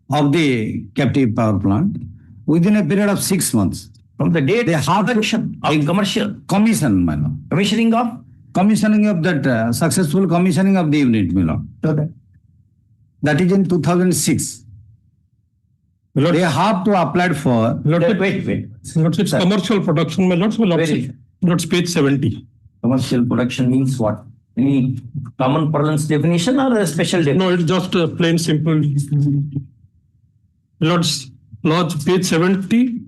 of the captive power plant within a period of 6 months. From the date of production of commercial. Commission, my lord. Commissioning of? Commissioning of that successful commissioning of the unit, my lord. Okay. that is in 2006. They have to apply for. Wait. Lords, it's commercial production, my lords. Lords, page 70. Commercial production means what? Any common parlance definition or a special definition? No, it's just a plain simple. Lords, page 70,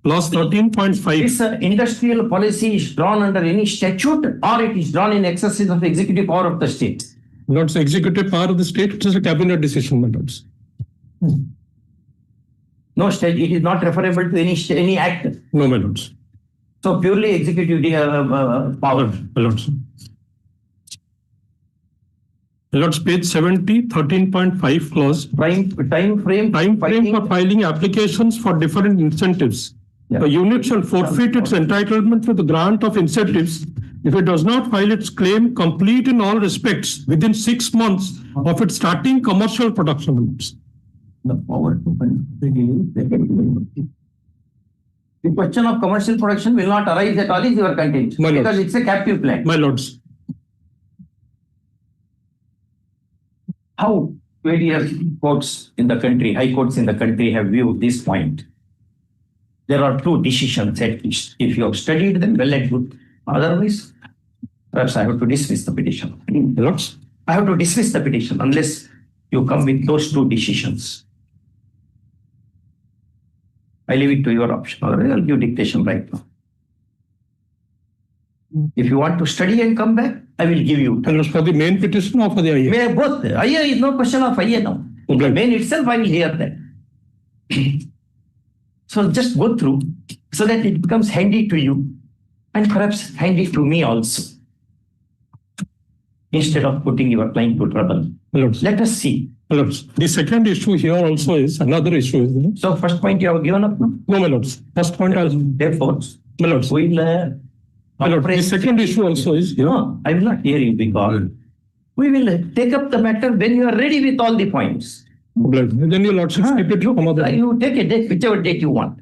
clause 13.5. This industrial policy is drawn under any statute or it is drawn in exercise of executive power of the state? Lords, executive power of the state, it is a cabinet decision, my lords. No state, it is not referable to any act. No, my lords. So purely executive power. My lords. Lords, page 70, 13.5 clause. Time frame for filing applications for different incentives. Yeah. A unit shall forfeit its entitlement to the grant of incentives if it does not file its claim complete in all respects within 6 months of its starting commercial production. The power to the question of commercial production will not arise at all is your contention because it's a captive plant. My lords. How various courts in the country, high courts in the country have viewed this point? There are two decisions at least. If you have studied them, well and good. Otherwise, perhaps I have to dismiss the petition. Lords? I have to dismiss the petition unless you come with those two decisions. I leave it to your option. Otherwise, I'll give dictation right now. If you want to study and come back, I will give you. And for the main petition or for the IA? Both. IA is no question of IA now. The main itself, I will hear that. So just go through so that it becomes handy to you and perhaps handy to me also. Instead of putting your client to trouble. Lords. Let us see. Lords, the second issue here also is another issue. Is there? So first point you have given up now? No, my lords. First point I'll. Therefore, my lords. We'll. My lord, the second issue also is. No, I will not hear you because we will take up the matter when you are ready with all the points. Then your lordship keep it from other. You take a date, whichever date you want.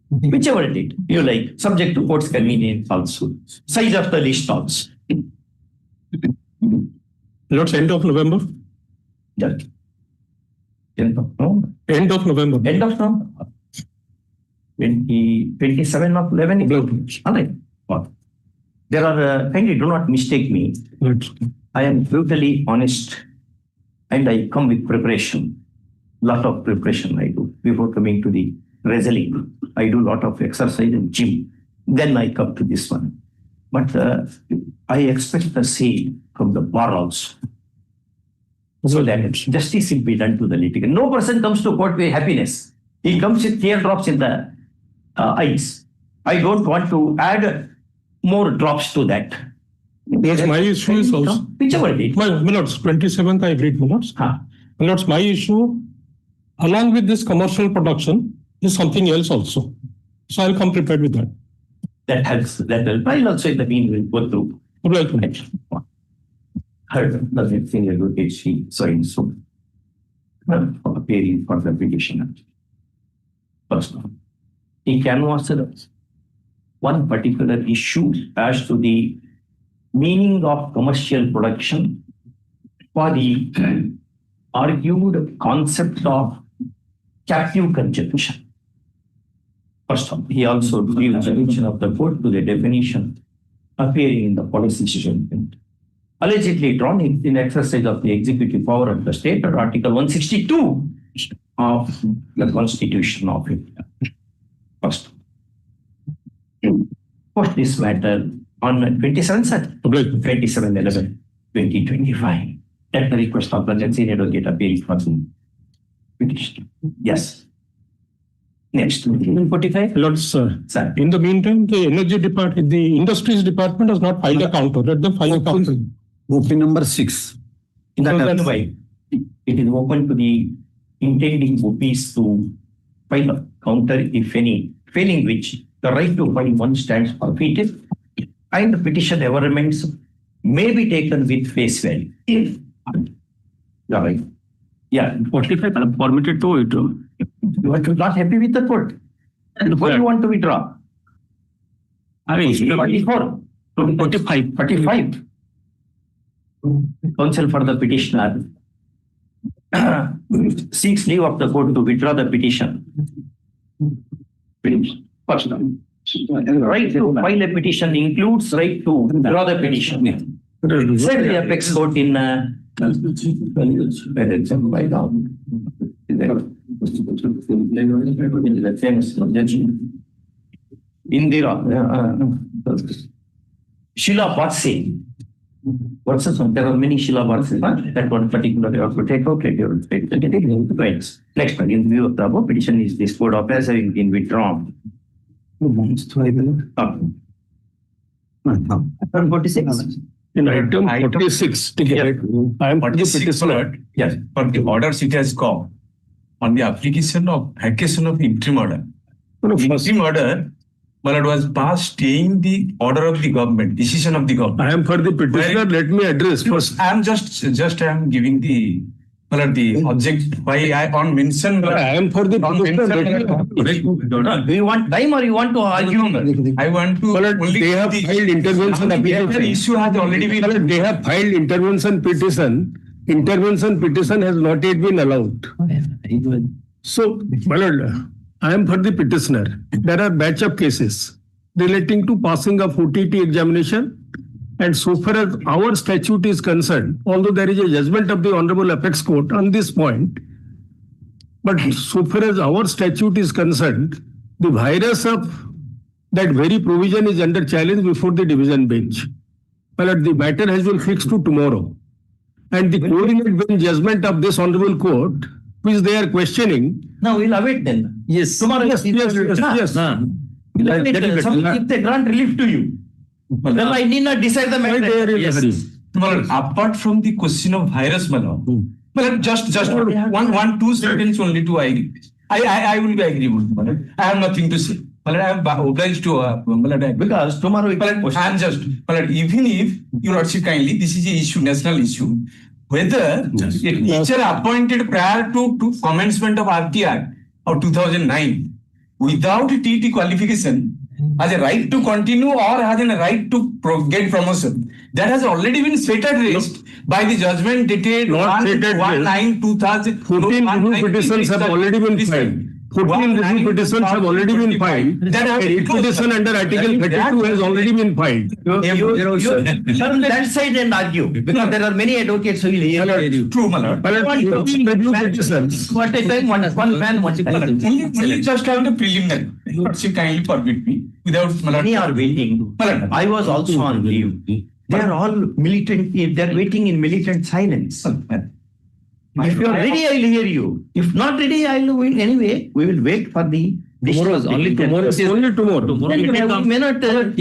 Whichever date you like, subject to court's convenience also. Size of the list also. Lord's end of November? Yeah. End of November. End of November. End of November. 27 of 11. All right. What? There are, kindly do not mistake me. I am brutally honest and I come with preparation. Lot of preparation I do before coming to the wrestling. I do lot of exercise and gym. Then I come to this one. But I expect the same from the bar also. So that justice will be done to the litigant. No person comes to court with happiness. He comes with teardrops in the eyes. I don't want to add more drops to that. Yes, my issue is also. Whichever date. My lords, 27th I agreed, my lords. My lords, my issue, along with this commercial production, is something else also. So I'll come prepared with that. That helps. That will. I'll also in the mean will go through. Heard the senior advocate she so in so appearing for the petitioner. First one. He canvassed one particular issue as to the meaning of commercial production for the argued concept of captive consumption. First one, he also gives attention of the court to the definition appearing in the policy statement, allegedly drawn in exercise of the executive power of the state or Article 162 of the Constitution of India. First, post this matter on 27/11/2025. At the request of the senior advocate appearing for the petition. Yes. Next, 45. Lords, sir. In the meantime, the energy department, the industries department has not filed a counter. Let them file a counter. OP number 6. That's why it is open to the intending OPs to file a counter if any, failing which the right to file one stands forfeited and the petition ever amends may be taken with face value. Yeah, right. Yeah, 45 permitted to withdraw. You are not happy with the court. What do you want to withdraw? I mean, 44, 45, 45. counsel for the petitioner seeks leave of the court to withdraw the petition. First, right to file a petition includes right to withdraw the petition. Said the apex court in the famous judgment. Indira, Sheila Batsey. What's this one? There are many Sheila Batsey. That one particular you have to take out. Next one, in view of the above petition, is this code of as having been withdrawn. 46. In item 46, I am the petitioner. Yes, but the orders it has come on the application of interim order. Interim order, but it was passed staying the order of the government, decision of the government. I am for the petitioner. Let me address first. I am just giving the object why I on mention. I am for the Do you want time or you want to argue? I want to. They have filed intervention application. Issue has already been. They have filed intervention petition. Intervention petition has not yet been allowed. So, my lord, I am for the petitioner. There are batch of cases relating to passing of OTT examination. And so far as our statute is concerned, although there is a judgment of the Honorable Apex Court on this point, but so far as our statute is concerned, the virus of that very provision is under challenge before the division bench. But the matter has been fixed to tomorrow. And the coordinate bench judgment of this Honorable Court, which they are questioning. Now we'll await then. Yes. Tomorrow. Yes. If they grant relief to you, then I need not decide the matter. Yes. Apart from the question of virus, just one, two sentences only to agree. I will be agree with you. I have nothing to say. I am obliged to because tomorrow I am just even if you Lordship kindly, this is an issue, national issue. Whether a teacher appointed prior to commencement of RTR of 2009 without TT qualification has a right to continue or has a right to get promotion. That has already been set at rest by the judgment dated 1/9/2000. 14 review petitions have already been filed. 14 review petitions have already been filed. A petition under Article 32 has already been filed. Turn that side and argue. Because there are many advocates who will hear you. True, my lord. Review petitions. What a time, one man, one Only just have the preliminary. Lordship kindly permit me without many are waiting. I was also on leave. They are all militant. They are waiting in militant silence. If you are ready, I will hear you. If not ready, I will wait anyway. We will wait for the. Tomorrow is only tomorrow. It may not have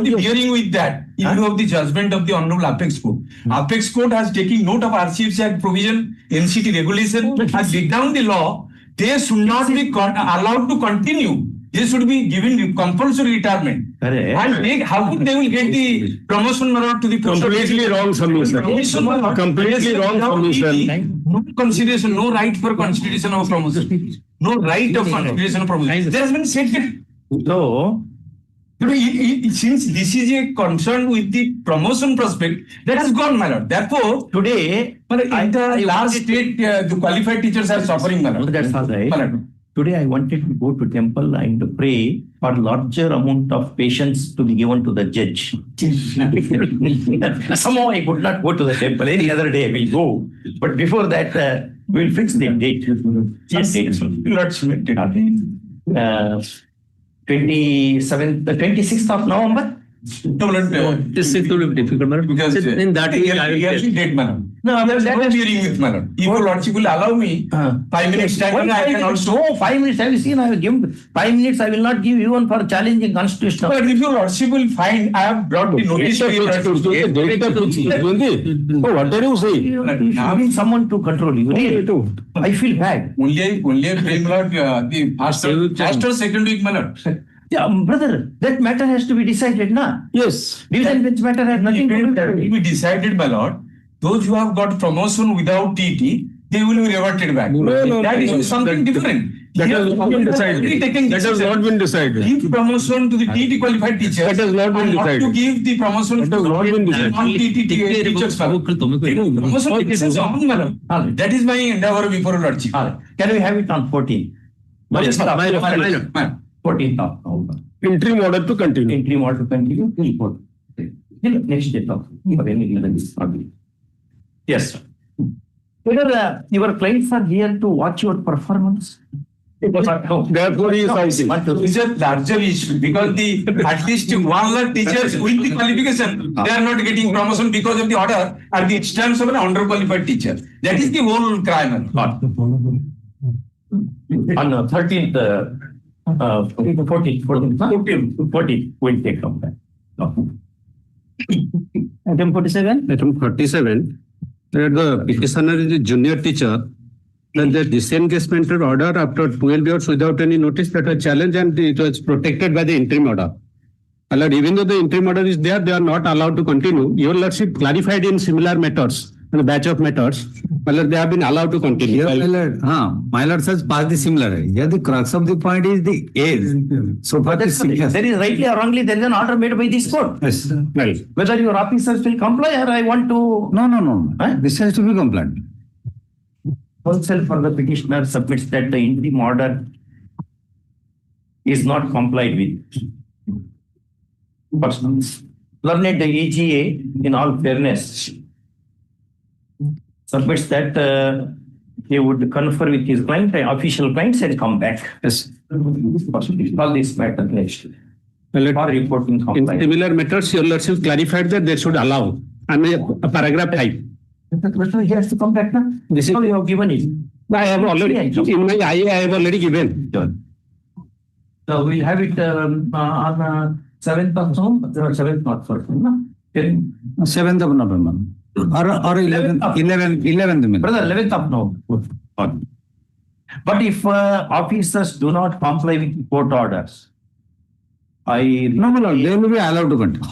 the hearing with that. In view of the judgment of the Honorable Apex Court. Apex Court has taken note of RCFC Act provision, NCT regulation, has laid down the law. They should not be allowed to continue. They should be given compulsory retirement. And how could they will get the promotion to the completely wrong submission. Completely wrong submission. No consideration, no right for consideration of promotion. No right of consideration of promotion. There has been said that. So, since this is a concern with the promotion prospect, that has gone, my lord. Therefore, today, in the last state, the qualified teachers are suffering, my lord. That's all right. Today I wanted to go to temple and pray for larger amount of patience to be given to the judge. Somehow I could not go to the temple. Any other day I will go. But before that, we will fix the date. 26th of November. This will be difficult, because in that way I will date, madam. No, there is no hearing with madam. If your lordship will allow me 5 minutes time, I can also. No, 5 minutes. Have you seen? I will give 5 minutes. I will not give even for challenging constitutional. But if your lordship will find, I have brought the notice to your what are you saying? Having someone to control you. I feel bad. Only lord, the faster second week, madam. Yeah, brother, that matter has to be decided, na? Yes. Division bench matter has nothing to do with it. Will be decided, my lord. Those who have got promotion without TT, they will be reverted back. No, that is something different. That has not been decided. That has not been decided. Give promotion to the TT qualified teachers. That has not been and not to decided. give the promotion That has not been decided. non-TT teachers. Promotion, it is wrong, madam. That is my endeavor before Lordship. Can we have it on 14? Minor. 14th of November. Interim order to continue. Interim order to continue. Next date of for any reason. Yes, sir. Whether your clients are here to watch your performance? Therefore, he is out. It's a larger issue because the at least 1 lakh teachers with the qualification, they are not getting promotion because of the order at the expense of an underqualified teacher. That is the whole crime. On 13th, 14th, we'll take up that. Item 47. Item 47. That the petitioner is a junior teacher. Then the disengagement order after 12 years without any notice that was challenged and it was protected by the interim order. Allowed, even though the interim order is there, they are not allowed to continue. Your Lordship clarified in similar matters, in a batch of matters, they have been allowed to continue. My Lord says pass the similar. Here the crux of the point is the age. So for this, there is rightly or wrongly, there is an order made by this court. yes. Right. Whether your officers will comply or I want to. No. This has to be compliant. Counsel for the petitioner submits that the interim order is not complied with. But learned the EGA, in all fairness, submits that he would confer with his client, official clients, and come back. Yes. All this matter next. In For reporting compliance. similar matters, your Lordship clarified that they should allow. And a paragraph 5. He has to come back now. This is how you have given it. I have already, in my IA, I have already given. So we'll have it on 7th of November, 7th not 1st. No? 7th of November. Or 11th. Brother, 11th of November. But if officers do not comply with court orders, they will be allowed to continue.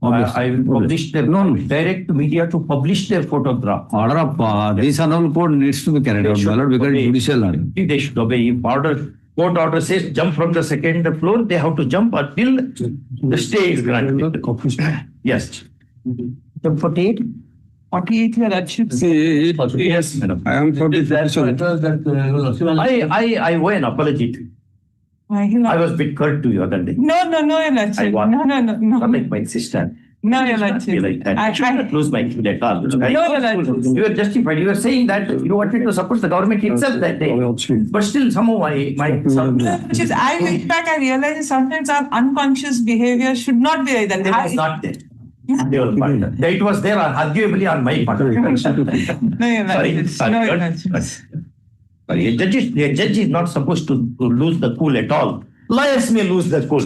I will publish their direct media to publish their photograph. Order of this Hon'Ble Court needs to be carried out, my Lord, because judicial order. They should obey. If court order says jump from the second floor, they have to jump until the stay is granted. Yes. 48. 48 your Lordship. Yes, madam. I am for this. I owe an apology to you. I was a bit curt to you other day. No, your Lordship. No. Not like my sister. No, your Lordship. Like that. I should not lose my kid at all. No, your Lordship. You were justified. You were saying that you wanted to support the government itself that day. But still, somehow my In fact, I realize sometimes our unconscious behavior should not be like that. It was not there. It was there arguably on my part. No, your Lordship. Sorry, a judge is not supposed to lose the cool at all. Lawyers may lose the cool,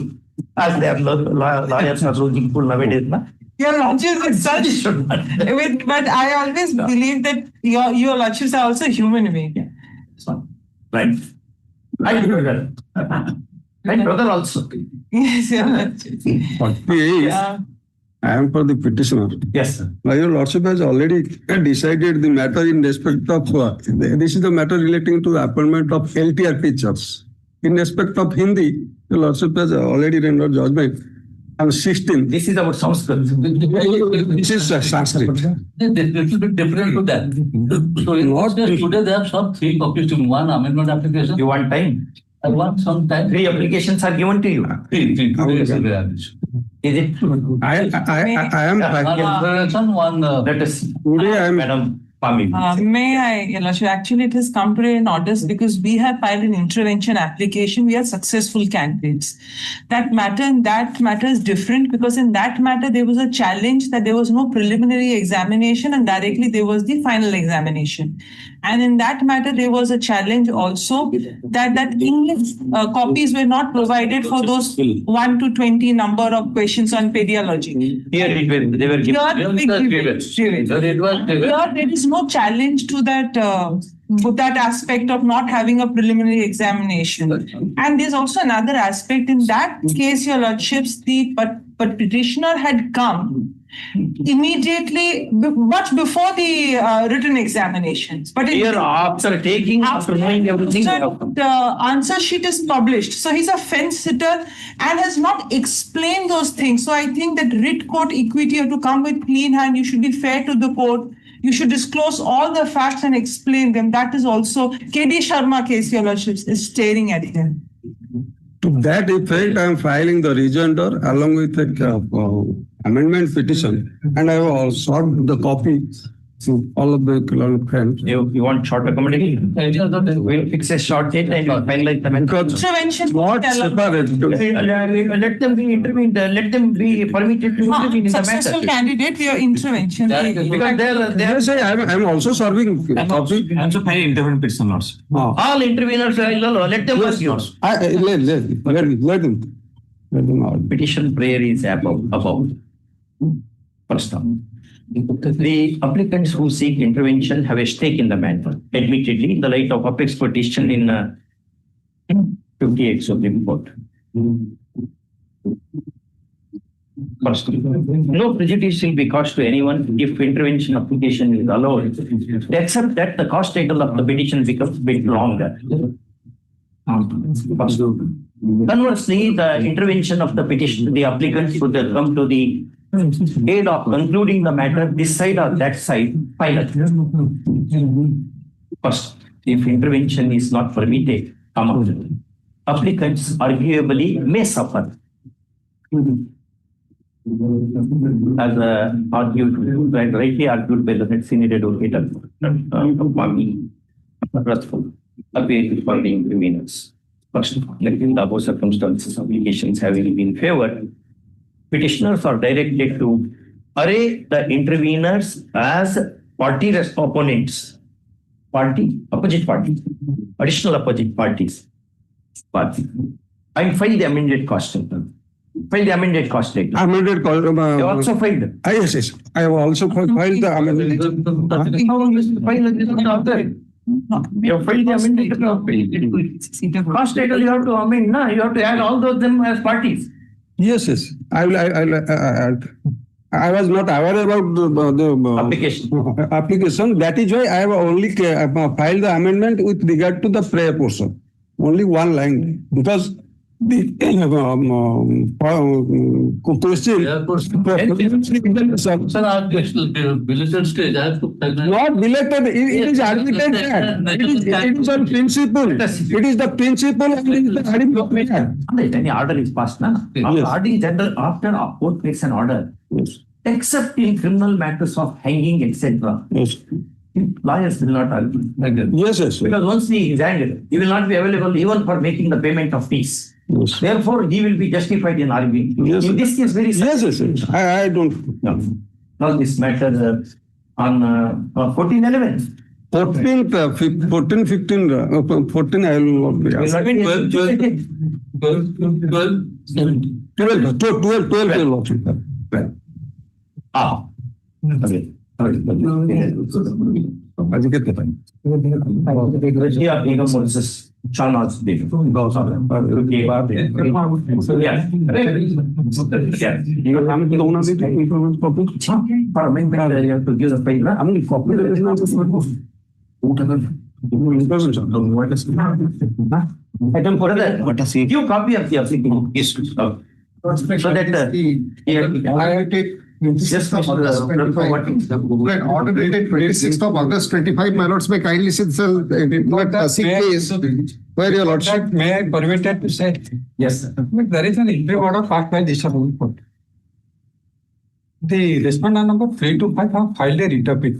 as their lawyers are losing cool nowadays. Na? Your Lordship is such. But I always believe that your Lordships are also human beings. Right. I do that. My brother also. Yes, your Lordship. I am for the petitioner. Yes, sir. Your Lordship has already decided the matter in respect of, this is the matter relating to the appointment of LTR teachers. In respect of Hindi, your Lordship has already rendered judgment on 16. This is about Sanskrit. This is Sanskrit. It's a little bit different to that. So in what today they have some 3 copies in one amendment application. You want time? I want some time. 3 applications are given to you. 3. Is it? I am. Let us see. Today I am. Madam Pami. May I, Your Lordship, actually it has come to an notice because we have filed an intervention application. We are successful candidates. In that matter is different because in that matter there was a challenge that there was no preliminary examination and directly there was the final examination. And in that matter, there was a challenge also that English copies were not provided for those 1 to 20 number of questions on pediology. Here they were given. Here there is no challenge to that aspect of not having a preliminary examination. And there's also another aspect in that case, Your Lordships, but petitioner had come immediately, much before the written examinations. But Here, after knowing everything. the answer sheet is published. So he's a fence sitter and has not explained those things. So I think that writ court equity, you have to come with clean hand. You should be fair to the court. You should disclose all the facts and explain them. That is also KD Sharma case, Your Lordship, is staring at here. To that effect, I am filing the rejoinder along with the amendment petition, and I have sought the copy to all of the friends. You want short accommodation? We'll fix a short date and we'll finalize the Intervention. What separate? Let them be intervened. Let them be permitted to intervene in the matter. Successful candidate, your intervention. Because They say I am also serving copy. I'm also filing intervention petition also. all interveners, let them work yours. Let them out. Petition prayer is above. First time. The applicants who seek intervention have a stake in the matter. Admittedly, in the light of apex petition in 58 Supreme Court. First, no prejudice will be caused to anyone if intervention application is allowed, except that the cost title of the petition becomes a bit longer. First. Conversely, the intervention of the petition, the applicant should come to the aid of concluding the matter this side or that side, final. First, if intervention is not permitted, applicants arguably may suffer. As rightly argued by the senior advocate appeal for the interveners. First, in the above circumstances, applications having been favored, petitioners are directed to array the interveners as party opponents, opposite party, additional opposite parties, and file the amended cost statement. Amended cost. You also filed. Yes. I have also filed the amended. You have filed the amended cost title. You have to amend. No, you have to add all those them as parties. Yes. I was not aware about the application. That is why I have only filed the amendment with regard to the prayer portion. Only one line, because the question. Belated stage. Not belated. It is admitted that. It is on principle. It is the principle and it is the argument. Any order is passed, na? After a court makes an order, except in criminal matters of hanging, etc. Yes. Lawyers will not argue. Yes. Because once he is hanged, he will not be available even for making the payment of fees. Yes. Therefore, he will be justified in arguing. Yes. In this case, very yes. I don't. No. Now this matter on 14/11. 14, 15, 14, I will not be asked. 12. Okay. You copy of the application. Yes. So that I take order dated 26th of August 25, my lords, may kindly sit case where your lordship. May I permitted to say? Yes. There is an interim order passed by this Supreme Court. The respondent number 325 have filed a writ appeal.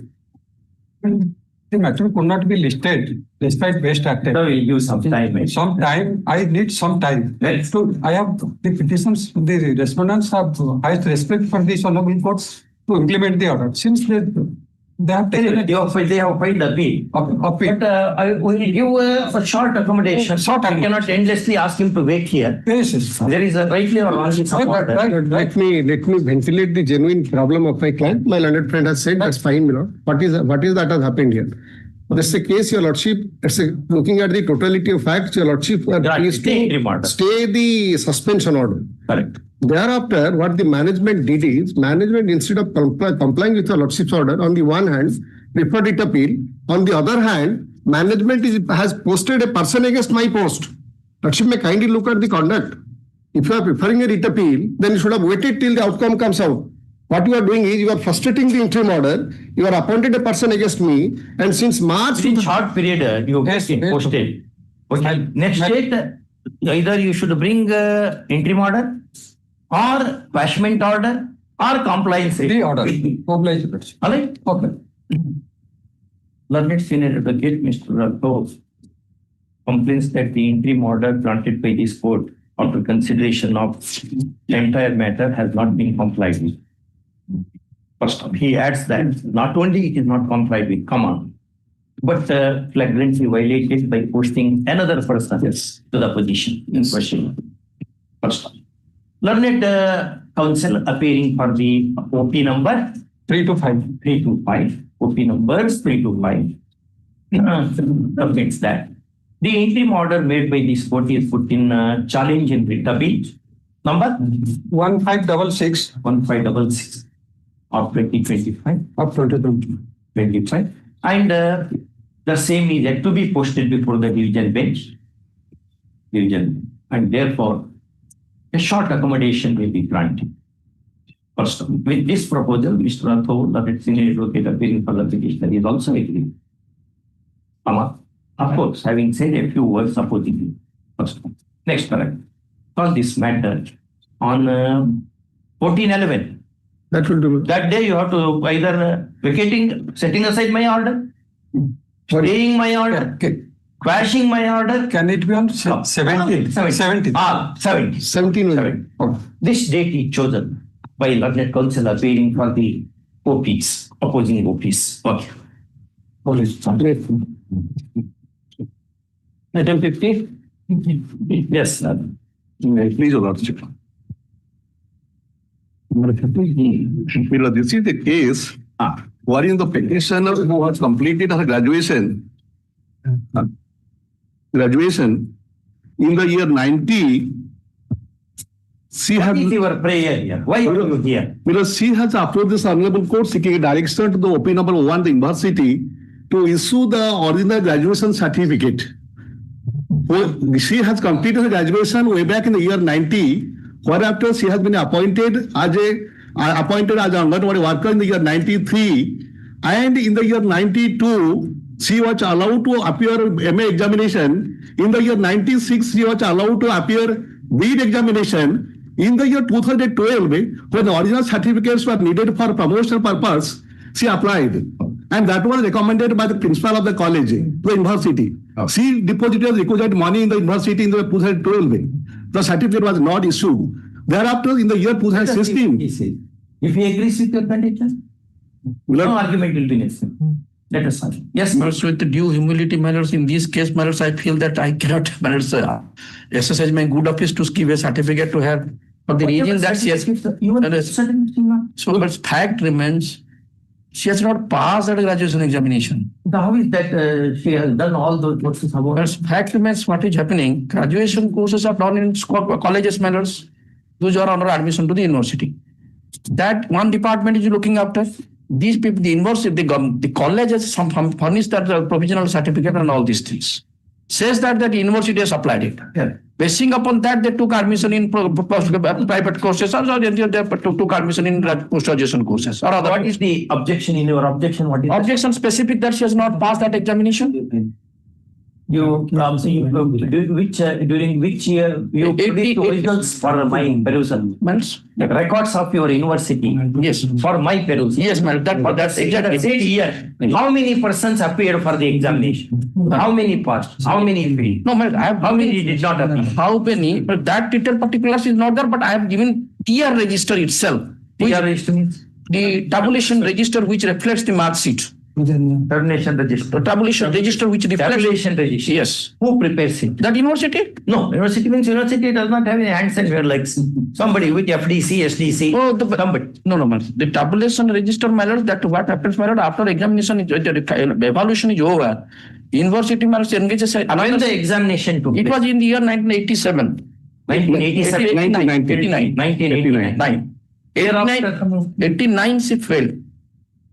The matter could not be listed despite best acted. So we'll give some time. Some time. I need some time. So I have the petitions, the respondents have highest respect for these honorable courts to implement the order. Since they have taken it. They have filed the appeal. But I will give a short accommodation. I cannot endlessly ask him to wait here. Yes. There is a rightly or wrongly some order. Let me ventilate the genuine problem of my client. My learned friend has said that's fine, my lord. What is that has happened here? This is a case, your lordship, looking at the totality of facts, your lordship, please to stay the suspension order. Correct. Thereafter, what the management did is, management instead of complying with the lordship's order, on the one hand, referred it appeal. On the other hand, management has posted a person against my post. Lordship may kindly look at the conduct. If you are preferring a writ appeal, then you should have waited till the outcome comes out. What you are doing is you are frustrating the interim order. You are appointed a person against me, and since March, in short period, you posted. Okay. Next date, either you should bring interim order, or bashment order, or compliance. The order. Obliged. All right. Okay. Learned senior advocate Mr. Raghov complains that the interim order granted by this court after consideration of the entire matter has not been complied with. First, he adds that not only it is not complied with, but flagrantly violated by posting another person to the position in question. First, learned counsel appearing for the OP number 325, OP numbers 325, submits that the interim order made by this court is put in challenge in writ appeal number 1566 of 2025 of 2025, and the same is yet to be posted before the division bench, and therefore a short accommodation will be granted. First, with this proposal, Mr. Rathod, the senior advocate appearing for the petitioner, is also agreed. Of course, having said a few words opposing. First, next paragraph. On this matter, on 14/11. That will do. That day you have to either setting aside my order, staying my order, quashing my order. Can it be on 17? 17. This date is chosen by learned counsel appearing for the OPs, opposing OPs. Okay. Item 50. Yes, sir. Please, Your Lordship. This is the case wherein the petitioner who has completed her graduation in the year 90, she has. What is your prayer here? Why are you here? Because she has approached this honorable court seeking a direction to the OP number 1, the university, to issue the original graduation certificate. She has completed her graduation way back in the year 90. Whereafter she has been appointed as an Anganwadi worker in the year 93, and in the year 92 she was allowed to appear MA examination. In the year 96 she was allowed to appear BEd examination. In the year 2012, when the original certificates were needed for promotional purpose, she applied, and that was recommended by the principal of the college, the university. She deposited requisite money in the university in the 2012. The certificate was not issued. Thereafter, in the year 2016, if he agrees with your condition, no argument will be necessary. Let us see. Yes, also with the due humility matters, in this case matters, I feel that I cannot exercise my good office to give a certificate to her for the reason that she has. So, but fact remains, she has not passed that graduation examination. How is that she has done all those courses? But fact remains, what is happening, graduation courses are done in colleges matters, those are under admission to the university. That one department is looking after. These people, the university, the college has furnished that provisional certificate and all these things. Says that the university has applied it. Yeah. Basing upon that, they took admission in private courses, or they took admission in post-graduation courses. Or other. What is the objection in your objection? What is objection specific that she has not passed that examination? During which year you produced originals for my perusal? The records of your university. Yes. For my perusal. Yes, ma'am. That's exactly. That year. How many persons appeared for the examination? How many passed? How many failed? No, ma'am. How many did not appear? How many? But that detail particulars is not there. But I have given TR register itself. TR register means the tabulation register which reflects the mark sheet. Tabulation register. Tabulation register which reflects. Tabulation register. Yes. Who prepares it? That university? No, university means university does not have any hands and we're like somebody with FDC, SDC. Oh, somebody. No, ma'am. The tabulation register matters that what happens matters after examination, evaluation is over. University matters engages. When the examination took place? It was in the year 1987. 1987. 1989. 89 she failed.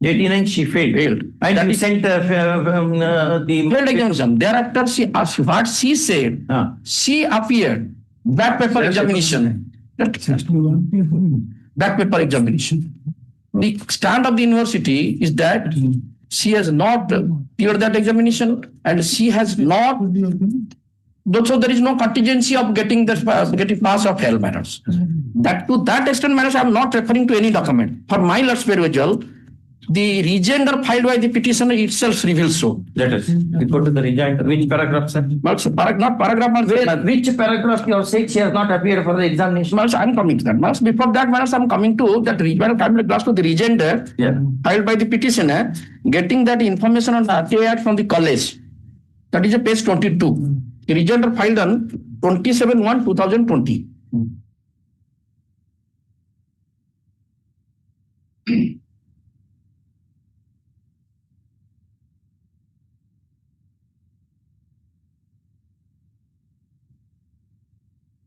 89 she failed. And That you is- sent the Failed examination. Thereafter, she asked what she said. She appeared. Back paper examination. Back paper examination. The stand of the university is that she has not cleared that examination and she has not. So there is no contingency of getting pass or fail matters. That to that extent matters, I am not referring to any document. For my last perusal, the rejoinder filed by the petitioner itself reveals so. Let us go to the rejoinder. Which paragraph, sir? Not paragraph. Which paragraph you are saying she has not appeared for the examination? I am coming to that. Before that, I am coming to that rejoinder. Coming to the rejoinder filed by the petitioner, getting that information on the RTA Act from the college. That is a page 22. The rejoinder filed on 27/1/2020.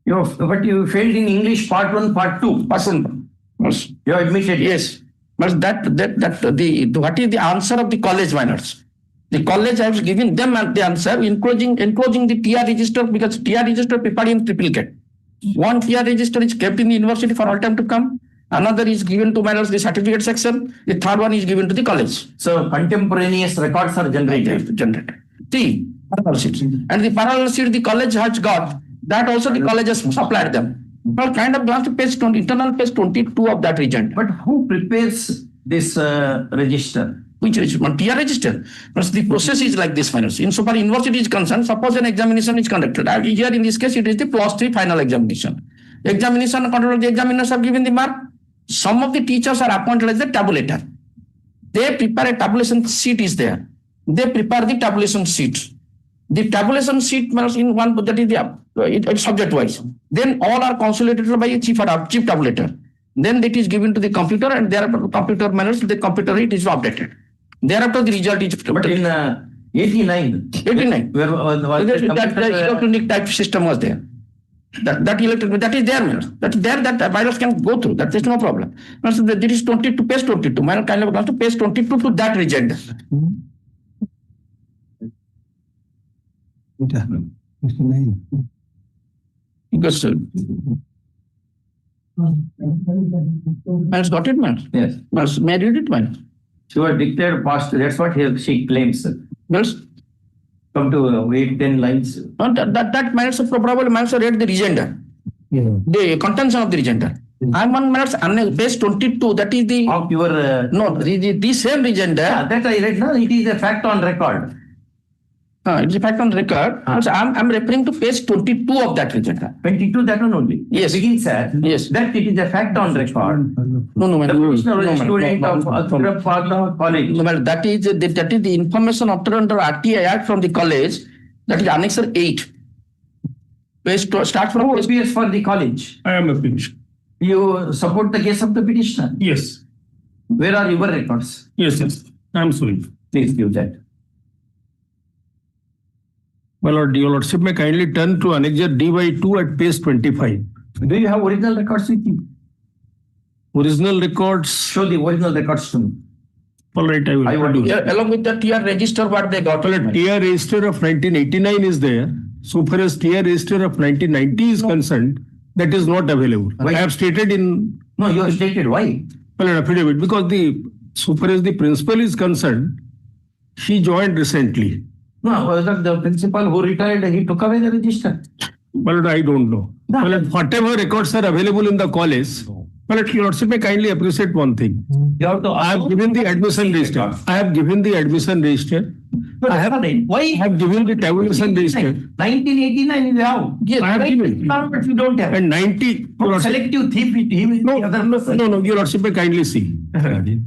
But you failed in English part 1, part 2. Yes. You admitted. Yes. But what is the answer of the college minors? The college has given them the answer, enclosing the TR register, because TR register prepared in triplicate. One TR register is kept in the university for all time to come. Another is given to minors, the certificate section. The third one is given to the college. So contemporaneous records are generated. See, parallel sheets. And the parallel sheet the college has got, that also the college has supplied them. Well, kind of glance to page 20, internal page 22 of that region. But who prepares this register? Which register? TR register. But the process is like this, minors. Insofar university is concerned, suppose an examination is conducted. Here in this case, it is the +3 final examination. Examination conducted, the examiners have given the mark. Some of the teachers are appointed as the tabulator. They prepare a tabulation sheet is there. They prepare the tabulation sheet. The tabulation sheet in one, that is it's subject wise. Then all are consolidated by a chief tabulator. Then it is given to the computer, and thereafter computer managers, the computer it is updated. Thereafter the result is. But in 89, that electronic type system was there. That is there, man. That is there, that virus can go through. That is no problem. So there is 22, page 22. Man kind of goes to page 22 to that region. Because man's got it, man. Yes. Man's married it, man. She was declared past. That's what she claims. Yes. Come to 8-10 lines. That man's probably man's read the rejoinder. The contents of the rejoinder. I'm on minutes page 22. That is the of your the same rejoinder. Yeah, that I read. No, it is a fact on record. It's a fact on record. So I'm referring to page 22 of that rejoinder. 22, that one only. Yes. Begins, sir. Yes. That it is a fact on record. No, The commissioner was a student of college. No, that is the information obtained under RTA Act from the college. That is Annexure 8. Start from Who appears for the college? I am a petitioner. You support the case of the petitioner? Yes. Where are your records? Yes. I am suing. Please give that. My lord, your lordship may kindly turn to Annexure D/2 at page 25. Do you have original records with you? Original records. Show the original records to me. All right, I will produce. Along with the TR register, what they got. Well, TR register of 1989 is there. So far as TR register of 1990 is concerned, that is not available. Why? I have stated in. No, you have stated why? Well, an affidavit, because so far as the principal is concerned, he joined recently. No, the principal who retired, he took away the register. Well, I don't know. No. Well, whatever records are available in the college, well, your lordship may kindly appreciate one thing. You have to. I have given the admission register. I have given the admission register. I have given the tabulation register. 1989 you have. Yes, I have given. But you don't have. And 90. Selective thief, he will No, the other person. no, your lordship may kindly see.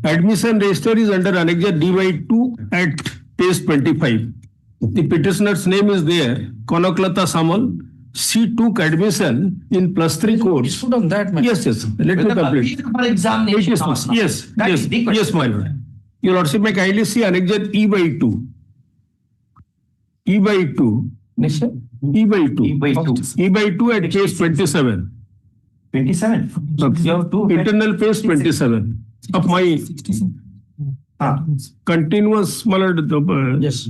Admission register is under Annexure D/2 at page 25. The petitioner's name is there, Konaklata Samal. She took admission in +3 course. Put on that, man. Yes. Let me complete. For examination. Yes, That is the question. yes, my lord. Your lordship may kindly see Annexure E/2. E/2. E by 2. E by 2. E by 2 at page 27. 27. You have two. Internal page 27 of my continuous. Yes.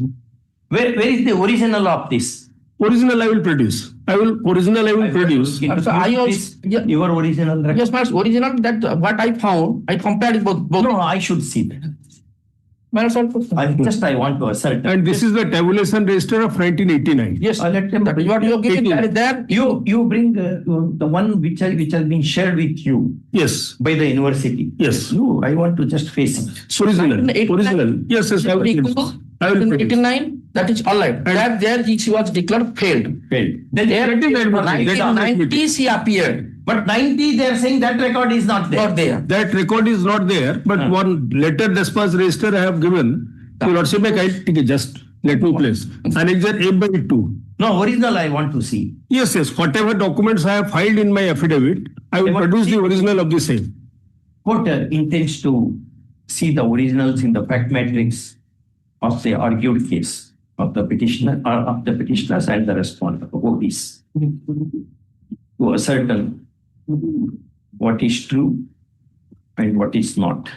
Where is the original of this? Original I will produce. I will produce. So I also, your original record. Yes, but original that what I found, I compared both. No, I should see that. I want to assert. And this is the tabulation register of 1989. Yes, let them. that is what you are giving there. You bring the one which has been shared with you. Yes. By the university. Yes. I want to just face it. Original. Yes, I will produce. 89, that is all right. That there he was declared failed. Then there 1990 he appeared. But 90 they are saying that record is not there. Not there. That record is not there, but one letter dispatch register I have given. To Lordship, just let me place. Annexure A by 2. No, original I want to see. Yes. Whatever documents I have filed in my affidavit, I will produce the original of the same. Court intends to see the originals in the fact matrix of the argued case of the petitioner or of the petitioners and the respondent of this to ascertain what is true and what is not.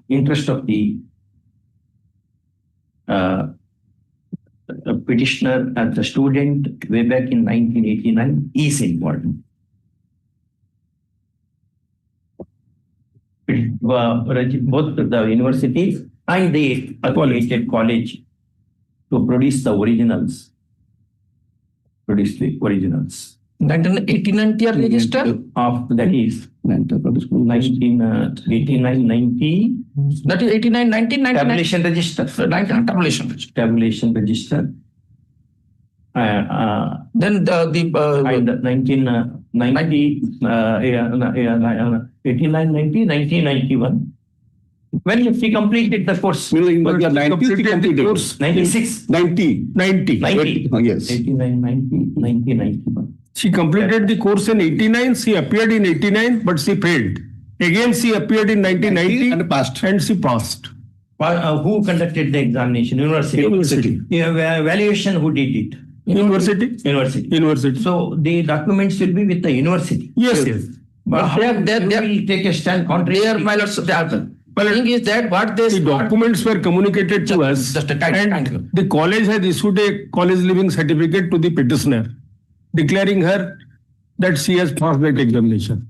Interest of the petitioner and the student way back in 1989 is important. Both the universities and the affiliated college to produce the originals. 1989 year register of that is 1989, 90. That is 89, 19, 99. Tabulation register. Tabulation register. Then the 1990, 89, 90, 1991. When she completed the course? Completed the course. 96. 90. Yes. 89, 90, 91. She completed the course in 89. She appeared in 89, but she failed. Again, she appeared in 1990 and she passed. Who conducted the examination? University. Evaluation, who did it? University. So the documents will be with the university. Yes. But they will take a stand contrary. The thing is that the documents were communicated to us, and the college has issued a college living certificate to the petitioner, declaring her that she has passed that examination.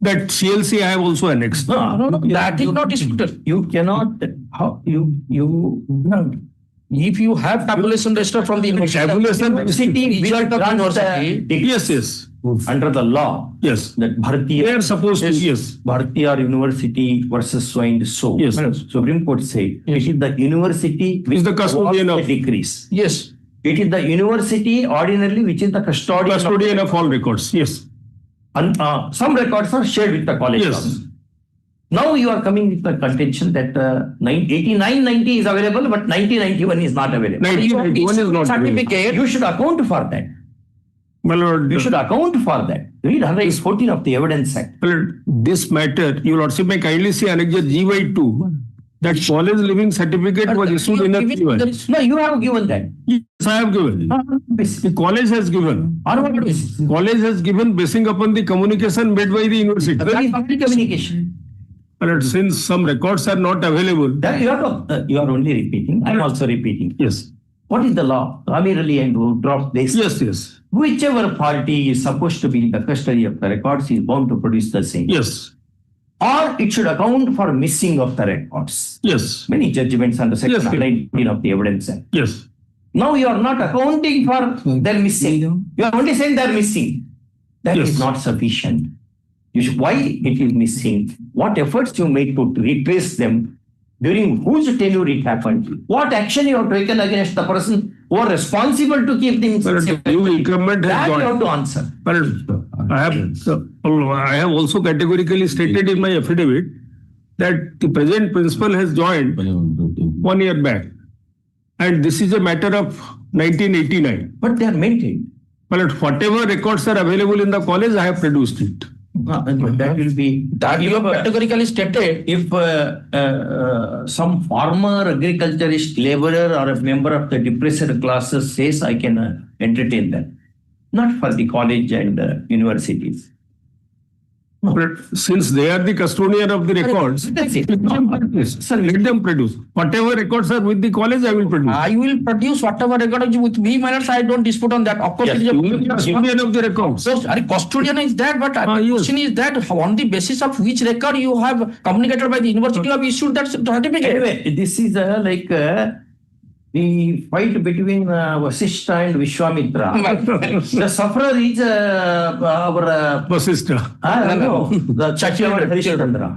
That CLC I have also annexed. No, that is not disputed. You cannot. If you have tabulation register from the university, yes. Under the law, yes, that Bharatiya, they are supposed to, yes, Bharatiya University versus so and so. Yes. Supreme Court say it is the university which is the custodian of decrees. Yes. It is the university ordinarily which is the custodian of all records. Yes. And some records are shared with the college. Yes. Now you are coming with the contention that 89, 90 is available, but 1991 is not available. 1991 is not certificate. You should account for that. My lord, you should account for that. Read 114 of the Evidence Act. This matter, your lordship may kindly see Annexure G by 2. That college living certificate was issued in a No, you have given that. Yes, I have given. The college has given. College has given basing upon the communication made by the university. Communication. But since some records are not available. You are only repeating. I am also repeating. Yes. What is the law? Amirali and who dropped this? Yes. Whichever party is supposed to be in the custody of the records is bound to produce the same. Yes. Or it should account for missing of the records. Yes. Many judgments under Section 19 of the Evidence Act. Yes. Now you are not accounting for their missing. You are only saying they are missing. That is not sufficient. Why it is missing? What efforts you made to retrace them? During whose tenure it happened? What action you have taken against the person who are responsible to keep things safe? New incumbent has joined. You have to answer. I have also categorically stated in my affidavit that the present principal has joined 1 year back. And this is a matter of 1989. But they are maintained. But whatever records are available in the college, I have produced it. That will be. That you have categorically stated. If some farmer, agriculturist, laborer, or a member of the depressed classes says, I can entertain that. Not for the college and universities. But since they are the custodian of the records, That's it. sir, let them produce. Whatever records are with the college, I will produce. I will produce whatever record is with me, my lords. I don't dispute on that. Of course, Yes, it is you will be custodian of the records. So, custodian is that, but question is that on the basis of which record you have communicated by the university, you have issued that certificate. Anyway, this is like the fight between Vasishtha and Vishwamitra. The sufferer is our Vasishtha. No, the Chakravarti Harishchandra.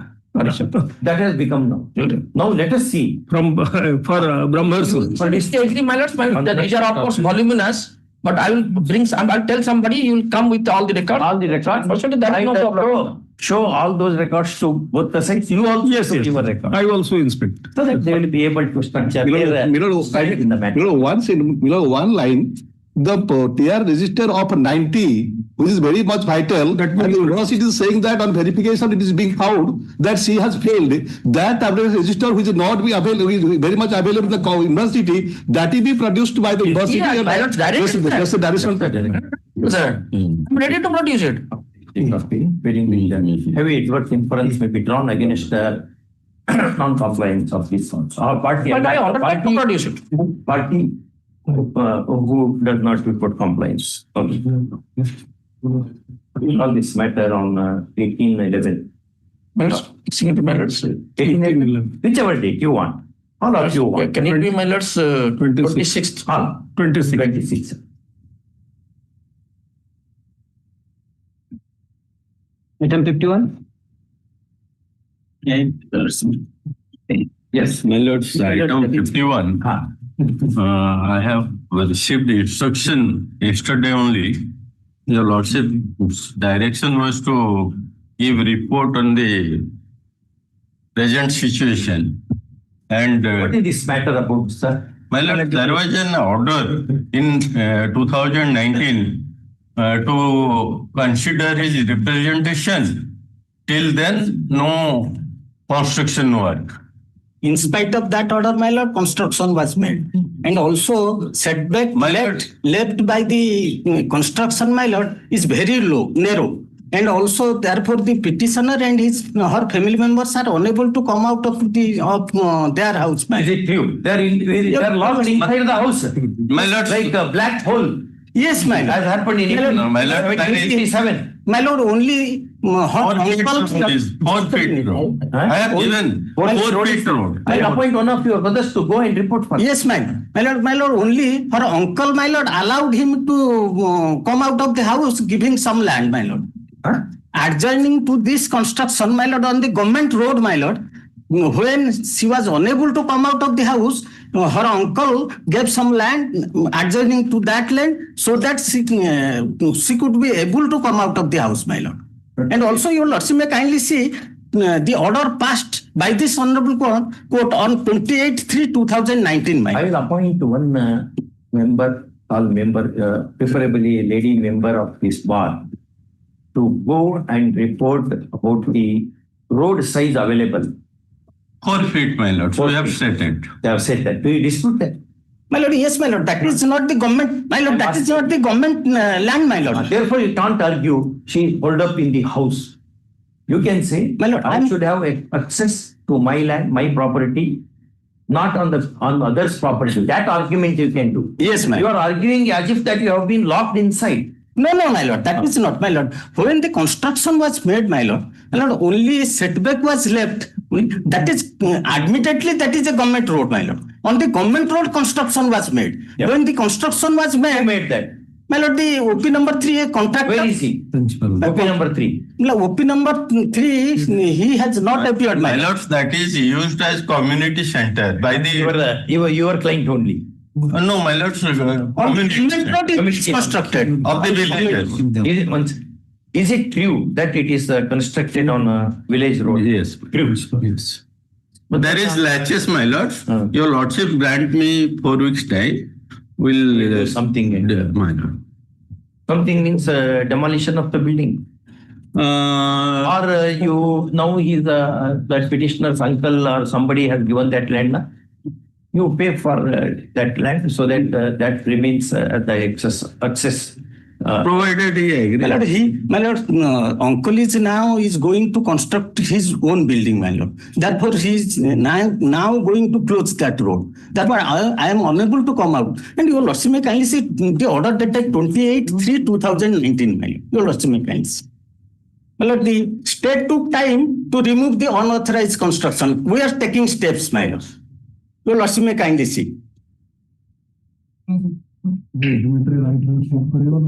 That has become now. Now let us see. From for Brahmarsu. For distinctly, my lords, these are of course voluminous. But I will bring some. I'll tell somebody. You will come with all the records. All the records. That's no problem. Show all those records to both the sides. You also give your record. I also inspect. So that they will be able to structure their side in the matter. Once in one line, the TR register of 90, which is very much vital, and the university is saying that on verification it is being found that she has failed. That register which is not be available, is very much available in the university, that will be produced by the university. Yeah, that's the direction. Sir, I'm ready to produce it. Heavy adverse inference may be drawn against the non-compliance of this one. Our party, But I undertake to produce it. Party who does not report compliance. Okay. All this matter on 1811. Whichever date you want. All of you want. Can it be, my lords, 26th? All. 26. Item 51. Yes. My lords, item 51. I have received the instruction yesterday only. Your lordship's direction was to give report on the present situation. And what is this matter about, sir? My lord, there was an order in 2019 to consider his representation. Till then, no construction work. In spite of that order, my lord, construction was made. And also setback left by the construction, my lord, is very low, narrow. And also, therefore, the petitioner and her family members are unable to come out of their house. Is it true? They are locked inside the house. My lord, like a black hole. Yes, my lord. As happened in 1887. My lord, only her uncle. 4 feet road. I have given 4 feet road. I'll appoint one of your brothers to go and report for Yes, my lord, only her uncle, my lord, allowed him to come out of the house, giving some land, my lord. Adjoining to this construction, my lord, on the government road, my lord, when she was unable to come out of the house, her uncle gave some land adjoining to that land so that she could be able to come out of the house, my lord. And also, your lordship may kindly see the order passed by this honorable court on 28/3/2019. I will appoint one member, preferably a lady member of this bar, to go and report about the road size available. 4 feet, my lord. So we have said it. They have said that. Do you dispute that? My lord, yes, my lord. That is not the government. My lord, that is not the government land, my lord. Therefore, you can't argue she is holed up in the house. You can say, my lord, I should have access to my land, my property, not on others' property. That argument you can do. Yes, my lord. You are arguing as if that you have been locked inside. No, my lord, that is not, my lord. When the construction was made, my lord, only setback was left. That is, admittedly, that is a government road, my lord. On the government road, construction was made. Yep. When the construction was made, who made that? My lord, the OP number 3, a contractor. Where is he? OP number 3. OP number 3, he has not appeared, my lord. That is used as community center by the... Your client only. No, my lord, community constructed of the villagers. Is it true that it is constructed on a village road? Yes. True. Yes. But there is latches, my lord. Your lordship grant me 4 weeks time. Will something. My lord. Something means demolition of the building. Or you now he's that petitioner's uncle or somebody has given that land. Na? You pay for that land so that that remains the access. Provided he agrees. My lord, uncle is going to construct his own building, my lord. Therefore, he is now going to close that road. Therefore, I am unable to come out. And your lordship may kindly see the order dated 28/3/2019, my lord. Your lordship may kindly see. My lord, the state took time to remove the unauthorized construction. We are taking steps, my lord. Your lordship may kindly see.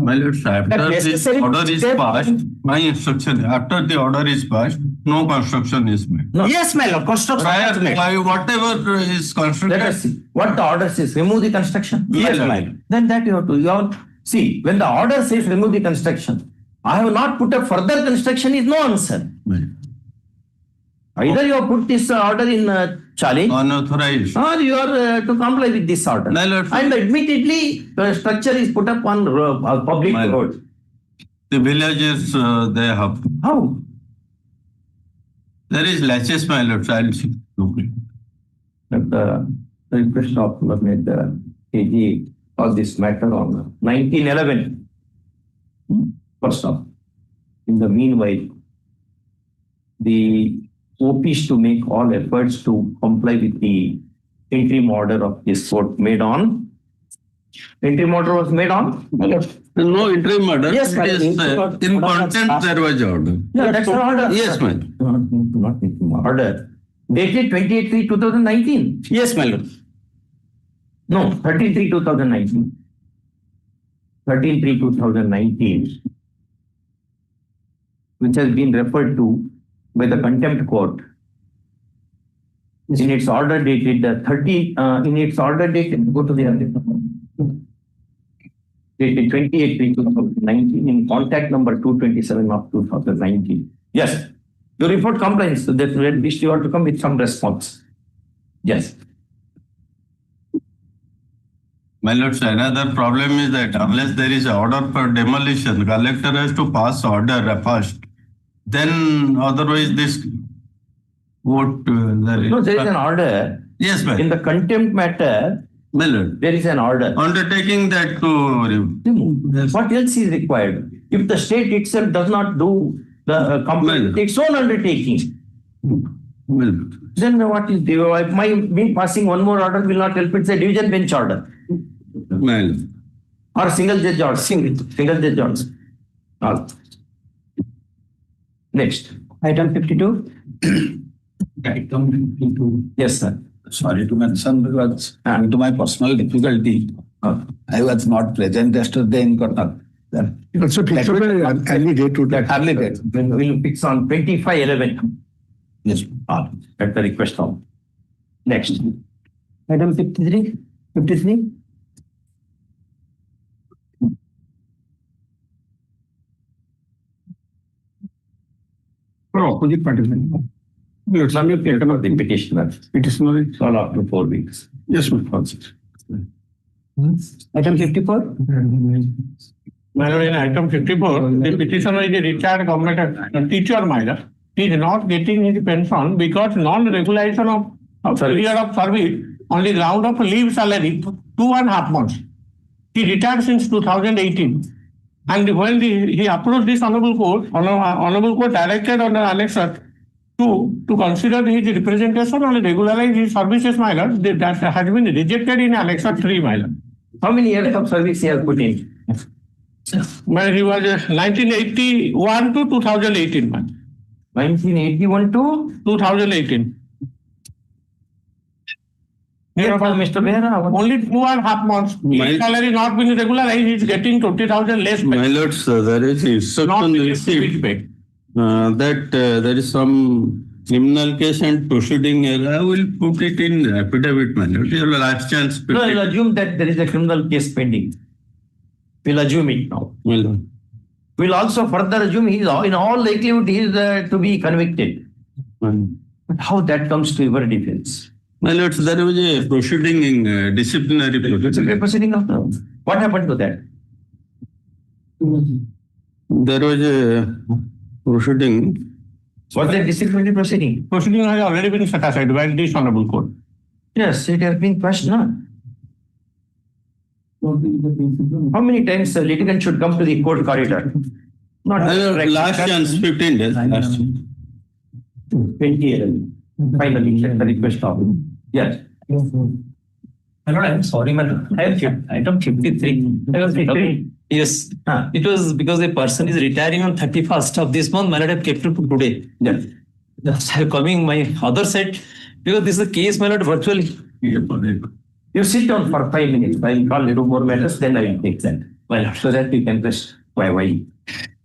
My lord, after this order is passed, my instruction, after the order is passed, no construction is made. No. Yes, my lord, construction is made. Whatever is constructed. Let us see what the order says. Remove the construction. Yes, my lord. Then that you have to. See, when the order says remove the construction, I have not put a further construction is no answer. Either you have put this order in challenge, unauthorized, or you are to comply with this order. And admittedly, the structure is put up on public road. The villagers, they have. How? There is latches, my lord. I'll see. The request of the AG of this matter on 1911. First off, in the meanwhile, the OPs to make all efforts to comply with the interim order of this court made on. Interim order was made on? No interim order. Yes, it is, in content there was order. Yeah, that's the order. Yes, ma'am. Not order. Dated 28/3/2019. Yes, my lord. No, 13/3/2019. 13/3/2019. Which has been referred to by the contempt court in its order dated go to the other dated 28/3/2019 in contact number 227 of 2019. Yes, your report complains that this you have to come with some response. Yes. My lords, another problem is that unless there is an order for demolition, collector has to pass order first. Then otherwise this vote No, there is an order. Yes, ma'am. In the contempt matter, my lord, there is an order. Undertaking that to remove. What else is required? If the state itself does not do the complaint, its own undertaking, then what is my me passing one more order will not help. It's a division bench order. Or single judge order. Single judge order. Next. Item 52. Item 52. Yes, sir. Sorry to mention, because due to my personal difficulty, I was not present yesterday in Kotak. Also fix on early date to that. Early date. We'll fix on 25/11. Yes. At the request of. Next. Item 53. 53. For opposite participant. Let me take about the petitioner. Petitioner is all up to 4 weeks. Yes, ma'am. Item 54. My lord, in item 54, the petitioner is a retired government teacher, my lord. He is not getting his pension because non-regulation of period of service on the ground of leave salary 2.5 months. He retired since 2018. And when he approached this honorable court directed on the annexer to consider his representation and regularize his services, my lord. That has been rejected in annexer 3, my lord. How many years of service he has put in? Well, he was 1981 to 2018, man. 1981 to 2018. Here for Mr. Behra, only 2.5 months. His salary not being regularized, he is getting 20,000 less. My lords, there is instruction received that there is some criminal case and proceeding. I will put it in affidavit, my lord. You will last chance. No, I'll assume that there is a criminal case pending. We'll assume it now. Well, we'll also further assume he is in all likelihood he is to be convicted. But how that comes to your defense? My lords, there was a proceeding in disciplinary proceeding. What happened to that? There was a Proceeding. Was there disciplinary proceeding? Proceeding has already been set aside by this honorable court. Yes, it has been questioned. How many times the litigant should come to the court corridor? Not Last chance, 15 days. Last chance. 20 finally, the request of. Yes. My lord, I'm sorry, my lord. I have item 53. I was 53. Yes. It was because the person is retiring on 31st of this month. My lord, I have kept it to today. Yes. Just I'm coming my other set because this is a case, my lord, virtually. You sit down for 5 minutes. I will call little more matters, then I will take that. My lord, so that we can rest while.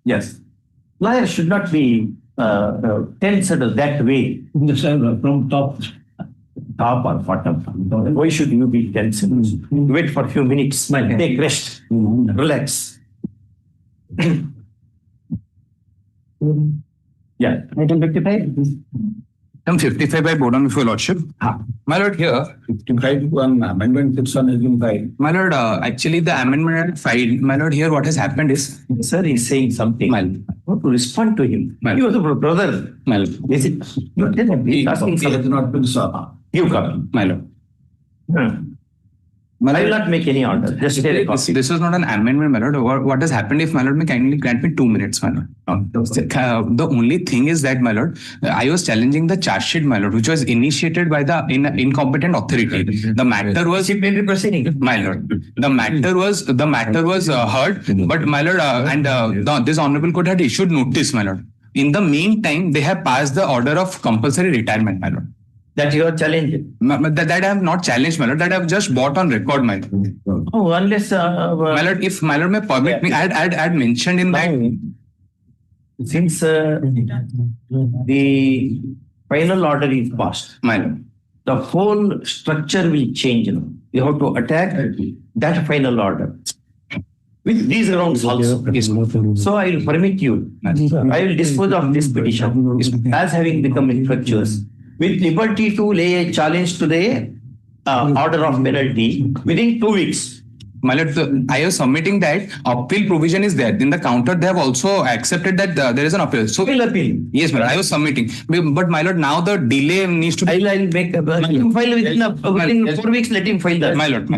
Yes. Lawyer should not be tensed that way. From top or bottom. Why should you be tense? Wait for a few minutes, take rest, relax. Yeah. Item 55. Item 55 by Board of Your Lordship. My lord, here. 55 one amendment 6 one has been filed. My lord, actually the amendment filed. My lord, here what has happened is. Sir is saying something. I want to respond to him. You are the brother. My lord. Is it? You are asking something. Has not been sought. You come. My lord. I will not make any order. Just take a copy. This is not an amendment, my lord. What has happened, if my lord may kindly grant me 2 minutes, my lord. The only thing is that, my lord, I was challenging the charge sheet, my lord, which was initiated by the incompetent authority. The matter was proceeding, my lord. The matter was heard, but my lord, this honorable court had issued notice, my lord. In the meantime, they have passed the order of compulsory retirement, my lord. That you are challenging? That I have not challenged, my lord. That I have just bought on record, my lord. Oh, unless... my lord, if my lord may permit me, I'd mentioned in that... Since the final order is passed, my lord, the whole structure will change. You have to attack that final order. With these grounds also. So I will permit you. I will dispose of this petition as having become infructuous, with liberty to lay a challenge to the order of penalty within 2 weeks. My lord, I was submitting that appeal provision is there. In the counter, they have also accepted that there is an appeal. So appeal. Yes, my lord, I was submitting. But my lord, now the delay needs to be... I'll make let him file within 4 weeks. Let him file that. My lord,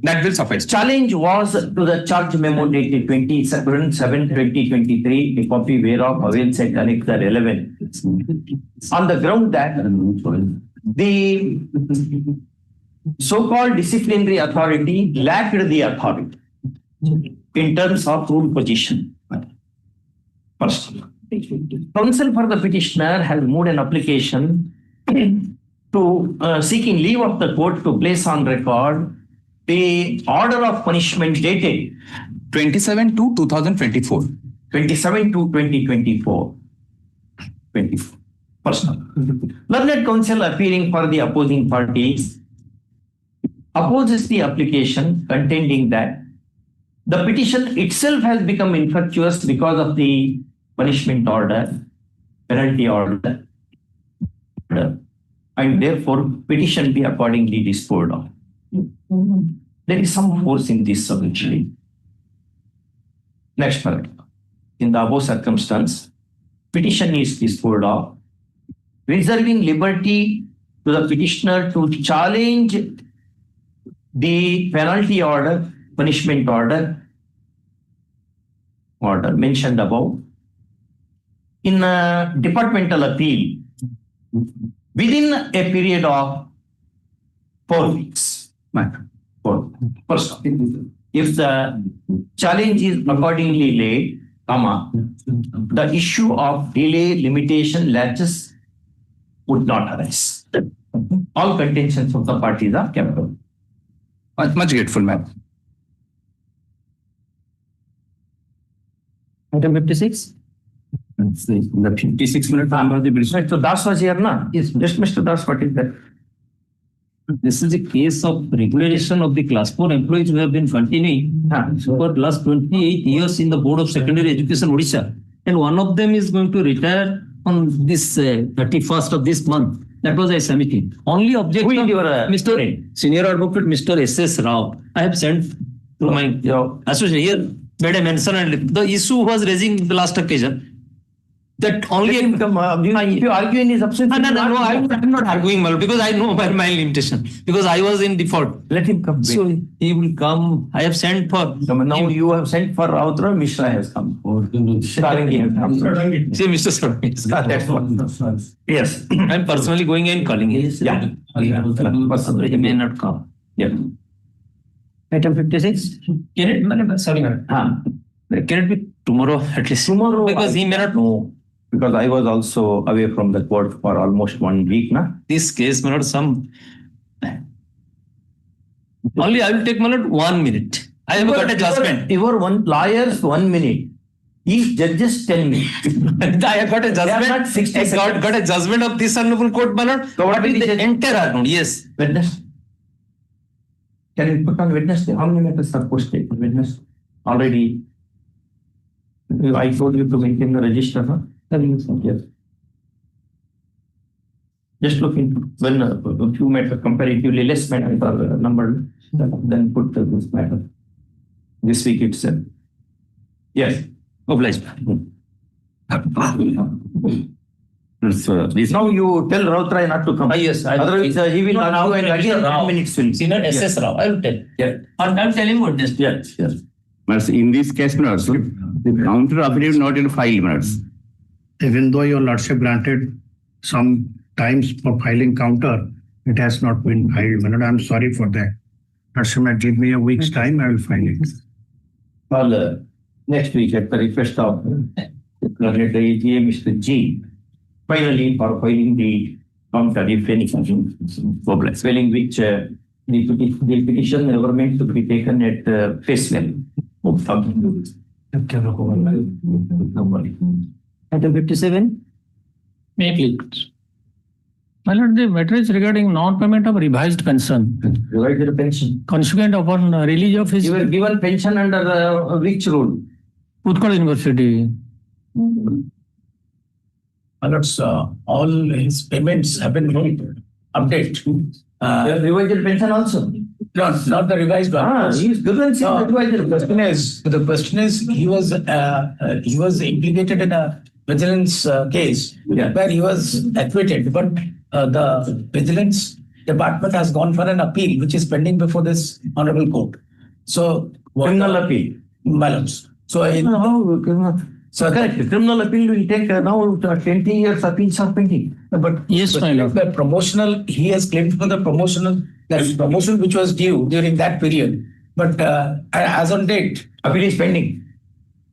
that will suffice. Challenge was to the charge memo dated 27/7/2023, a copy whereof avails at Annexure 11. On the ground that the so-called disciplinary authority lacked the authority in terms of rule position. First, counsel for the petitioner has moved an application to seeking leave of the court to place on record the order of punishment dated 27/2/2024. 27/2/2024. 24. Personal. Learned counsel appearing for the opposing parties opposes the application, contending that the petition itself has become infructuous because of the punishment order, penalty order, and therefore petition be accordingly disposed of. There is some force in this actually. Next paragraph. In the above circumstance, petition is disposed of, reserving liberty to the petitioner to challenge the penalty order, punishment order mentioned above in a departmental appeal within a period of 4 weeks. First, if the challenge is accordingly laid, the issue of delay, limitation, latches would not arise. All contentions of the parties are kept up. Much grateful, ma'am. Item 56. The 56 minute time of the bill. So Das was here, na? Yes. Just Mr. Das, what is that? This is a case of regulation of the class 4 employees who have been continuing for the last 28 years in the Board of Secondary Education, Odisha. And one of them is going to retire on this 31st of this month. That was I submitted. Only objection, Mr. Senior Advocate, Mr. S.S. Rao. I have sent to my associate here, made a mention, and the issue was raising the last occasion. That only Let him come. If you argue in his absence, No, I'm not arguing, my lord, because I know my limitation. Because I was in default. let him come. So he will come. I have sent for. Now you have sent for Rautra, Mishra has come. Sarangi has come. See, Mr. Sarangi. That's what. Yes. I'm personally going and calling him. Yeah. He may not come. Yeah. Item 56. Can it, sorry, can it be tomorrow at least? Tomorrow. Because he may not know. Because I was also away from the court for almost 1 week now. This case, my lord, only I will take, my lord, 1 minute. I have got a judgment. Your one lawyers 1 minute. Each judges 10 minutes. I have got a judgment. I got a judgment of this honorable court, my lord. What is the entire argument? Yes. Witness. Can we put on witness? How many matters are posted? Witness. Already. I told you to maintain the register, huh? Yes. Just look into when a few matters comparatively less matters are numbered, then put this matter. This week itself. Yes. Obliged. Now you tell Rautrai not to come. Yes. Otherwise he will argue and again 10 minutes will. Senior SS Rao. I will tell. Yeah. I'll tell him what this. Yes. Yes. But in this case, the counter affidavit not in file minutes. Even though your lordship granted some times for filing counter, it has not been filed. My lord, I'm sorry for that. Lordship might give me a week's time, I will file it. Well, next week at the request of Learned AGA, Mr. G, finally for filing the counter, if any, spelling which the petition never meant to be taken at face value. Item 57. May I please? My lord, the matter is regarding non-payment of revised pension. Revised pension. Consequent upon release of his You were given pension under which rule? Utkal University. All his payments have been updated. Revised pension also? Not the revised one. He's given revised. The question is, he was implicated in a vigilance case where he was acquitted, but the vigilance department has gone for an appeal, which is pending before this honorable court. So criminal appeal. Balance. So criminal appeal will take now 20 years appeals are pending. But yes, my lord. The promotional, he has claimed for the promotion which was due during that period. But as on date, appeal is pending.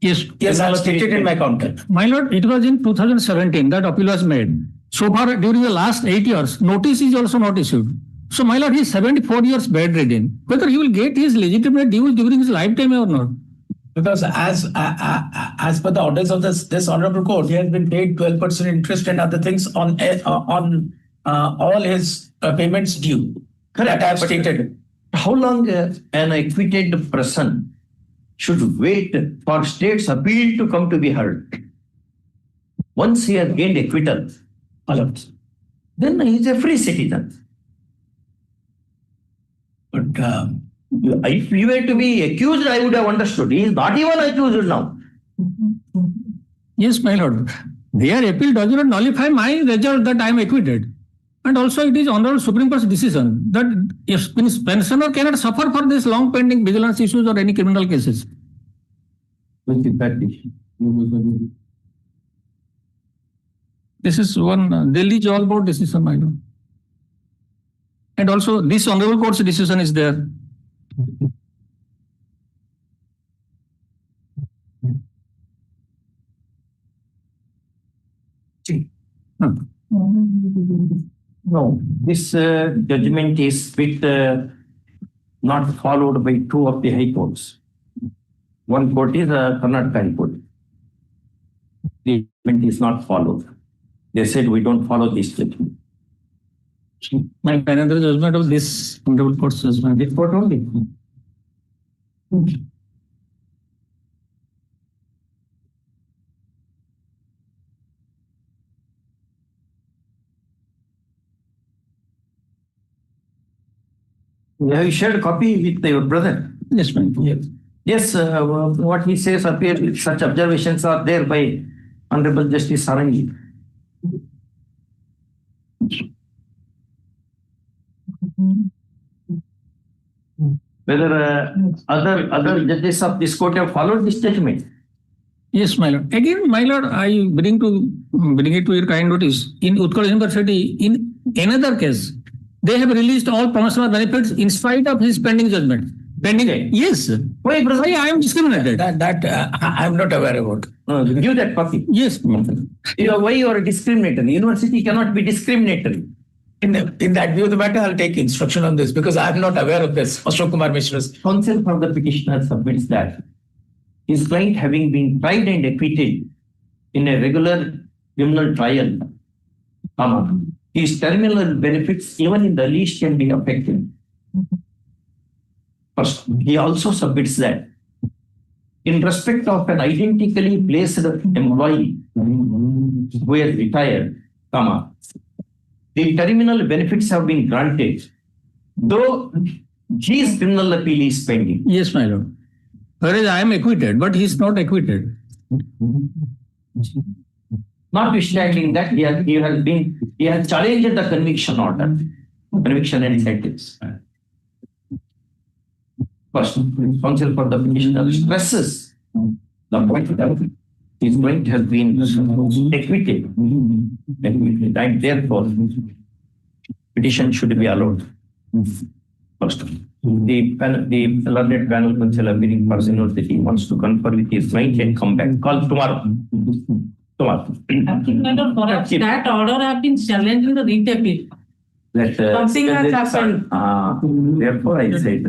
Yes. Yes, I stated in my counter. My lord, it was in 2017 that appeal was made. So far, during the last 8 years, notice is also not issued. So, my lord, he is 74 years bedridden. Whether he will get his legitimate dues during his lifetime or not? Because as per the orders of this honorable court, he has been paid 12% interest and other things on all his payments due. Correct. I have stated. How long an acquitted person should wait for state's appeal to come to be heard? Once he has gained acquittal, then he is a free citizen. But if he were to be accused, I would have understood. He is not even accused now. Yes, my lord. Their appeal does not nullify my result that I am acquitted. And also it is Honorable Supreme Court's decision that if pensioner cannot suffer for this long pending vigilance issues or any criminal cases. Which is that decision? This is one Delhi Jal Board decision, my lord. And also this Honorable Court's decision is there. No, this judgment is not followed by two of the high courts. One court is Karnataka High Court. The judgment is not followed. They said we don't follow this judgment. My another judgment of this Honorable Court's judgment. This court only. Have you shared a copy with your brother? Yes, ma'am. Yes. Yes, what he says appears, such observations are there by Honorable Justice Sarangi. Whether other judges of this court have followed this judgment. Yes, my lord. Again, my lord, I bring it to your kind notice. In Utkal University, in another case, they have released all promotional benefits in spite of his pending judgment. Pending, yes. Why I am discriminated? I am not aware about. Give that copy. Yes. Why you are discriminatory? University cannot be discriminatory. In that view of the matter, I'll take instruction on this because I am not aware of this. Ashok Kumar Mishra's. Counsel for the petitioner submits that his client, having been tried and acquitted in a regular criminal trial, his terminal benefits even in the least can be affected. First, he also submits that in respect of an identically placed employee who has retired, the terminal benefits have been granted, though his criminal appeal is pending. Yes, my lord. Whereas I am acquitted, but he is not acquitted. Notwithstanding that, he has challenged the conviction order, conviction and sentence. First, counsel for the petitioner stresses the point that his client has been acquitted, and therefore petition should be allowed. First, the learned panel counsel appearing person university wants to confer with his client and come back. Call tomorrow. Perhaps that order have been challenged in the writ appeal. Something has happened. Therefore, I said,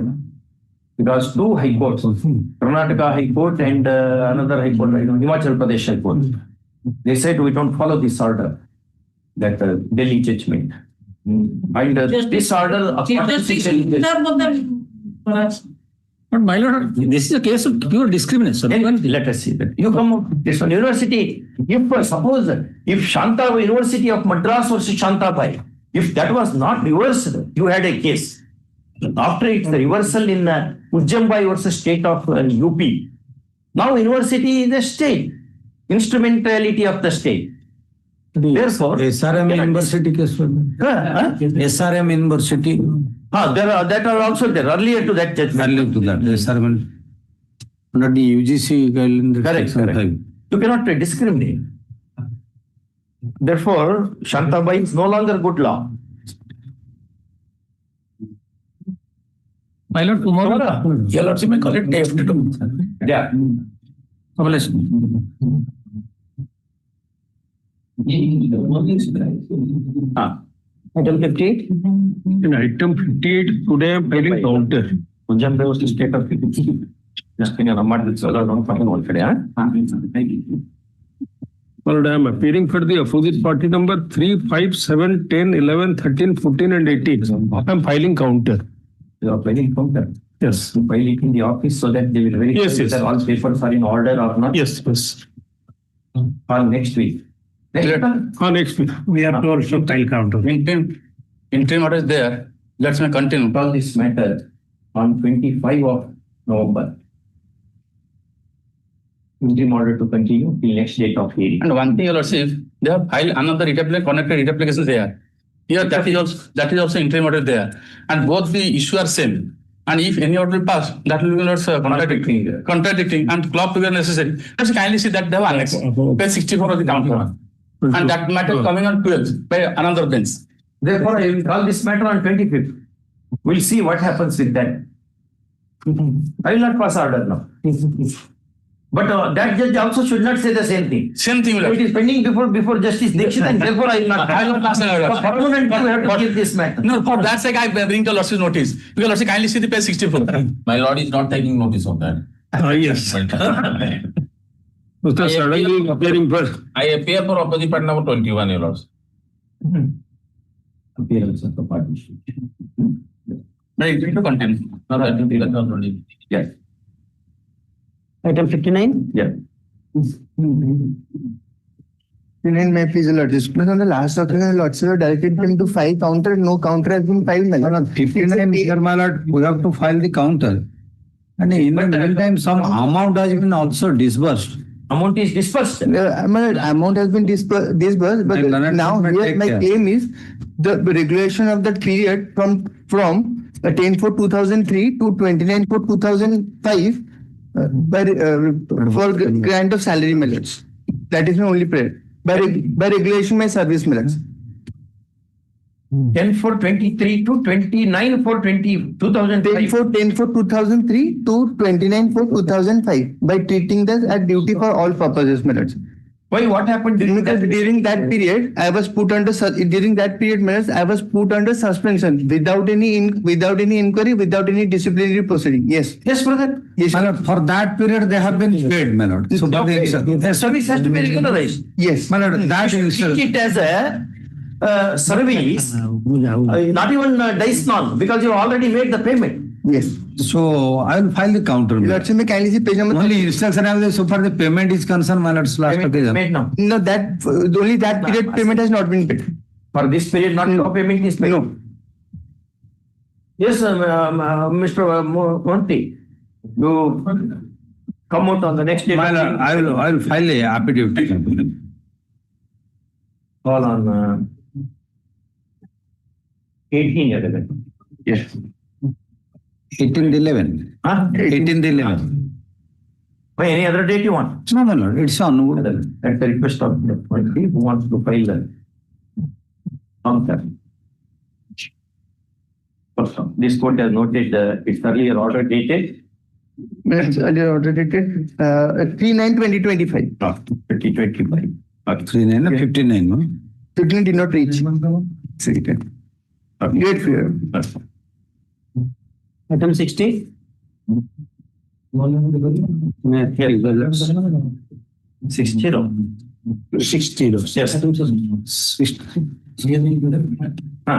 because two high courts, Karnataka High Court and another high court, Himachal Pradesh High Court, they said we don't follow this order, that Delhi judgment. And this order, but my lord, this is a case of pure discrimination. Let us see that. You come up with this one. University, suppose if Shantabai, University of Madras versus Shantabai, if that was not reversed, you had a case. After its reversal in Ujjambai versus state of UP, now university is a state, instrumentality of the state. Therefore, SRM University case. SRM University. That are also there earlier to that judgment. Earlier to that, SRM under the UGC guideline. Correct. You cannot discriminate. Therefore, Shantabai is no longer good law. My lord, tomorrow. Your lordship may call it day after tomorrow. Yeah. Item 58. In item 58, today I am filing counter. Hon'Ble was the state of just in a number with solar non final already. Well, I am appearing for the opposite party number 3, 5, 7, 10, 11, 13, 14, and 18. I am filing counter. You are filing counter? Yes. You file it in the office so that they will verify whether all papers are in order or not? Yes. Or next week? Next week. We have to also file counter. Interim order is there. Let's continue. Call this matter on 25 of November. Interim order to continue till next date of hearing. And one thing, Your Lordship, they have filed another connected application there. Here, that is also interim order there. And both the issue are same. And if any order will pass, that will be contradicting and club together necessary. Let's kindly see that they have annexed. Page 64 of the counter. And that matter coming on 12th by another bench. Therefore, I will call this matter on 25th. We'll see what happens with that. I will not pass order now. But that judge also should not say the same thing. Same thing. So it is pending before Justice Dixit, and therefore I will not pass an order. For permanent, you have to give this matter. No, for that sake, I bring the Lordship's notice. Because Lordship, kindly see the page 64. My Lord is not taking notice of that. Yes. Mr. Suddenly appearing first. I appear for opposite party number 21, Your Lords. Appearance of the party. Right, to continue. Yes. Item 59. Yeah. 59 may please alert. Discipline on the last occasion, Lordship directed him to file counter. No counter has been filed. No, 59, Mr. My Lord, we have to file the counter. And in the meantime, some amount has been also disbursed. Amount is dispersed. Amount has been disbursed, but now here my claim is the regulation of that period from 10/4/2003 to 29/4/2005 for grant of salary millets. That is my only prayer. By regulation, my service millets. 10/4/23 to 29/4/2005. 10/4/2003 to 29/4/2005 by treating this as duty for all purposes millets. Why? What happened Because during that period, I was put under suspension without any inquiry, without any disciplinary proceeding. Yes. Yes, brother. Yes. For that period, they have been paid, my lord. So The service has to be regularized. Yes. my lord, that is Treat it as a service, not even dice non, because you already made the payment. Yes. so. I will file the counter. Lordship, may kindly see page number. Only instruction I will, so far the payment is concerned, my lord's last occasion. Made now. No, that only that period payment has not been paid. For this period, no payment is paid. No. Yes, Mr. Monty, you come out on the next day. My lord, I will file a affidavit. Call on 18/11. Yes. 18/11. Huh? 18/11. Why, any other date you want? No, my lord, it's on. At the request of the party who wants to file the counter. This court has noted its earlier order dated. Earlier order dated 3/9/2025. 2025. 39 or 59, no? 15 did not reach. Great fear. Item 60. 60. Yes.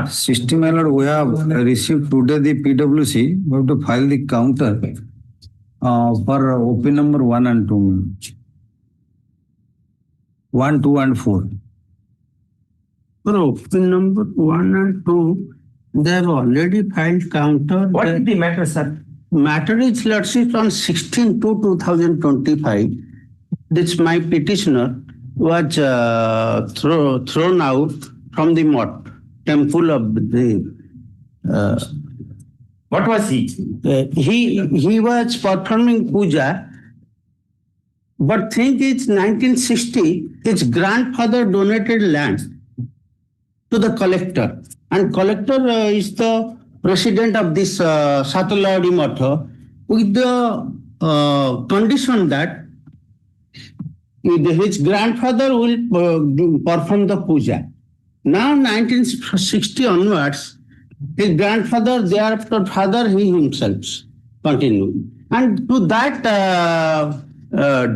60, my lord, we have received today the PWC. We have to file the counter for OP number 1 and 2. 1, 2, and 4. For open number 1 and 2, they have already filed counter. What is the matter, sir? Matter is, let's see, on 16/2/2025, this my petitioner was thrown out from the temple of the. What was he? He was performing puja, but think it's 1960, his grandfather donated land to the collector, and collector is the president of this Satalawadi Matha, with the condition that his grandfather will perform the puja. Now 1960 onwards, his grandfather, thereafter father, he himself continued. And to that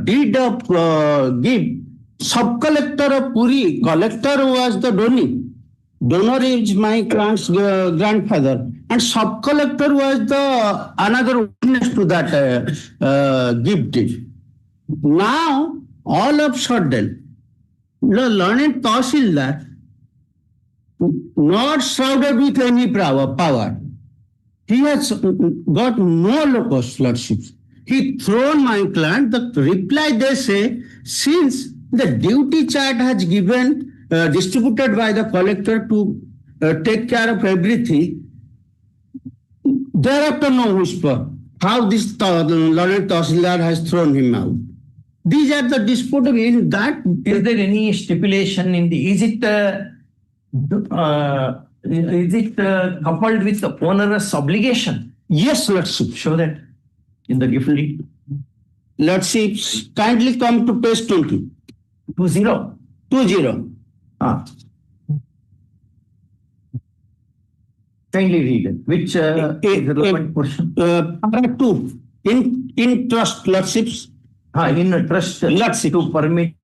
deed of gift, sub-collector of Puri, collector was the donor. Donor is my client's grandfather, and sub-collector was the another witness to that gift deed. Now, all of a sudden, the learned Tahsildar, not shrouded with any power, he has got no locus lordships. He thrown my client. The reply they say, since the duty chart has given distributed by the collector to take care of everything, thereafter no whisper how this learned Tahsildar has thrown him out. These are the disputable in that. Is there any stipulation in the? Is it coupled with the onerous obligation? Yes, let's see. Show that in the gift deed. Let's see. Kindly come to page 20. 20. 20. Kindly read it. Which relevant portion? Paragraph 2. In trust lordships. In a trust to permit.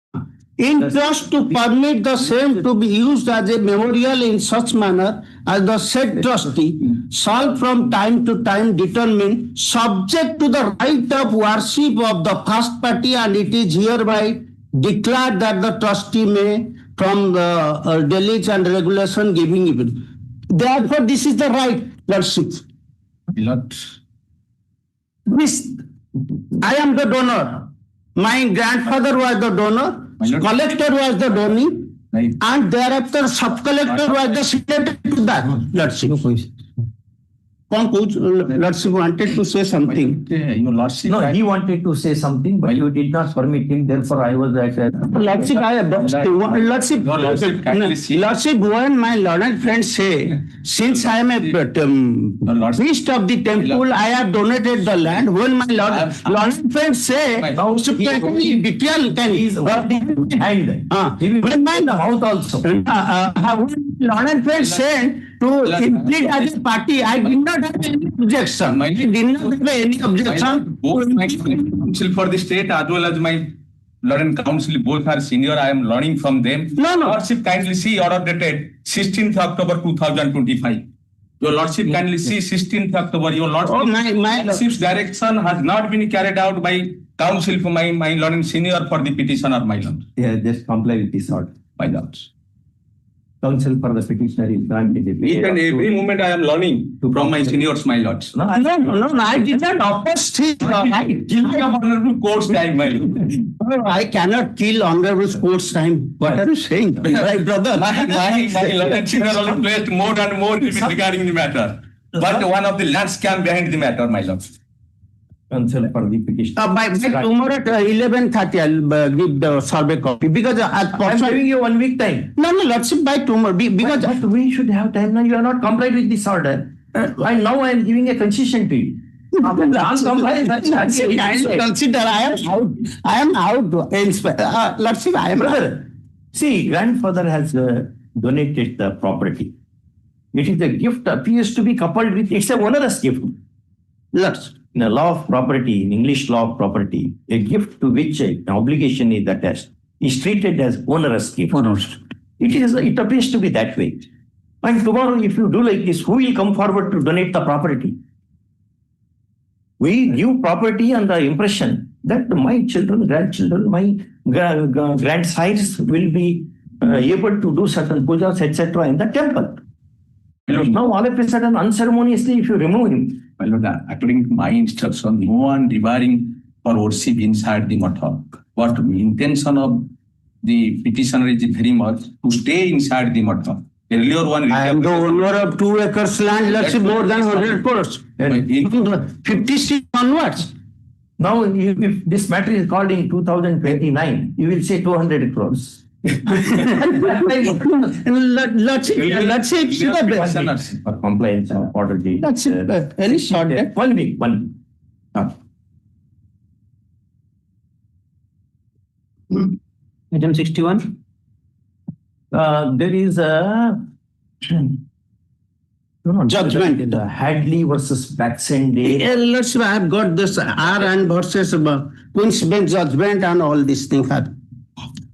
In trust to permit the same to be used as a memorial in such manner as the said trustee shall from time to time determine, subject to the right of worship of the first party, and it is hereby declared that the trustee may, from the delegation and regulation giving it. Therefore, this is the right, lordship. This, I am the donor. My grandfather was the donor, collector was the donee, and thereafter sub-collector was the secretary to that. Lordship. Lordship wanted to say something. Your Lordship. No, he wanted to say something, but you did not permit him. Therefore, I was at. Lordship, Lordship, when my learned friends say, since I am a priest of the temple, I have donated the land. When my learned friends say, detail can when my mouth also. When learned friends said to implement as a party, I did not have any objection. I did not have any objection. Both my counsel for the state as well as my learned counsel, both are senior. I am learning from them. No. Lordship, kindly see order dated 16th October 2025. Your Lordship, kindly see 16th October. Your Lordship's direction has not been carried out by counsel for my learned senior for the petitioner, my lord. Yeah, just comply with this order. My lords. Counsel for the petitioner is granted. Each and every moment I am learning from my seniors, my lords. No, I did not oppose his right. Killing of honorable court's time, my lord. I cannot kill honorable court's time. What are you saying? Right, brother? My lordship has only placed more and more regarding the matter. But one of the land scam behind the matter, my lord. Counsel for the petitioner. By tomorrow at 11:30, I'll give the survey copy because I'm giving you 1 week time. No, Lordship, by tomorrow because but we should have time. Now you are not complied with this order, and now I am giving a concession to you. Consider I am out. Lordship, I am brother. See, grandfather has donated the property. It is a gift appears to be coupled with it's a onerous gift. Lordship. In the law of property, in English law of property, a gift to which an obligation is attached is treated as onerous gift. It appears to be that way. And tomorrow, if you do like this, who will come forward to donate the property? We give property on the impression that my children, grandchildren, my grandsires will be able to do certain pujas, etc. in the temple. Now, all of a sudden, unceremoniously, if you remove him, my lord, according to my instruction, no one revering or worship inside the matha. But the intention of the petitioner is very much to stay inside the matha. Earlier one. I am the owner of 2 acres land, Lordship, more than 100 crores. 56 onwards. Now, if this matter is called in 2029, you will say 200 crores. Lordship, for compliance of order date. That's very short. 1 week. Item 61. There is a judgment in the Hadley versus Baxendale. Lordship, I have got this R and versus Queen's Bench judgment and all these things.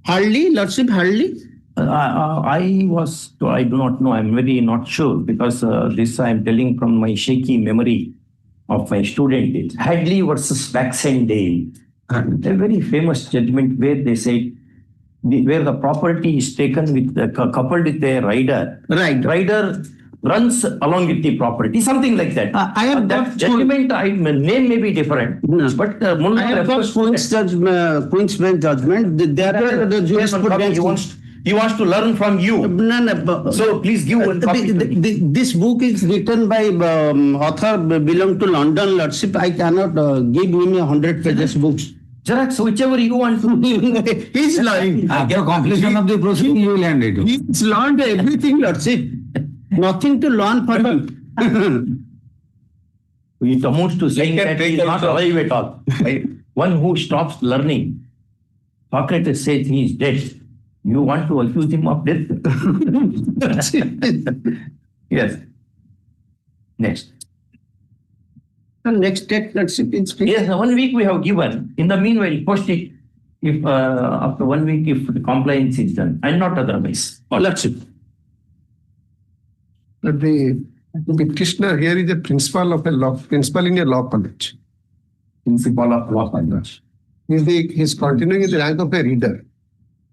Hardly, Lordship, hardly. I do not know. I'm very not sure because this I'm telling from my shaky memory of my student. It's Hadley versus Baxendale. A very famous judgment where they say where the property is taken with coupled with a rider. Right. Rider runs along with the property, something like that. I have that judgment. Name may be different, but I have got Queen's Bench judgment. There are the jurisprudence. He wants to learn from you. No. So please give one copy. This book is written by author belong to London, Lordship. I cannot give him 100 pages books. Xerox, whichever you want to. He's learning. After completion of the proceeding, you will hand it. He's learned everything, Lordship. Nothing to learn for him. It amounts to saying that he is not alive at all. One who stops learning. Socrates says he is dead. You want to accuse him of death? Yes. Next. The next date, Lordship, is yes, 1 week we have given. In the meanwhile, post it if after 1 week if the compliance is done and not otherwise. Lordship. But the petitioner here is a principal in a law college. Principal of law college. He's continuing in the rank of a reader.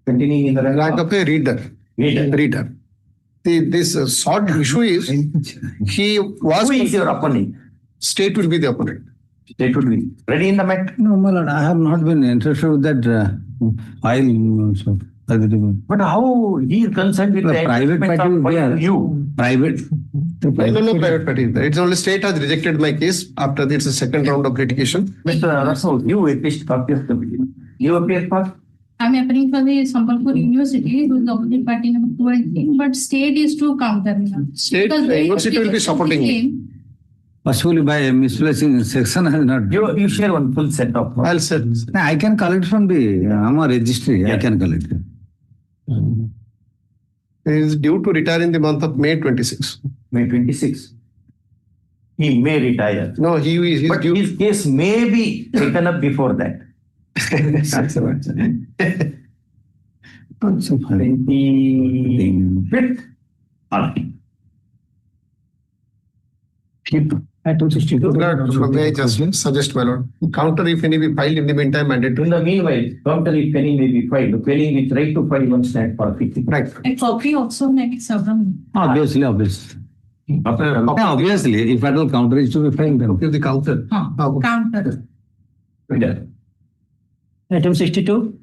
Continuing in the rank of a reader. Reader. This short issue is he was. Who is your opponent? State will be the opponent. It would be ready in the matter. No, my lord, I have not been interested with that file also. But how he is concerned with the private party is there. You. Private. No private party is there. It's only state has rejected my case after it's a second round of litigation. Mr. Rasool, you appeared copy of the video. You appeared for? I'm appearing for the Sambalpur University, who is the opposite party number 2 and 3, but state is to counter. State, the university will be supporting me. Possibly by a misplacing section has not. You share one full set of. I'll set. I can collect from the AMA registry. I can collect. He is due to retire in the month of May 26. May 26. He may retire. No, he is but due. His case may be taken up before that. 25th. May I just suggest, my lord, counter if any be filed in the meantime mandatory. In the meanwhile, counter if any may be filed, dwelling with right to file one stand for fixing. Right. A copy also makes some. Obviously. Obviously, if at all counter is to be filed, then. The counter. Counter. Item 62.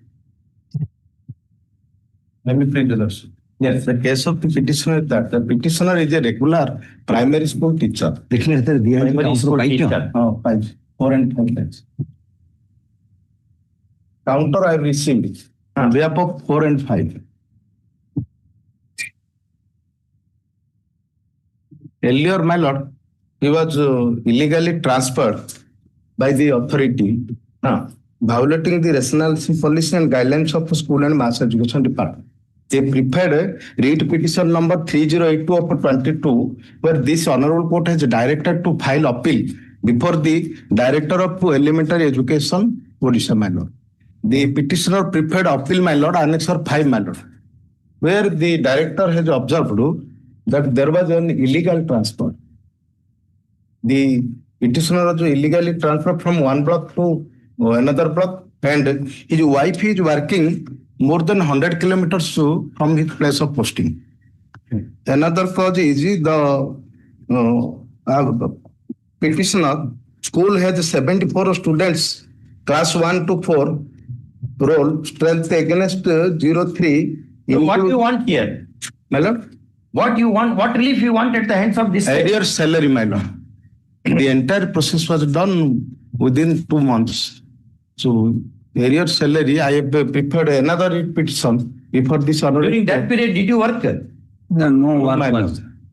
Let me plead the lawsuit. Yes, the case of the petitioner is that the petitioner is a regular primary school teacher. Primary school teacher. 4 and 5 lines. Counter I received on behalf of 4 and 5. Earlier, my lord, he was illegally transferred by the authority, violating the rationality policy and guidelines of school and mass education department. They prepared a writ petition number 3082 of 22, where this honorable court has directed to file appeal before the Director of Elementary Education, Orissa, my lord. The petitioner prepared appeal, my lord, annexure 5, my lord, where the director has observed that there was an illegal transfer. The petitioner was illegally transferred from one block to another block, and his wife is working more than 100 kilometers from his place of posting. Another cause is the petitioner school has 74 students, class 1 to 4, roll strength against 03. So what do you want here? My lord? What you want? What relief you want at the hands of this? Arrear salary, my lord. The entire process was done within 2 months. So arrear salary, I have prepared another petition before this. During that period, did you work? No work.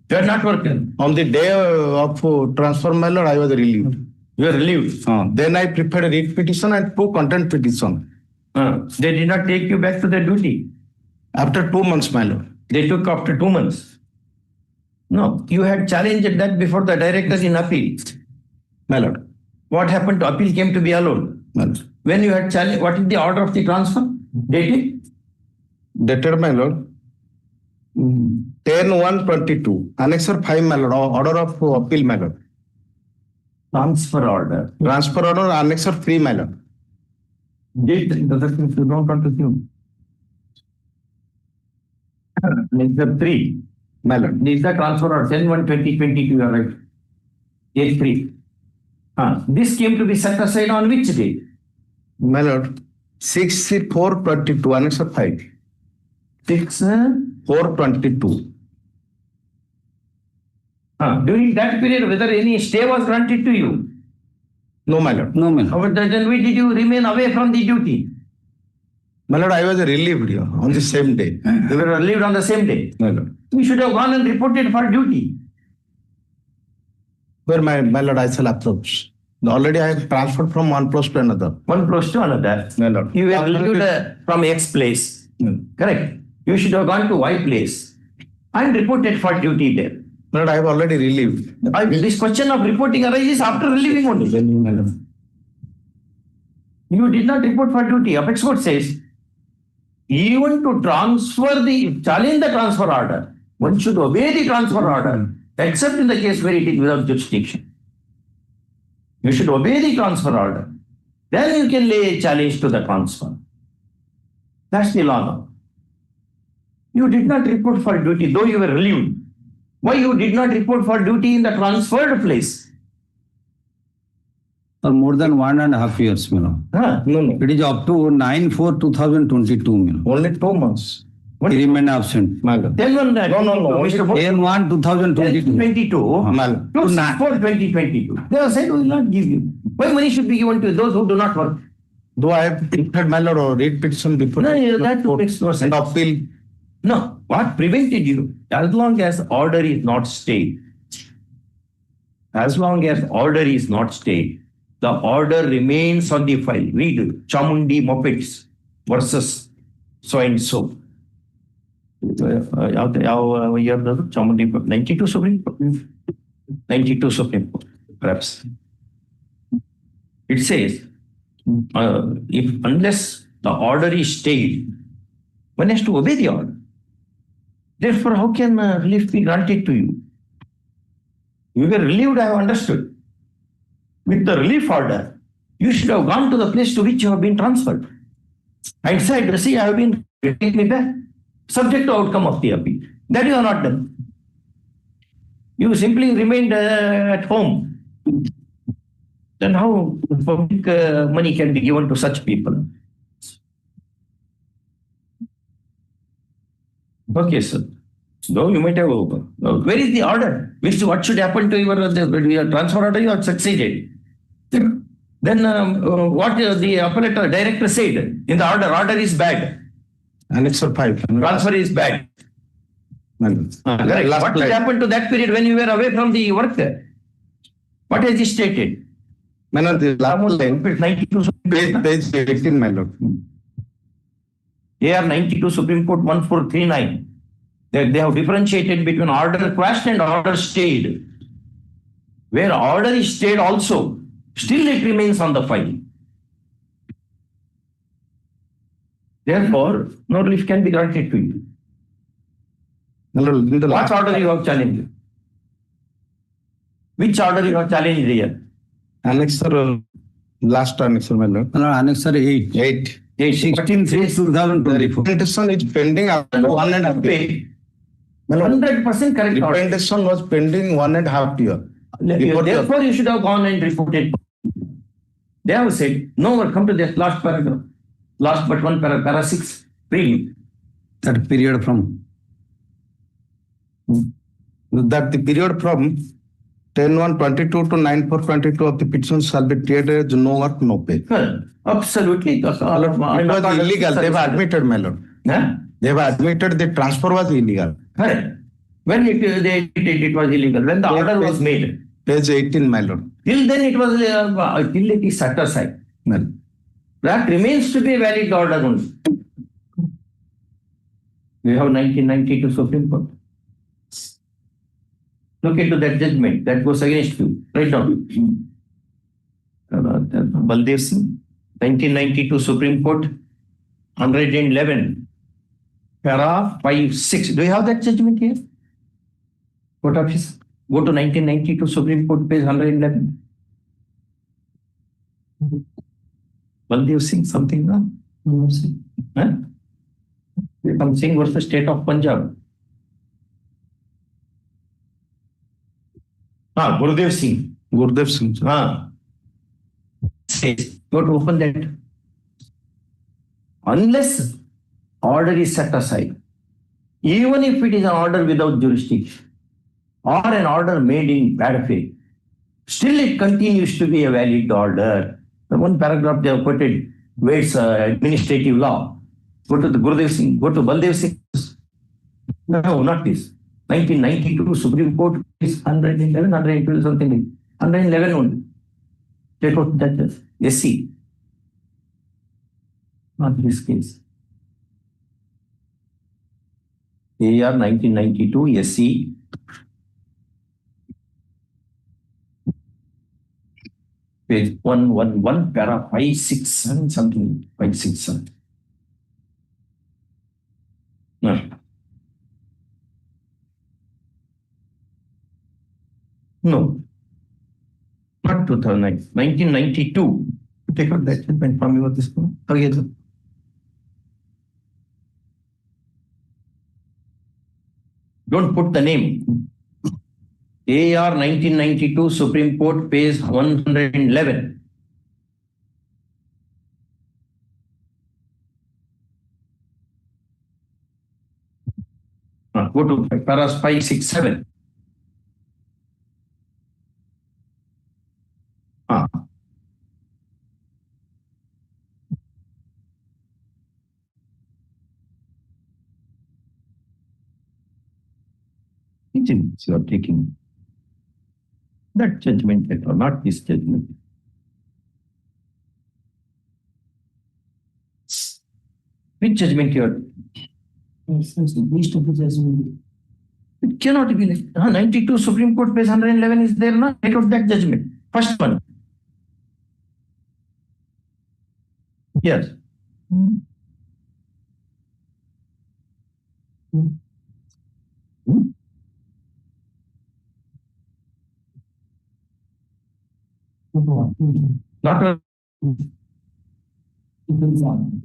You are not working. On the day of transfer, my lord, I was relieved. You are relieved. Then I prepared a writ petition and 2 content petition. They did not take you back to the duty. After 2 months, my lord. They took after 2 months. No, you had challenged that before the directors in appeal. My lord. What happened to appeal came to be allowed? My lord. When you had challenged, what is the order of the transfer? Dated? Dated, my lord. 10/1/22. Annexure 5, my lord. Order of appeal, my lord. Transfer order. Transfer order, annexure 3, my lord. Date, you don't want to assume. Annexure 3. My lord. This is the transfer order. 10/1/2022, you are right. Page 3. This came to be set aside on which day? My lord. 6/4/22, annexure 5. 6/4/22. During that period, whether any stay was granted to you? No, my lord. No, my lord. Then why did you remain away from the duty? My lord, I was relieved here on the same day. You were relieved on the same day? My lord. You should have gone and reported for duty. Where my lord, I shall approach. Already I have transferred from one place to another. One place to another. My lord. You were relieved from X place. Correct. You should have gone to Y place and reported for duty there. My lord, I have already relieved. This question of reporting arises after relieving only. My lord. You did not report for duty. Apex Court says, even to challenge the transfer order, one should obey the transfer order, except in the case where it is without jurisdiction. You should obey the transfer order. Then you can lay a challenge to the transfer. That's the law now. You did not report for duty, though you were relieved. Why you did not report for duty in the transferred place? for more than 1.5 years, my lord. No. It is up to 9/4/2022, my lord. Only 2 months. He remained absent. Tell one that. No. Mr. 10/1, 2022. 22. To 4/2022. They have said we will not give you. Why money should be given to those who do not work? Though I have prepared my lord or read petition before. No, that makes no sense. Appeal. No, what prevented you? As long as order is not stayed, the order remains on the file. Read Chamundi Mopeds versus so and so. ಯಾವ year Chamundi 92 Supreme Court? 92 Supreme Court, perhaps. It says, unless the order is stayed, one has to obey the order. Therefore, how can relief be granted to you? You were relieved, I have understood. With the relief order, you should have gone to the place to which you have been transferred and said, see, I have been take me back, subject to outcome of the appeal. That you have not done. You simply remained at home. Then how public money can be given to such people? Okay, sir. So you might have over. Where is the order? What should happen to your transfer order? You have succeeded. Then what the appellate director said in the order is bad. Annexure 5. Transfer is bad. What should happen to that period when you were away from the work there? What has he stated? My lord, the last line, page 18, my lord. AR 92 Supreme Court 1439. They have differentiated between order quashed and order stayed. Where order is stayed also, still it remains on the file. Therefore, no relief can be granted to you. What order you have challenged? Which order you have challenged here? Annexure, last annexure, my lord. No, Annexure 8. 16/6/2024. Representation is pending after 1.5 years. 100% correct. Representation was pending 1.5 years. Therefore, you should have gone and reported. They have said, no, we'll come to this last paragraph. Last but one paragraph, para 6. Read. That period from? That the period from 10/1/22 to 9/4/22 of the petition shall be treated as no work, no pay. Absolutely. It was illegal. They have admitted, my lord. They have admitted the transfer was illegal. When it was illegal, when the order was made. Page 18, my lord. Till then it was till it is set aside. That remains to be a valid order only. We have 1992 Supreme Court. Look into that judgment that goes against you. Write down. Baldev Singh, 1992 Supreme Court, 111, para 5-6. Do you have that judgment here? Court office. Go to 1992 Supreme Court, page 111. Baldev Singh, something wrong? I'm saying what's the state of Punjab? Gurudev Singh. Gurudev Singh. Says, go to open that. Unless order is set aside, even if it is an order without jurisdiction or an order made in bad faith, still it continues to be a valid order. The one paragraph they have quoted, Wade's administrative law. Go to the Gurudev Singh, go to Baldev Singh. No, not this. 1992 Supreme Court is 111, 112, something like 111 only. Take out that SC. Not this case. AR 1992 SC. Page 111, para 567, something, 567. No. No, not 2009, 1992. Take out that judgment from you this one. Again. Don't put the name. AR 1992 Supreme Court, page 111. Go to paras 5, 6, 7. You are taking that judgment letter, not this judgment. Which judgment you are? It cannot be like 92 Supreme Court page 111 is there, no? Take out that judgment. First one. Yes. Not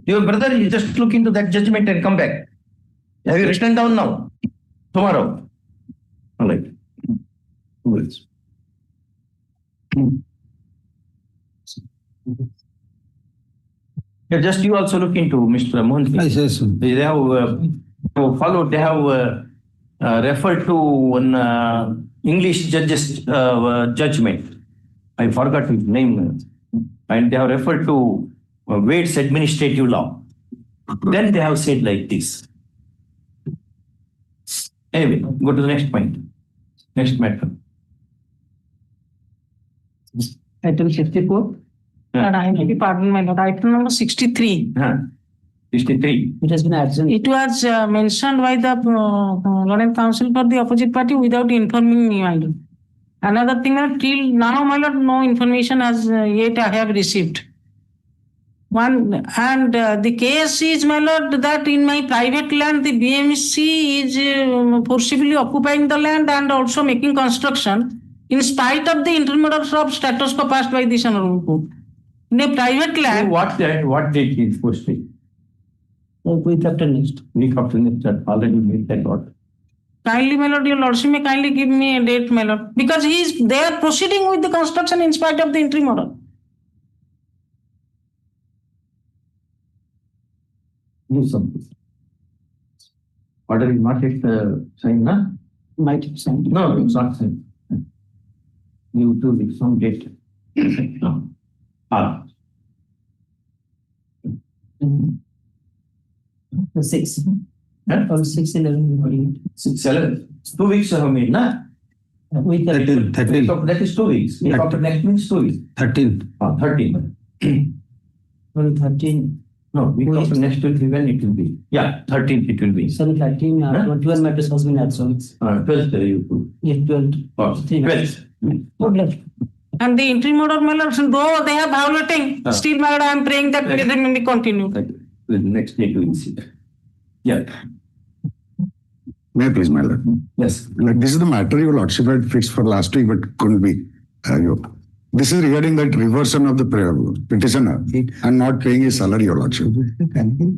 your brother, you just look into that judgment and come back. Have you written down now? Tomorrow. All right. Yeah, just you also look into Mr. Mohan. Yes. They have followed, they have referred to one English judge's judgment. I forgot his name. And they have referred to Wade's administrative law. Then they have said like this. Anyway, go to the next point. Next matter. Item 54. And I beg pardon, my lord. Item number 63. 63. It has been adjourned. It was mentioned by the Lord Counsel for the opposite party without informing me, my lord. Another thing, till now, my lord, no information as yet I have received. One, and the case is, my lord, that in my private land, the BMC is forcibly occupying the land and also making construction in spite of the intermediate of status quo passed by this honorable court. In a private land. What date is forcibly? Week after next. Week after next, that already made that what? Kindly, my lord, your lordship may kindly give me a date, my lord, because they are proceeding with the construction in spite of the interim order. Do something. Order is not yet signed, na? Might have signed. No, it's not signed. You do with some date. No. The 6. Or 6, 11, 6, 11. 2 weeks have made, na? 13. That is 2 weeks. Week after next means 2 weeks. 13. 13. Well, 13. No, week after next will be when it will be. Yeah, 13th it will be. Sorry, 13. 12 matters has been absorbed. 12th you put. Yes, 12. 12th. And the interim order, my lord, though they are violating, still, my lord, I am praying that it may be continued. The next day we will see. Yeah. May I please, my lord? Yes. Like, this is the matter your lordship had fixed for last week, but couldn't be. This is regarding that reversion of the petitioner and not paying his salary, your lordship.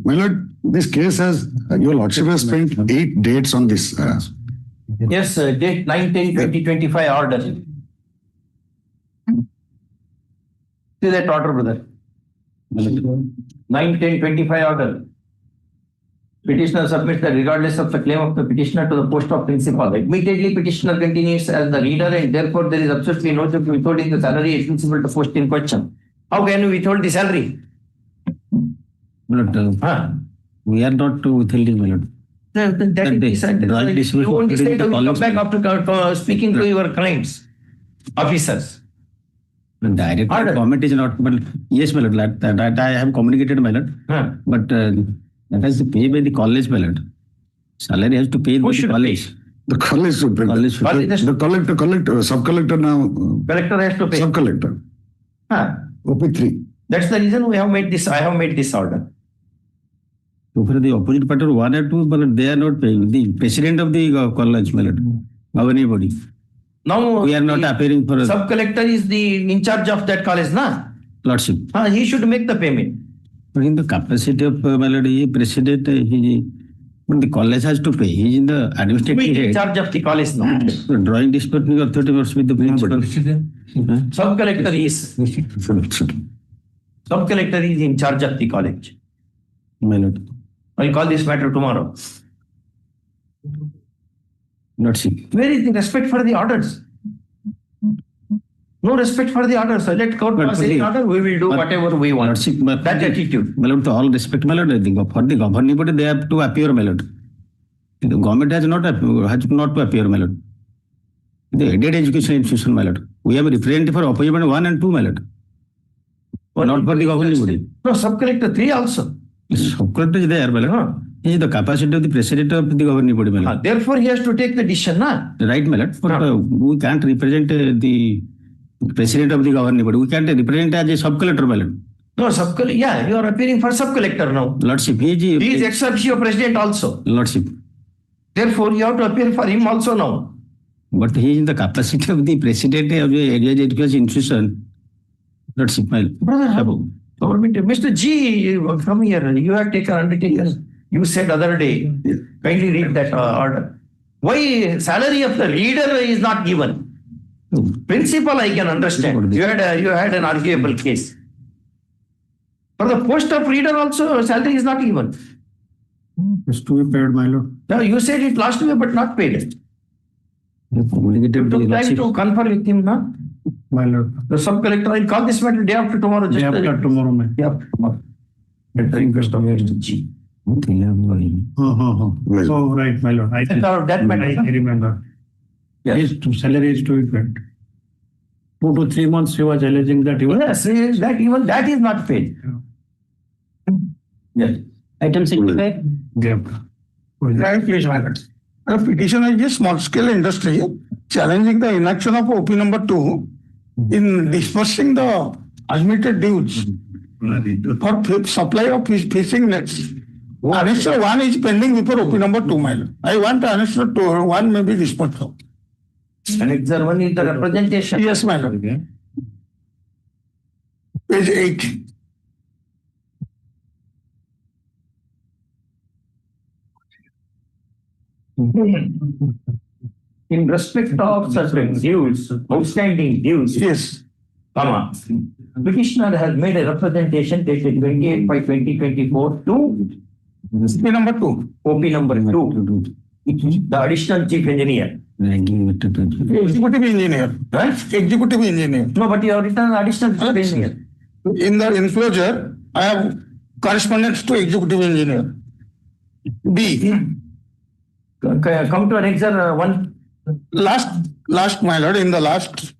My lord, this case has, your lordship has spent 8 dates on this. Yes, date 9/10/2025 order. See that order, brother. 9/10/25 order. Petitioner submits that regardless of the claim of the petitioner to the post of principal, admittedly petitioner continues as the reader and therefore there is absolutely no job to withholding the salary admissible to post in question. How can you withhold the salary? We are not withholding, my lord. You won't decide to come back after speaking to your clients, officers. Direct comment is not, but yes, my lord, that I have communicated, my lord. But that has to pay by the college, my lord. Salary has to pay by the college. The college should pay. The collector, sub-collector now. Collector has to pay. Sub-collector. OP3. That's the reason we have made this. I have made this order. So for the opposite party, 1 or 2, but they are not paying. The president of the college, my lord, or anybody. Now we are not appearing for. Sub-collector is the in charge of that college, na? Lordship. He should make the payment. But in the capacity of my lord, president, but the college has to pay. He is in the administrative head. In charge of the college now. So drawing disputing authority must be the principal. Sub-collector is. Sub-collector is in charge of the college. My lord. I'll call this matter tomorrow. Lordship. Where is the respect for the orders? No respect for the orders. So let court pass any order, we will do whatever we want. Lordship, That attitude. my lord, with all respect, my lord, for the governing body, they have to appear, my lord. The government has not to appear, my lord. The aided education institution, my lord. We have a representative for appointment 1 and 2, my lord. Not for the governing body. No, sub-collector 3 also. Sub-collector is there, my lord. He is the capacity of the president of the governing body, my lord. Therefore, he has to take the decision, na? Right, my lord. But we can't represent the president of the governing body. We can't represent as a sub-collector, my lord. No, sub-collector. Yeah, you are appearing for sub-collector now. Lordship, he is ex officio president also. Lordship. Therefore, you have to appear for him also now. But he is in the capacity of the president of the education institution. Lordship, my lord. Brother, Mr. G, come here. You have taken undertaken. You said other day, kindly read that order. Why salary of the leader is not given? Principle I can understand. You had an arguable case. For the post of reader also, salary is not given. It's to be paid, my lord. No, you said it last week, but not paid. You took time to confer with him, na? My lord. The sub-collector, I'll call this matter day after tomorrow. Day after tomorrow, my. Day after tomorrow. At the request of Mr. G. Oh, right, my lord. That matter. I remember. Yes. His salary is to be paid. 2 to 3 months he was alleging that he was. Yes, that even that is not paid. Yes. Item 65. Right, please, my lord. A petition is a small-scale industry challenging the inaction of OP number 2 in dispersing the admitted dues for supply of fishing nets. Annexure 1 is pending before OP number 2, my lord. I want annexure 1 may be dispersed of. Annexure 1 is the representation. Yes, my lord. Page 8. In respect of certain dues, outstanding dues. Yes. Petitioner has made a representation dated 28/2024 to OP number 2. OP number 2. The additional chief engineer. Executive engineer. Right? Executive engineer. No, but you have written additional chief engineer. In the enclosure, I have correspondence to executive engineer. B. Come to annexure 1. Last, my lord, in the last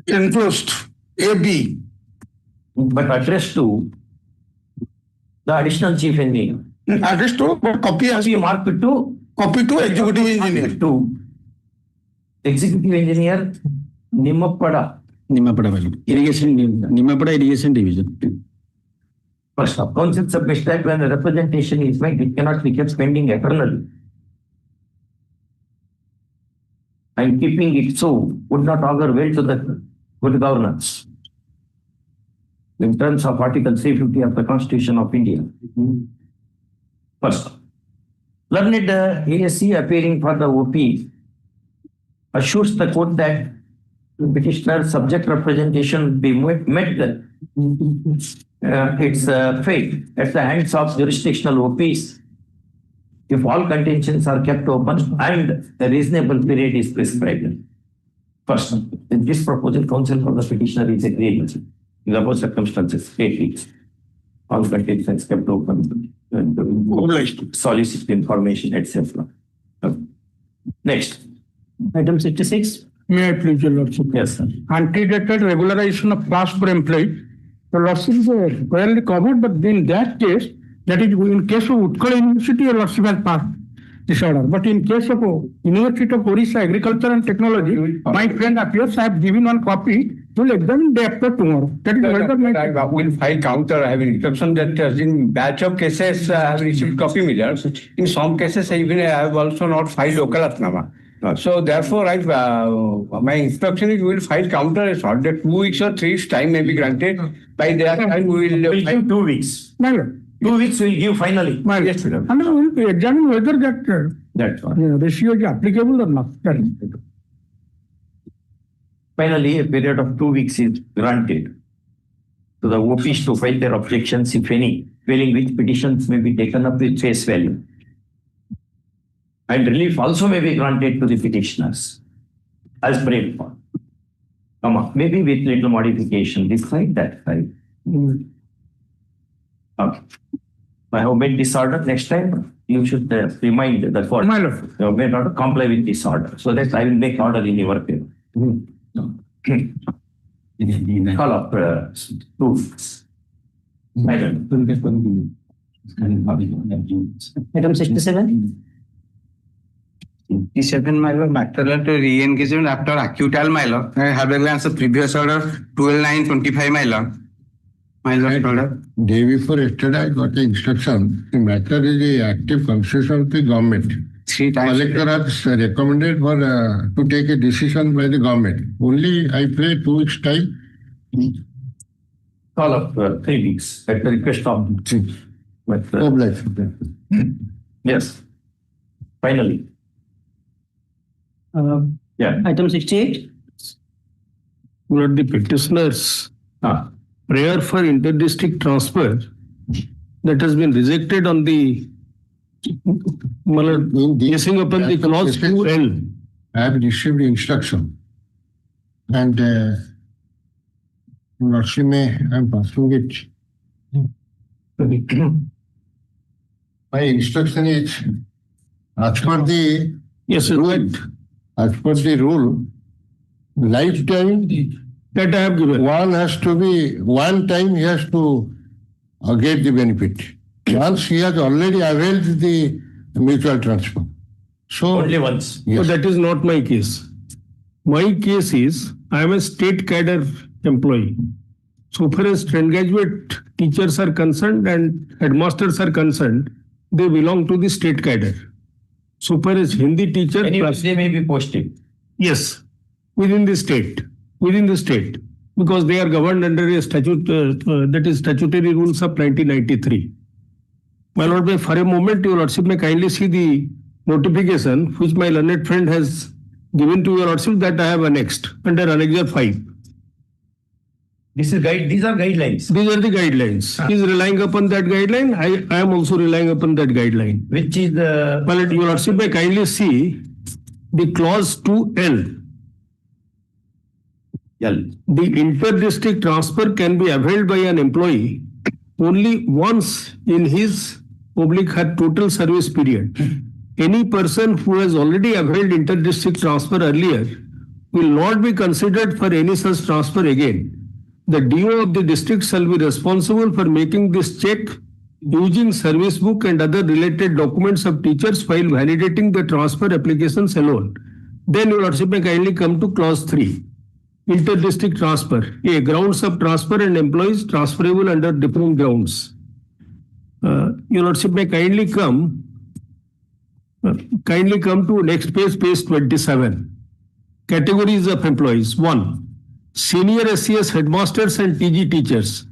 enclosed AB. But addressed to the additional chief engineer. Address to, but copy has to be marked to. Copy to executive engineer. To executive engineer Nimmapada. Nimmapada Irrigation Division. First of council submits that when the representation is made, it cannot be kept pending eternally. And keeping it so would not augur well to the good governance. In terms of Article 350 of the Constitution of India. First, learned ASC appearing for the OP assures the court that petitioner's subject representation be met its fate at the hands of jurisdictional OPs if all contentions are kept open and a reasonable period is prescribed. First, in this proposal, counsel for the petitioner is agreeable. In the above circumstances, 8 weeks. All contentions kept open and solicit information, etc. Next. Item 66. May I please, your lordship? Yes, sir. Antedated regularization of class 4 employee. The lordship is rarely covered, but in that case, that is in case of Utkal University, your lordship has passed this order. But in case of University of Orissa Agriculture and Technology, my friend appears, I have given one copy. Will examine day after tomorrow. That is I will file counter. I have instruction that in batch of cases I have received copy measures. In some cases, even I have also not filed local atnama. So therefore, my instruction is we will file counter as well. That 2 weeks or 3 weeks time may be granted. By that time, we will give 2 weeks. 2 weeks will give finally. Yes, madam. And we will examine whether that ratio is applicable or not. Finally, a period of 2 weeks is granted to the OPs to file their objections, if any, failing which petitions may be taken up with face value. And relief also may be granted to the petitioners as prayed for. Come on, maybe with little modification, this side, that side. Okay. I have made this order. Next time, you should remind the court. My lord. You may not comply with this order, so that I will make order in your favor. Call up proofs. Item 67. 57, my lord, matter to re-engagement after acquittal, my lord. I have against the previous order, 12/9/25, my lord. My lord, order. Day before yesterday, I got the instruction. The matter is the active constitution of the government. 3 times. Collector has recommended for to take a decision by the government. Only I play 2 weeks time. Call up 3 weeks at the request of yes. Finally. Yeah. Item 68. Lord, the petitioners prayer for inter-district transfer that has been rejected on the basing upon the clause 2L. I have received instruction and Lordship, I'm passing it. My instruction is as per the right. As per the rule, lifetime that I have given. One has to be, one time he has to get the benefit. Once he has already availed the mutual transfer. So only once. Yes. So that is not my case. My case is I am a state cadre employee. So far as graduate teachers are concerned and headmasters are concerned, they belong to the state cadre. So far as Hindi teacher, they may be posted. Yes, within the state, because they are governed under a statute that is statutory rules of 1993. My lord, for a moment, your lordship may kindly see the notification which my learned friend has given to your lordship that I have annexed under Annexure 5. These are guidelines. These are the guidelines. He is relying upon that guideline. I am also relying upon that guideline. Which is the... Well, your lordship may kindly see the clause 2L. The inter-district transfer can be availed by an employee only once in his her total service period. Any person who has already availed inter-district transfer earlier will not be considered for any such transfer again. The DO of the district shall be responsible for making this check using service book and other related documents of teachers while validating the transfer applications alone. Then your lordship may kindly come to clause 3. Inter-district transfer. A, grounds of transfer and employees transferable under different grounds. Your lordship may kindly come to next page, page 27. Categories of employees. 1. Senior SCS headmasters and TG teachers.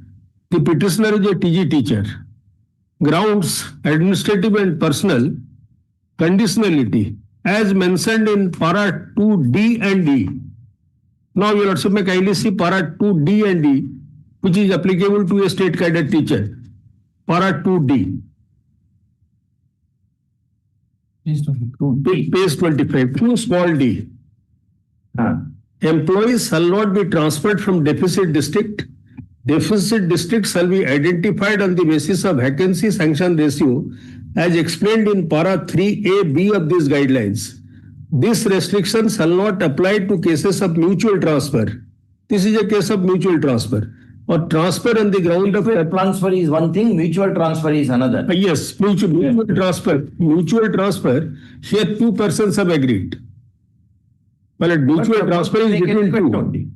The petitioner is a TG teacher. Grounds, administrative and personal. Conditionality, as mentioned in para 2D and D. Now, your lordship may kindly see para 2D and D, which is applicable to a state cadre teacher. Para 2D. Page 25, 2 small d. Employees shall not be transferred from deficit district. Deficit district shall be identified on the basis of vacancy sanction ratio as explained in para 3A(b) of these guidelines. This restriction shall not apply to cases of mutual transfer. This is a case of mutual transfer. Or transfer on the ground of... Transfer is one thing, mutual transfer is another. Yes, mutual transfer. Mutual transfer, here 2 persons have agreed. Well, mutual transfer is between 2.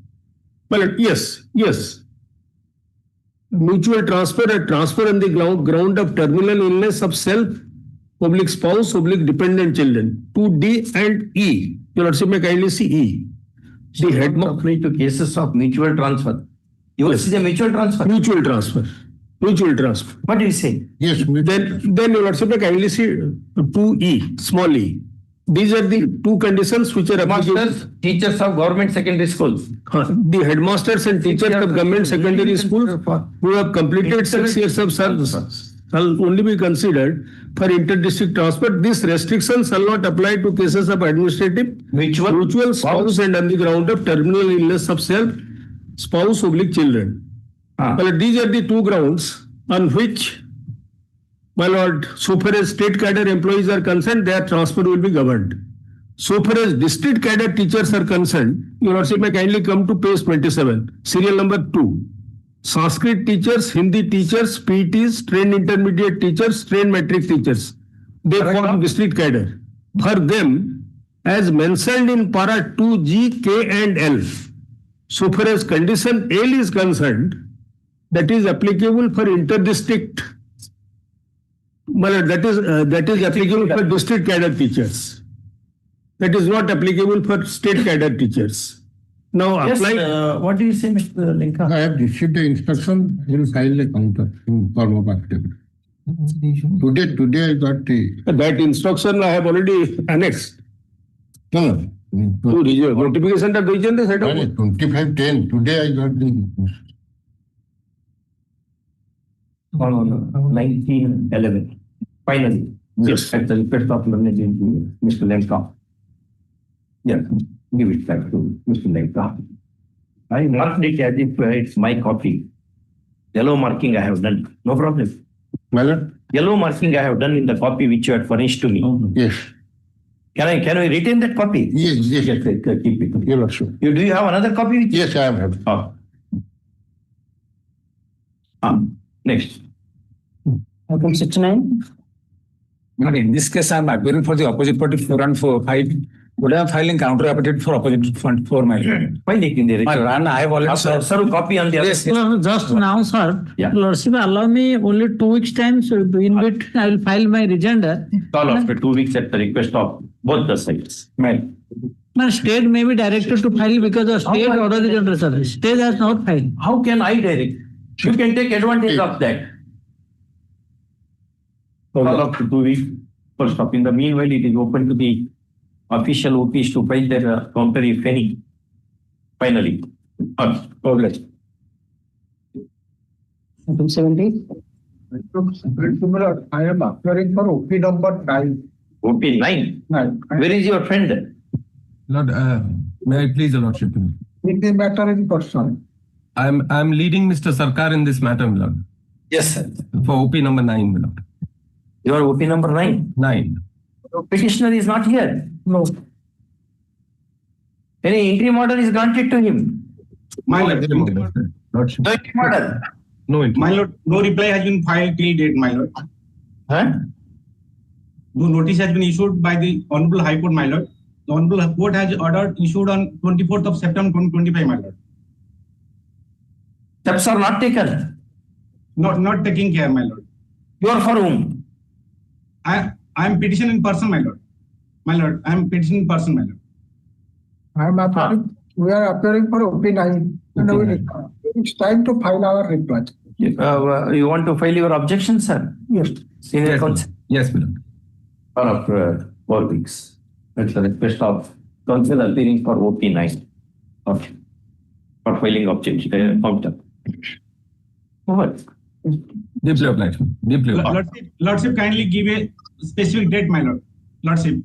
Well, yes. Mutual transfer, a transfer on the ground of terminal illness of self, /spouse, /dependent children. 2D and E. Your lordship may kindly see E. The headmaster to cases of mutual transfer. Yours is a mutual transfer. Mutual transfer. What do you say? Yes. Then your lordship may kindly see 2E, small e. These are the 2 conditions which are applicable. Teachers of government secondary schools. The headmasters and teachers of government secondary school who have completed 6 years of service. shall only be considered for inter-district transfer. This restriction shall not apply to cases of administrative, mutual, spouse and on the ground of terminal illness of self, spouse, children. Well, these are the two grounds on which, my lord, so far as state cadre employees are concerned, their transfer will be governed. So far as district cadre teachers are concerned, your lordship may kindly come to page 27, serial number 2. Sanskrit teachers, Hindi teachers, PTs, trained intermediate teachers, trained matric teachers. They form district cadre. For them, as mentioned in para 2G, K and L, so far as condition L is concerned, that is applicable for inter-district. That is applicable for district cadre teachers. That is not applicable for state cadre teachers. Now Yes, apply. what do you say, Mr. Lenka? I have received the instruction, he will file a counter in form of affidavit. Today I got the. That instruction I have already annexed. No. Notification that region they set up. 2510, today I got the. On 1911. Finally. Yes. At the request of Mr. Lenka. Yes, give it back to Mr. Lenka. I marked it as if it's my copy. Yellow marking I have done. No problem. Well, Yellow marking I have done in the copy which you had furnished to me. yes. Can I retain that copy? Yes. Yes, keep it. Your lordship. Do you have another copy with you? Yes, I have. Next. Item 69. But in this case, I am appearing for the opposite party 4 and 4. Would I am filing counter affidavit for opposite front 4, my lord? File it in there. My lord, I have already serve copy on the other. Yes, Just now, sir, Yeah. Lordship, allow me only 2 weeks time, so in which I will file my rejoinder. Call after 2 weeks at the request of both the sides. My state may be directed to file because the state order is under service. State has not filed. How can I direct? You can take advantage of that. Call after 2 weeks. First up. In the meanwhile, it is open to the official OPs to file their counter if any. Finally. Progress. Item 70. I am appearing for OP number 9. OP 9? Where is your friend? Lord, may I please, Your Lordship? With the matter in person. I'm leading Mr. Sarkar in this matter, my Lord. Yes, sir. For OP number 9, my Lord. Your OP number 9? 9. Petitioner is not here. No. Any interim order is granted to him. My Lord. Lordship. No interim order. No interim. My lord, no reply has been filed till date, my lord. Huh? No notice has been issued by the Hon'Ble High Court, my lord. The Hon'Ble Court has ordered issued on 24th of September 2025, my lord. Steps are not taken. Not taking care, my lord. You are for whom? I am petitioning in person, my lord. My lord, I am petitioning in person, my lord. I am appearing. We are appearing for OP 9. It's time to file our reply. You want to file your objection, sir? Yes. Senior counsel. Yes, my Lord. After 4 weeks. That's the request of counsel appearing for OP 9. Okay. For filing objection. Counter. Over. Deeply obliged. Deeply obliged. Lordship, kindly give a specific date, my lord. Lordship.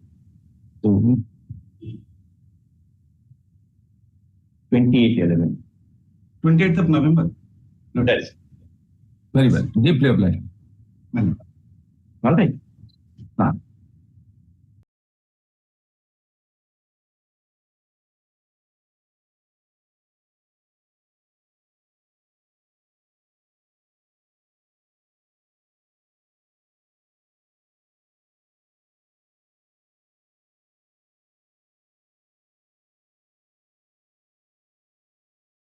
28/11. 28th of November. Yes. Very well. Deeply obliged. My lord. All right.